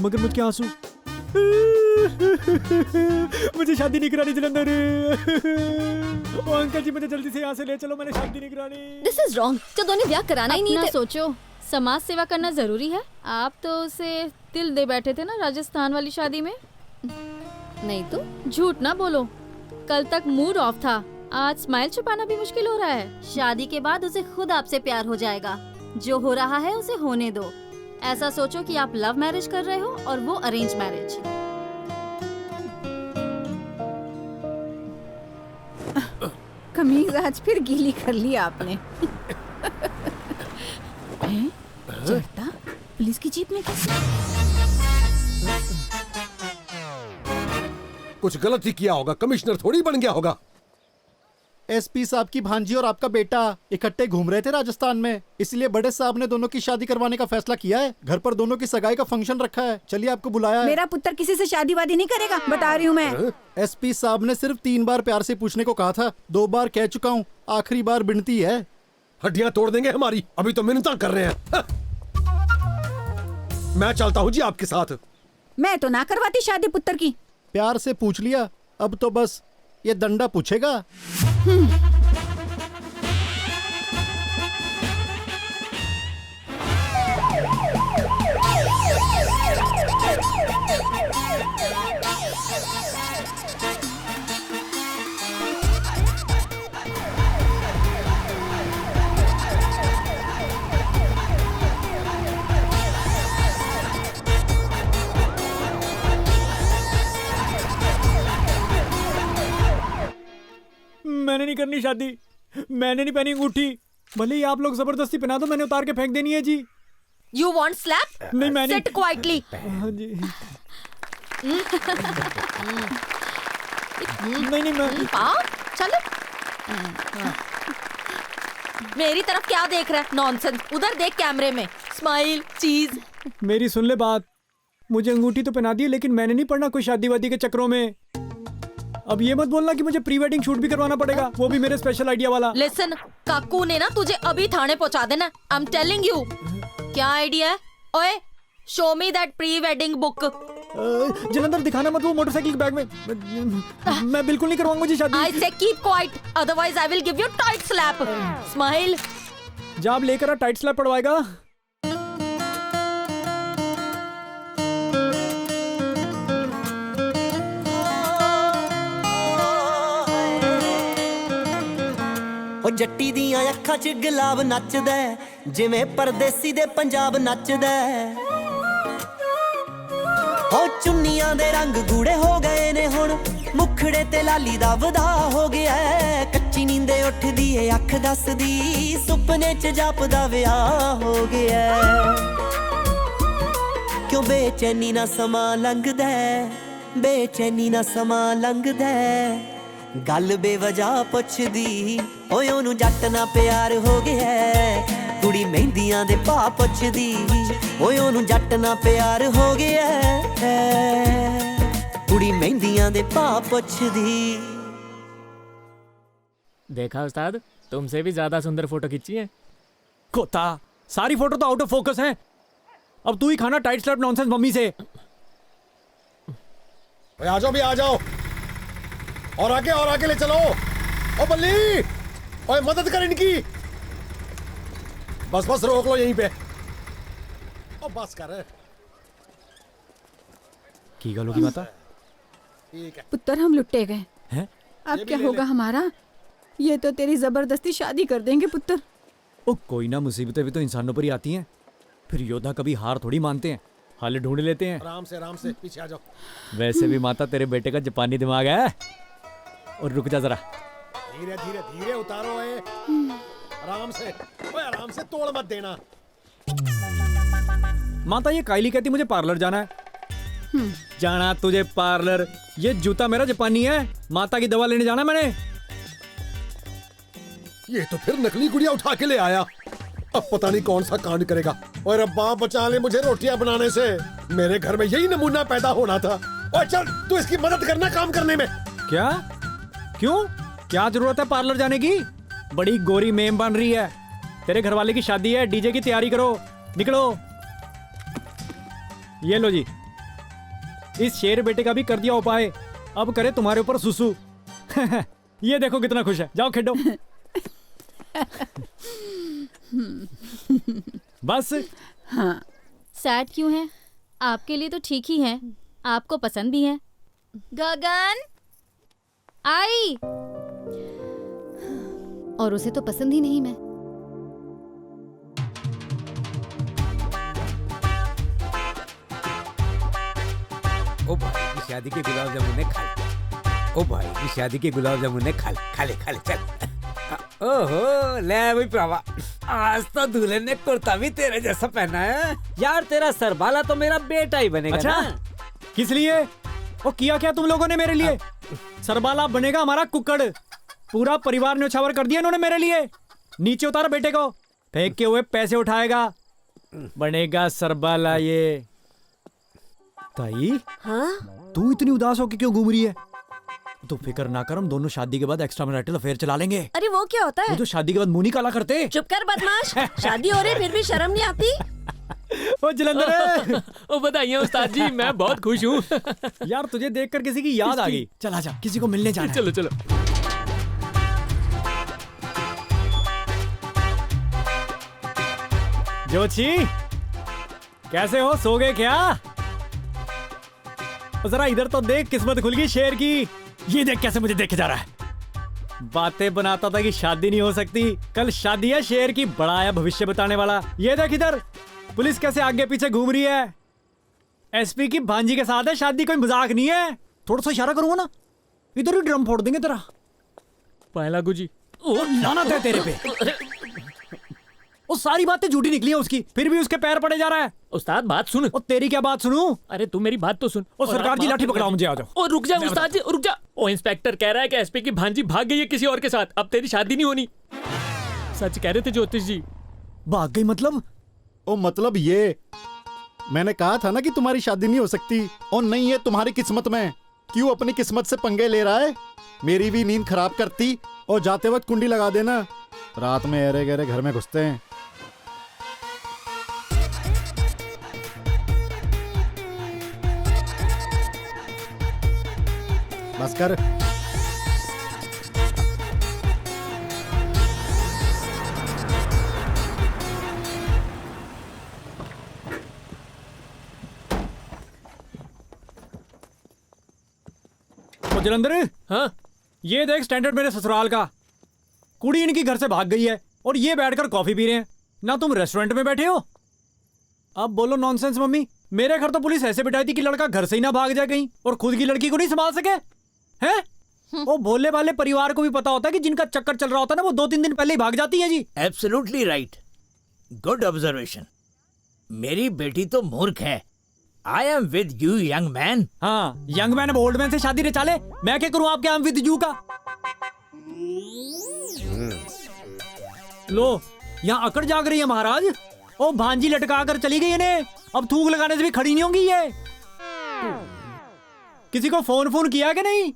मगरमच्छ के आंसू। मुझे शादी नहीं करानी जलंधर। ओ अंकल जी, मुझे जल्दी से यहाँ से ले चलो, मैंने शादी नहीं करानी। This is wrong. जब दोनों ब्याह कराना ही नहीं अपना थे। सोचो, समाज सेवा करना जरूरी है। आप तो उसे दिल दे बैठे थे ना राजस्थान वाली शादी में। नहीं तो झूठ ना बोलो, कल तक मूड ऑफ था, आज स्माइल छुपाना भी मुश्किल हो रहा है। शादी के बाद उसे खुद आपसे प्यार हो जाएगा। जो हो रहा है उसे होने दो। ऐसा सोचो कि आप लव मैरिज कर रहे हो और वो अरेंज मैरिज। कमीज आज फिर गीली कर ली आपने। हैं? चढ़ता पुलिस की जीप में कैसे? कुछ गलत ही किया होगा, कमिश्नर थोड़ी बन गया होगा। एसपी साहब की भांजी और आपका बेटा इकट्ठे घूम रहे थे राजस्थान में, इसलिए बड़े साहब ने दोनों की शादी करवाने का फैसला किया है। घर पर दोनों की सगाई का फंक्शन रखा है, चलिए आपको बुलाया है। मेरा पुत्र किसी से शादी वादी नहीं करेगा, बता रही हूँ मैं। एसपी साहब ने सिर्फ 3 बार प्यार से पूछने को कहा था, 2 बार कह चुका हूँ, आखिरी बार बिनती है। हड्डियां तोड़ देंगे हमारी, अभी तो मिन्नता कर रहे हैं। मैं चलता हूँ जी आपके साथ। मैं तो ना करवाती शादी पुत्र की। प्यार से पूछ लिया, अब तो बस ये दंडा पूछेगा। मैंने नहीं करनी शादी, मैंने नहीं पहनी अंगूठी। भले ही आप लोग जबरदस्ती पहना दो, मैंने उतार के फेंक देनी है जी। You want slab? नहीं, मैंने सिट क्वाइटली। हाँ जी। नहीं मैं चलो। मेरी तरफ क्या देख रहा है? नॉनसेंस, उधर देख कैमरे में। स्माइल, चीज। मेरी सुन ले बात, मुझे अंगूठी तो पहना दी, लेकिन मैंने नहीं पढ़ना कोई शादी वादी के चक्रों में। अब ये मत बोलना कि मुझे प्री वेडिंग शूट भी करवाना पड़ेगा, वो भी मेरे स्पेशल आइडिया वाला। लिसन, काकू ने ना तुझे अभी थाने पहुंचा देना। I am telling you. क्या आइडिया है? ओए, show me that pre wedding book. Jalandhar दिखाना मत वो मोटरसाइकिल के बैग में। मैं बिल्कुल नहीं करवाऊंगा जी शादी। आई से keep quiet, otherwise I will give you tight slap. Smile. जब लेकर आ टाइट स्लैप पड़वाएगा। ਉਹ ਜੱਟੀ ਦੀਆਂ ਅੱਖਾਂ 'ਚ ਗੁਲਾਬ ਨੱਚਦਾ ਜਿਵੇਂ ਪਰਦੇਸੀ ਦੇ ਪੰਜਾਬ ਨੱਚਦਾ ਹੋ ਚੁੰਨੀਆਂ ਦੇ ਰੰਗ ਗੂੜੇ ਹੋ ਗਏ ਨੇ ਹੁਣ ਮੁਖੜੇ ਤੇ ਲਾਲੀ ਦਾ ਵਧਾ ਹੋ ਗਿਆ ਹੈ। ਕੱਚੀ ਨੀਂਦੇ ਉੱਠਦੀ ਏ ਅੱਖ ਦੱਸਦੀ ਸੁਪਨੇ 'ਚ ਜਾਪਦਾ ਵਿਆਹ ਹੋ ਗਿਆ ਹੈ। ਕਿਉਂ ਬੇਚੈਨੀ ਨਾ ਸਮਾਂ ਲੰਘਦਾ ਬੇਚੈਨੀ ਨਾ ਸਮਾਂ ਲੰਘਦਾ ਗੱਲ ਬੇਵਜ੍ਹਾ ਪੁੱਛਦੀ ਓਏ ਉਹਨੂੰ ਜੱਟ ਨਾ ਪਿਆਰ ਹੋ ਗਿਆ ਹੈ। ਕੁੜੀ ਮਹਿੰਦੀਆਂ ਦੇ ਭਾਅ ਪੁੱਛਦੀ ਓਏ ਉਹਨੂੰ ਜੱਟ ਨਾ ਪਿਆਰ ਹੋ ਗਿਆ ਹੈ। ਕੁੜੀ ਮਹਿੰਦੀਆਂ ਦੇ ਭਾਅ ਪੁੱਛਦੀ। देखा उस्ताद, तुमसे भी ज्यादा सुंदर फोटो खींची है। कोता, सारी फोटो तो आउट ऑफ फोकस है। अब तू ही खाना टाइट स्लैप नॉनसेंस मम्मी से। आ जाओ भी आ जाओ और आगे ले चलो। ओ बल्ली, ओए मदद कर इनकी। बस रोक लो यहीं पे। ओ बस कर। की गल होगी माता? ठीक है पुत्र, हम लुट्टे गए हैं? अब क्या होगा हमारा? ये तो तेरी जबरदस्ती शादी कर देंगे पुत्र। ओ कोई ना, मुसीबतें भी तो इंसानों पर ही आती हैं। फिर योद्धा कभी हार थोड़ी मानते हैं, हल ढूंढ लेते हैं। आराम से पीछे आ जाओ। वैसे भी माता तेरे बेटे का जापानी दिमाग है। और रुक जा जरा, धीरे उतारो। आराम से तोड़ मत देना। माता ये कायली कहती मुझे पार्लर जाना है। जाना तुझे पार्लर? ये जूता मेरा जापानी है। माता की दवा लेने जाना मैंने। ये तो फिर नकली गुड़िया उठा के ले आया। अब पता नहीं कौन सा कांड करेगा। और रब्बा बचा ले मुझे रोटियां बनाने से। मेरे घर में यही नमूना पैदा होना था। और चल तू इसकी मदद करना काम करने में। क्या? क्यों? क्या जरूरत है पार्लर जाने की? बड़ी गोरी मेम बन रही है। तेरे घर वाले की शादी है, डीजे की तैयारी करो। निकलो। ये लो जी, इस शेर बेटे का भी कर दिया उपाय। अब करे तुम्हारे ऊपर सुसु। ये देखो कितना खुश है। जाओ खेलो। बस। हाँ। सैड क्यों है? आपके लिए तो ठीक ही है, आपको पसंद भी है। गगन आई। और उसे तो पसंद ही नहीं मैं। ओ भाई की शादी के गुलाब जामुन खा ले। ओ भाई की शादी के गुलाब जामुन खा ले चल। ओहो ले भाई भरावा, आज तो दूल्हे ने कुर्ता भी तेरे जैसा पहना है। यार तेरा सरबाला तो मेरा बेटा ही बनेगा। अच्छा ना? किस लिए? वो किया क्या तुम लोगों ने मेरे लिए? सरबाला बनेगा हमारा कुक्कड़। पूरा परिवार न्योछावर कर दिया इन्होंने मेरे लिए। नीचे उतारो बेटे को, फेंक के हुए पैसे उठाएगा, बनेगा सरबाला ये। ताई, हाँ? तू इतनी उदास होकर क्यों घूम रही है? तो फिक्र ना कर, हम दोनों शादी के बाद एक्स्ट्रा मैरिटल अफेयर चला लेंगे। अरे वो क्या होता है? वो तो शादी के बाद मुंह नहीं काला करते। चुप कर बदमाश। शादी हो रही फिर भी शर्म नहीं आती? ओ जलंधर। ओ बधाइयां उस्ताद जी, मैं बहुत खुश हूँ। यार तुझे देखकर किसी की याद आ गई। चल आजा, किसी को मिलने जाना है। चलो चलो। जोशी, कैसे हो? सो गए क्या? जरा इधर तो देख, किस्मत खुल गई शेर की। ये देख कैसे मुझे देखे जा रहा है। बातें बनाता था कि शादी नहीं हो सकती, कल शादी है शेर की। बड़ा आया भविष्य बताने वाला। ये देख इधर, पुलिस कैसे आगे पीछे घूम रही है। एसपी की भांजी के साथ है शादी, कोई मजाक नहीं है। थोड़ा सा इशारा करूंगा ना, इधर ही ड्रम फोड़ देंगे तेरा। पहला गुजी, ओ लानत है तेरे पे। वो सारी बातें झूठी निकली हैं उसकी, फिर भी उसके पैर पड़े जा रहा है। उस्ताद बात सुन। और तेरी क्या बात सुनूं? अरे तू मेरी बात तो सुन। और सरकार जी लाठी पकड़ाओ मुझे, आ जाओ। ओ रुक जा उस्ताद जी, रुक जा। ओ इंस्पेक्टर कह रहा है कि एसपी की भांजी भाग गई है किसी और के साथ, अब तेरी शादी नहीं होनी। सच कह रहे थे ज्योतिष जी। भाग गई मतलब? ओ मतलब ये, मैंने कहा था ना कि तुम्हारी शादी नहीं हो सकती। और नहीं है तुम्हारी किस्मत में। क्यों अपनी किस्मत से पंगे ले रहा है? मेरी भी नींद खराब करती। और जाते वक्त कुंडी लगा देना, रात में एरे गहरे घर में घुसते हैं। बस कर। ओ जलंधर, हाँ? ये देख स्टैंडर्ड मेरे ससुराल का। कुड़ी इनकी घर से भाग गई है और ये बैठकर कॉफी पी रहे हैं। ना तुम रेस्टोरेंट में बैठे हो। अब बोलो नॉनसेंस मम्मी, मेरे घर तो पुलिस ऐसे बिठाई थी कि लड़का घर से ही ना भाग जाए कहीं, और खुद की लड़की को नहीं संभाल सके हैं। वो भोले वाले परिवार को भी पता होता है कि जिनका चक्कर चल रहा होता है ना, वो 2-3 दिन पहले ही भाग जाती है जी। Absolutely right, good observation. मेरी बेटी तो मूर्ख है। I am with you young man. हाँ, यंग मैन अब ओल्ड मैन से शादी रचा ले, मैं क्या करूं आपके आई एम विद यू का। लो, यहाँ अकड़ जाग रही है महाराज। ओ भांजी लटका कर चली गई इन्हें, अब थूक लगाने से भी खड़ी नहीं होंगी ये। किसी को फोन किया कि नहीं?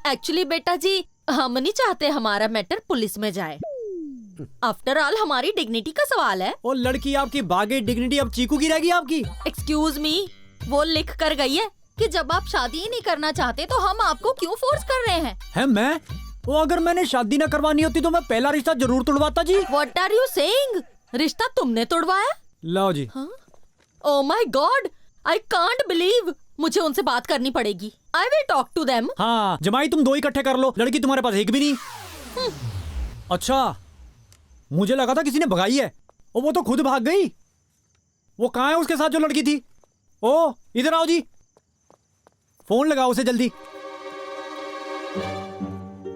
एक्चुअली बेटा जी, हम नहीं चाहते हमारा मैटर पुलिस में जाए। आफ्टर ऑल हमारी डिग्निटी का सवाल है। ओ लड़की, आपकी बागे डिग्निटी अब चीकू की रहेगी आपकी। एक्सक्यूज मी, वो लिख कर गई है कि जब आप शादी ही नहीं करना चाहते तो हम आपको क्यों फोर्स कर रहे हैं। है मैं? वो अगर मैंने शादी ना करवानी होती तो मैं पहला रिश्ता जरूर तोड़वाता जी। What are you saying? रिश्ता तुमने तोड़वाया? लो जी। Oh my God, I can't believe। मुझे उनसे बात करनी पड़ेगी। I will talk to them। हाँ, जमाई तुम 2 इकट्ठे कर लो, लड़की तुम्हारे पास एक भी नहीं। अच्छा, मुझे लगा था किसी ने भगाई है। ओ वो तो खुद भाग गई। वो कहाँ है उसके साथ जो लड़की थी? ओ इधर आओ जी, फोन लगाओ उसे जल्दी।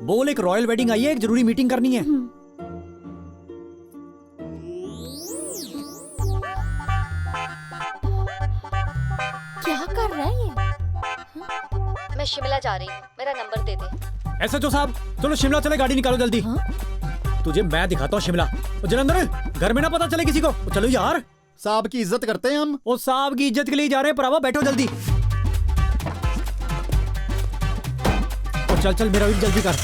बोल एक रॉयल वेडिंग आई है, एक जरूरी मीटिंग करनी है। क्या कर रहा है ये? मैं शिमला जा रही हूँ, मेरा नंबर दे दे। एसएचओ साहब, चलो शिमला चले, गाड़ी निकालो जल्दी। तुझे मैं दिखाता हूँ शिमला। जलंधर, घर में ना पता चले किसी को। चलो यार, साहब की इज्जत करते हैं हम। वो साहब की इज्जत के लिए जा रहे हैं परावा, बैठो जल्दी। चल मेरा भी जल्दी कर।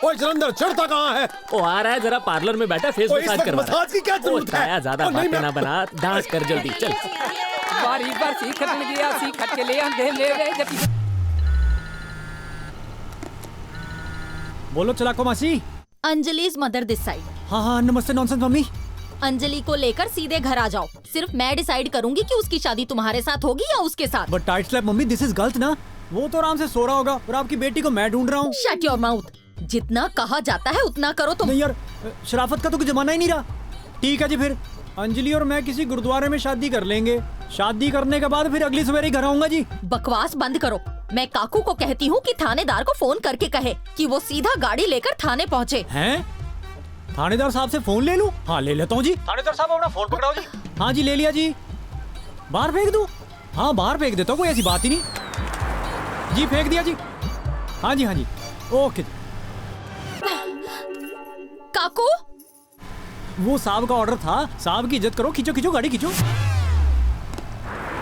ओए जलंधर, चढ़ता कहाँ है? वो आ रहा है, जरा पार्लर में बैठा, फेस मसाज करवा रहा है। मसाज की क्या जरूरत है? ज्यादा बातें ना बना, डांस कर जल्दी चल। बार सीखत गया, सीखत के ले आंधे ले रे जब। बोलो चलाको मासी। Anjali's mother this side. हाँ, नमस्ते नॉनसेंस मम्मी। अंजलि को लेकर सीधे घर आ जाओ। सिर्फ मैं डिसाइड करूंगी कि उसकी शादी तुम्हारे साथ होगी या उसके साथ। But tight slap mummy, this is गलत ना। वो तो आराम से सो रहा होगा और आपकी बेटी को मैं ढूंढ रहा हूँ। Shut your mouth. जितना कहा जाता है उतना करो तुम। नहीं यार, शराफत का तो कोई जमाना ही नहीं रहा। ठीक है जी, फिर अंजलि और मैं किसी गुरुद्वारे में शादी कर लेंगे। शादी करने के बाद फिर अगली सवेरे घर आऊंगा जी। बकवास बंद करो। मैं काकू को कहती हूँ कि थानेदार को फोन करके कहे कि वो सीधा गाड़ी लेकर थाने पहुँचे। हैं? थानेदार साहब से फोन ले लूं? हाँ ले लेता हूँ जी। थानेदार साहब अपना फोन पकड़ाओ जी। हाँ जी, ले लिया जी। बाहर फेंक दूं? हाँ बाहर फेंक देता हूँ, कोई ऐसी बात ही नहीं जी। फेंक दिया जी। हाँ जी, हाँ जी, ओके। काकू, वो साहब का ऑर्डर था, साहब की इज्जत करो। खींचो खींचो गाड़ी, खींचो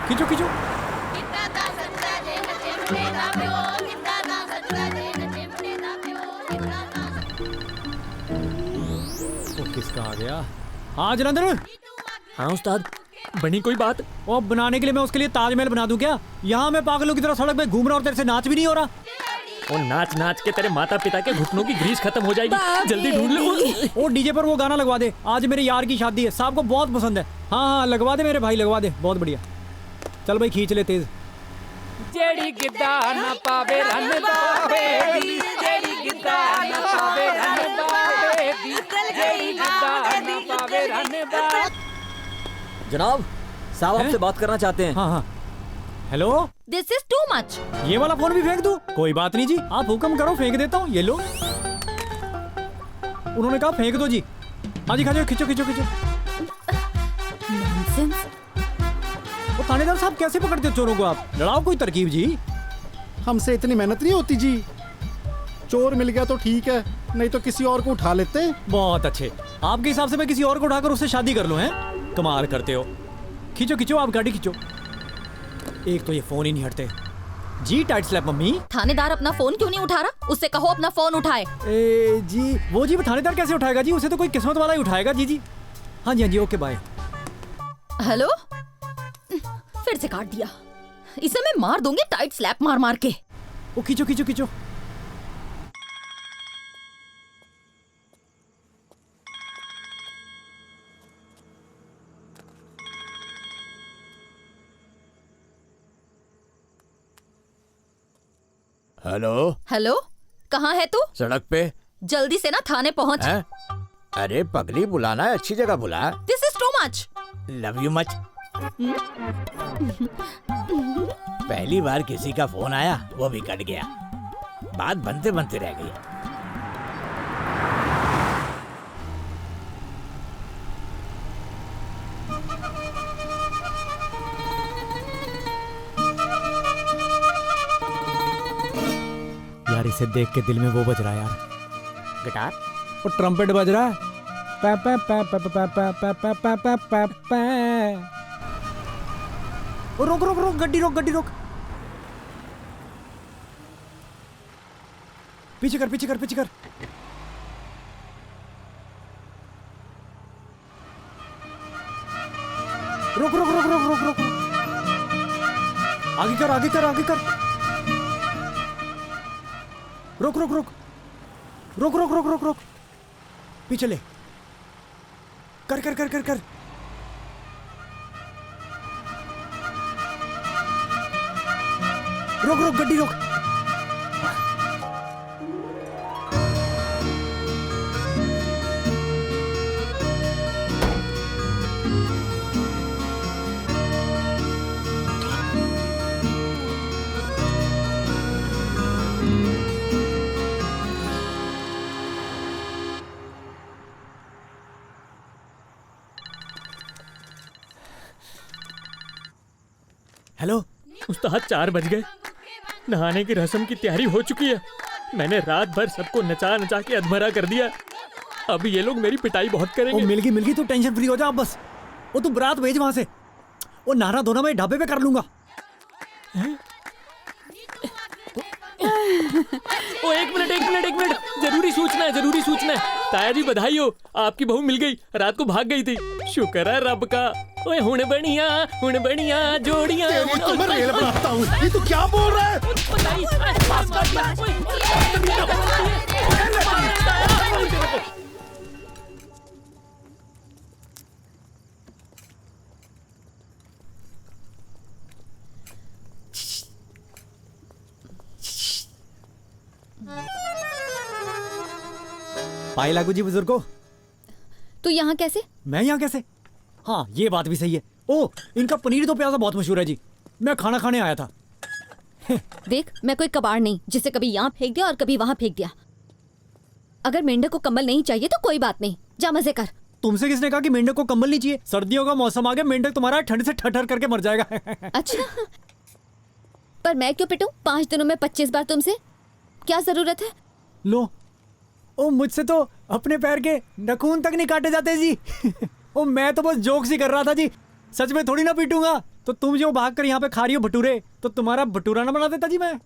खींचो खींचो। किसका आ गया? हाँ जलंधर। हाँ उस्ताद, बनी कोई बात? वो बनाने के लिए मैं उसके लिए ताजमहल बना दूं क्या? यहाँ मैं पागलों की तरह सड़क पे घूम रहा और तेरे से नाच भी नहीं हो रहा। और नाच नाच के तेरे माता पिता के घुटनों की ग्रीस खत्म हो जाएगी। जल्दी ढूंढ लो। और डीजे पर वो गाना लगवा दे, आज मेरे यार की शादी है, साहब को बहुत पसंद है। हाँ लगवा दे मेरे भाई, लगवा दे, बहुत बढ़िया। चल भाई खींच ले तेज। जेड़ी गिद्दा ना पावे रन बावे दी, जेड़ी गिद्दा ना पावे रन बावे दी, जेड़ी गिद्दा ना पावे रन बावे। जनाब, साहब आपसे बात करना चाहते हैं। हाँ हाँ, hello. This is too much. ये वाला फोन भी फेंक दूं? कोई बात नहीं जी, आप हुक्म करो, फेंक देता हूँ। ये लो। उन्होंने कहा फेंक दो जी। हाँ जी, खा जाओ, खींचो खींचो खींचो। वो थानेदार साहब कैसे पकड़ते हो चोरों को आप? लड़ाओ कोई तरकीब जी। हमसे इतनी मेहनत नहीं होती जी। चोर मिल गया तो ठीक है, नहीं तो किसी और को उठा लेते हैं। बहुत अच्छे, आपके हिसाब से मैं किसी और को उठाकर उससे शादी कर लूं? हैं, कमाल करते हो। खींचो खींचो, आप गाड़ी खींचो। एक तो ये फोन ही नहीं हटते जी। Tight slap mummy. थानेदार अपना फोन क्यों नहीं उठा रहा? उससे कहो अपना फोन उठाए। जी वो जी, थानेदार कैसे उठाएगा जी? उसे तो कोई किस्मत वाला ही उठाएगा जी। जी हाँ जी, हाँ जी, ओके बाय। हेलो, फिर से काट दिया। इसे मैं मार दूंगी टाइट स्लैप मार मार के। वो खींचो खींचो खींचो। हेलो हेलो, कहाँ है तू? सड़क पे। जल्दी से ना थाने पहुँच। हैं? अरे पगली, बुलाना है, अच्छी जगह बुला। This is too much. Love you much. पहली बार किसी का फोन आया, वो भी कट गया, बात बनते बनते रह गई। यार इसे देख के दिल में वो बज रहा है यार, गिटार। वो ट्रम्पेट बज रहा है। पा पा पा पा पा पा पा पा पा पा पा पा। ओ रोक रोक रोक, गड्डी रोक, गड्डी रोक। पीछे कर, पीछे कर, पीछे कर। रोक रोक रोक रोक रोक रोक। आगे कर, आगे कर, आगे कर। रोक रोक रोक रोक रोक रोक रोक रोक। पीछे ले। कर कर कर कर कर। रोक रोक, गड्डी रोक। हेलो उस्ताद, 4 बज गए। नहाने की रस्म की तैयारी हो चुकी है। मैंने रात भर सबको नचा नचा के अधमरा कर दिया। अभी ये लोग मेरी पिटाई बहुत करेंगे। मिल गई, तू टेंशन फ्री हो जा अब बस। वो तू बारात भेज वहां से। वो नहाना धोना मैं ढाबे पे कर लूंगा। ओ एक मिनट, जरूरी सूचना है, जरूरी सूचना है। ताया जी बधाई हो, आपकी बहू मिल गई, रात को भाग गई थी। शुक्र है रब का। ओए हुण बढ़िया जोड़ियां। तेरी तो मैं रेल बनाता हूँ। ये तू क्या बोल रहा है? पाए लागू जी बुजुर्गो। तू यहाँ कैसे? मैं यहाँ कैसे? हाँ ये बात भी सही है। ओ इनका पनीर दो प्याजा बहुत मशहूर है जी। मैं खाना खाने आया था। देख, मैं कोई कबाड़ नहीं जिसे कभी यहाँ फेंक दिया और कभी वहाँ फेंक दिया। अगर मेंढक को कंबल नहीं चाहिए तो कोई बात नहीं, जा मजे कर। तुमसे किसने कहा कि मेंढक को कंबल नहीं चाहिए? सर्दियों का मौसम आ गया, मेंढक तुम्हारा ठंड से ठठर करके मर जाएगा। अच्छा, पर मैं क्यों पिटूं 5 दिनों में 25 बार तुमसे? क्या जरूरत है? लो, ओ मुझसे तो अपने पैर के नखून तक नहीं काटे जाते जी। ओ मैं तो बस जोक्स ही कर रहा था जी, सच में थोड़ी ना पीटूंगा। तो तुम जो भाग कर यहाँ पे खा रही हो भटूरे, तो तुम्हारा भटूरा ना बना देता जी मैं।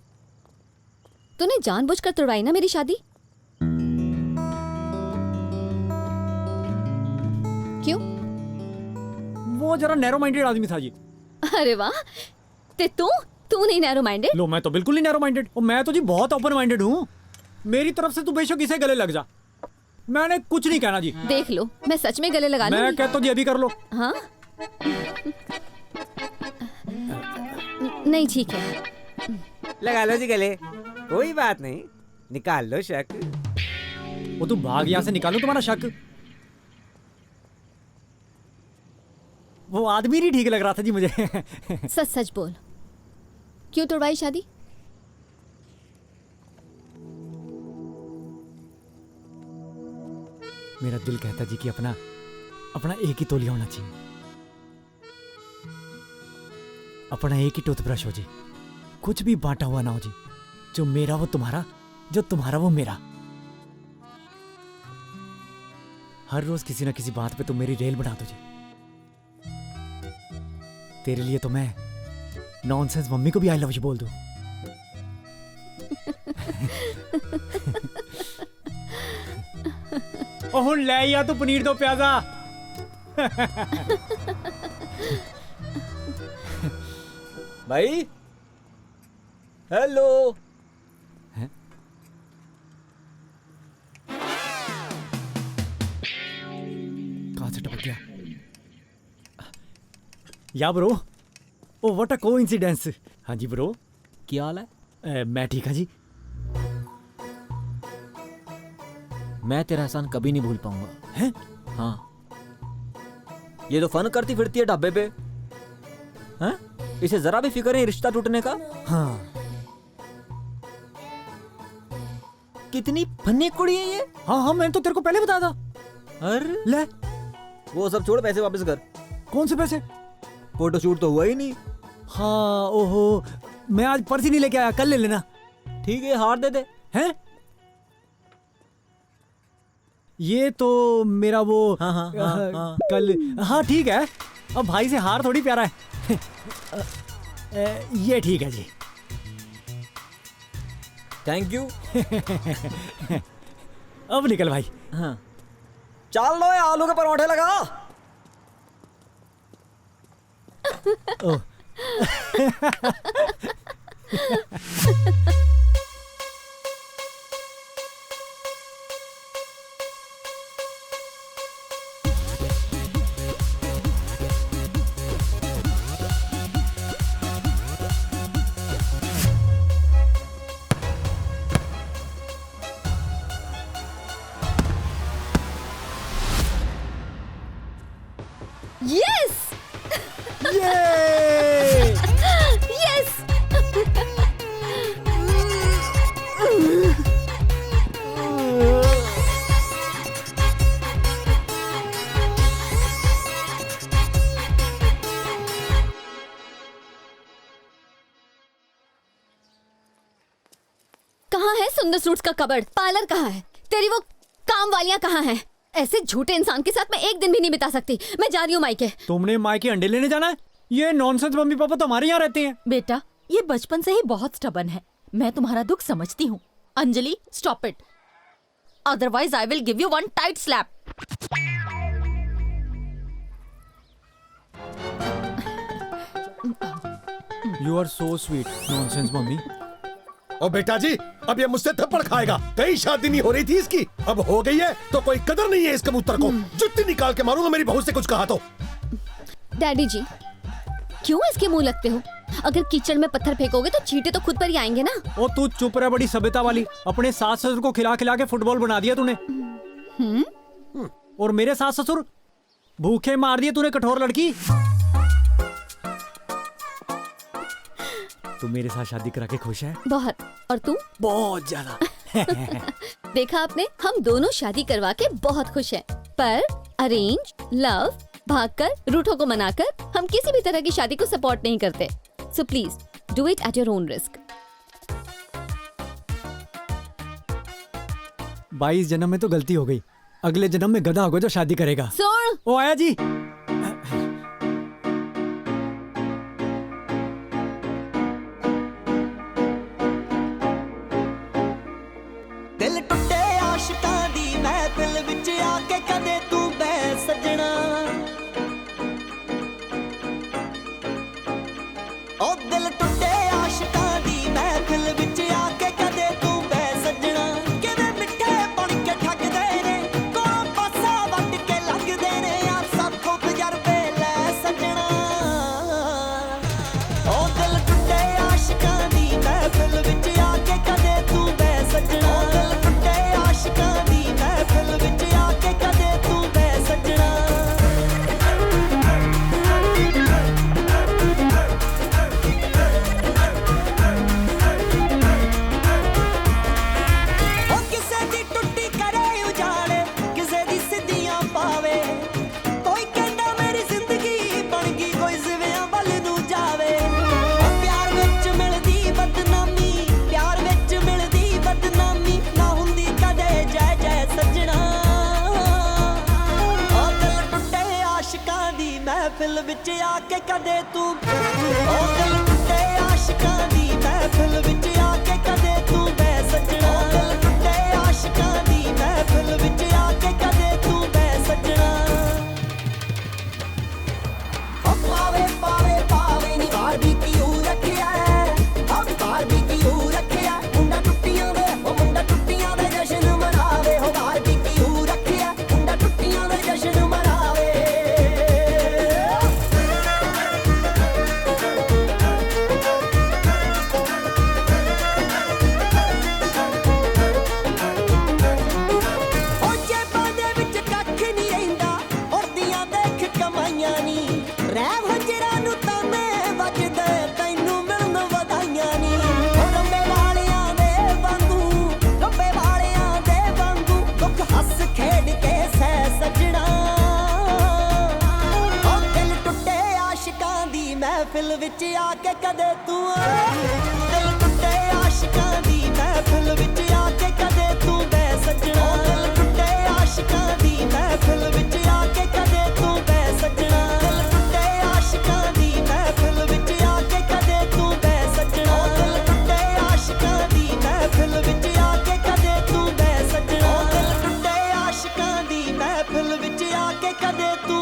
तूने जानबूझकर तोड़वाई ना मेरी शादी? क्यों? वो जरा नैरो माइंडेड आदमी था जी। अरे वाह, ते तू नहीं नैरो माइंडेड? लो मैं तो बिल्कुल नहीं नैरो माइंडेड। और मैं तो जी बहुत ओपन माइंडेड हूँ। मेरी तरफ से तू बेशक इसे गले लग जा, मैंने कुछ नहीं कहना जी। देख लो, मैं सच में गले लगा लूंगी। मैं कहता हूँ जी अभी कर लो। हाँ नहीं ठीक है, लगा लो जी गले, कोई बात नहीं, निकाल लो शक। वो तू भाग यहाँ से, निकालो तुम्हारा शक। वो आदमी नहीं ठीक लग रहा था जी मुझे। सच सच बोल, क्यों तोड़वाई शादी? मेरा दिल कहता जी कि अपना एक ही तौलिया होना चाहिए, अपना एक ही टूथब्रश हो जी, कुछ भी बांटा हुआ ना हो जी। जो मेरा वो तुम्हारा, जो तुम्हारा वो मेरा। हर रोज किसी ना किसी बात पे तुम मेरी रेल बना दो जी। तेरे लिए तो मैं नॉनसेंस मम्मी को भी आई लव यू बोल दूं। ओह ले या तो पनीर दो प्याजा। भाई हेलो। कहां से टपक गया? या bro, oh what a coincidence. हाँ जी ब्रो, क्या हाल है? मैं ठीक हाँ जी। मैं तेरा एहसान कभी नहीं भूल पाऊंगा। हैं? हाँ, ये तो फन करती फिरती है ढाबे पे, हैं? इसे जरा भी फिक्र नहीं रिश्ता टूटने का। हाँ, कितनी फनी कुड़ी है ये। हाँ हाँ, मैंने तो तेरे को पहले बताया था। अरे ले, वो सब छोड़, पैसे वापस कर। कौन से पैसे? फोटो शूट तो हुआ ही नहीं। हाँ, ओहो, मैं आज पर्स ही नहीं लेके आया, कल ले लेना। ठीक है, हार दे दे। हैं? ये तो मेरा वो हाँ, कल। हाँ ठीक है, अब भाई से हार थोड़ी प्यारा है। ये ठीक है जी, थैंक यू। अब निकल भाई। हाँ, चल लो, आलू के पराठे लगा। ओह। Yes! Yay! Yes! कहाँ है सुंदर सूट्स का कबर्ड? पार्लर कहाँ है? तेरी वो काम वालियाँ कहाँ हैं? ऐसे झूठे इंसान के साथ मैं एक दिन भी नहीं बिता सकती। मैं जा रही हूँ मायके। तुमने मायके अंडे लेने जाना है? ये नॉनसेंस मम्मी पापा तो हमारे यहाँ रहते हैं। बेटा, ये बचपन से ही बहुत स्टबन है। मैं तुम्हारा दुख समझती हूँ। Anjali, stop it, otherwise I will give you one tight slap. You are so sweet nonsense mummy. ओ बेटा जी, अब ये मुझसे थप्पड़ खाएगा। कहीं शादी नहीं हो रही थी इसकी, अब हो गई है तो कोई कदर नहीं है इस कबूतर को। जुत्ती निकाल के मारूंगा मेरी बहू से कुछ कहा तो। डैडी जी, क्यों इसके मुंह लगते हो? अगर कीचड़ में पत्थर फेंकोगे तो चींटे तो खुद पर ही आएंगे ना। ओ तू चुप रह, बड़ी सभ्यता वाली। अपने सास ससुर को खिला खिला के फुटबॉल बना दिया तूने। और मेरे सास ससुर भूखे मार दिए तूने, कठोर लड़की। तू मेरे साथ शादी करा के खुश है? बहुत। और तू? बहुत ज्यादा। देखा आपने, हम दोनों शादी करवा के बहुत खुश हैं। पर अरेंज, लव, भागकर, रूठों को मनाकर हम किसी भी तरह की शादी को सपोर्ट नहीं करते। So please do it at your own risk. 22 जन्म में तो गलती हो गई, अगले जन्म में गधा होगा जो शादी करेगा। सुन। ओ आया जी। दिल टुटे आशिकां दी महफिल विच आके कदे तू बह सजना। ओ दिल टुटे आशिकां दी महफिल विच आके कदे तू बह सजना। किवें मिठे बन के ठगदे ने, कोलों पासा वट के लगदे ने, यार साथों तजरबे लै सजना। ओ दिल टुटे आशिकां दी महफिल विच आके कदे तू बह सजना। आशिकां दी महफिल विच आके कदे तू बह सजना। ओ किसे दी टुट्टी करे उजाड़े, किसे दी सिद्धियां पावे। कोई कहंदा मेरी जिंदगी बन गई, कोई जिवियां वल नूं जावे। ओ प्यार विच मिलदी बदनामी, प्यार विच मिलदी बदनामी, ना हुंदी कदे जय जय सजना। ओ दिल टुटे आशिकां दी महफिल विच आके कदे तू, ओ दिल टुटे आशिकां दी महफिल विच आके कदे तू बह सजना। ओ दिल टुटे आशिकां दी महफिल विच आके कदे तू बह सजना। ओ पावे पावे पावे नी बारबीक्यू रखिया है, अब बारबीक्यू रखिया। मुंडा टुट्टियां दे, ओ मुंडा टुट्टियां दे जश्न मनावे। हो बारबीक्यू रखिया, मुंडा टुट्टियां दे जश्न मनावे। महफिल विच आके कदे तू दिल टुटे आशिकां दी महफिल विच आके कदे तू बह सजना दिल टुटे आशिकां दी महफिल विच आके कदे तू बह सजना दिल टुटे आशिकां दी महफिल विच आके कदे तू बह सजना दिल टुटे आशिकां दी महफिल विच आके कदे तू बह सजना दिल टुटे आशिकां दी महफिल विच आके कदे तू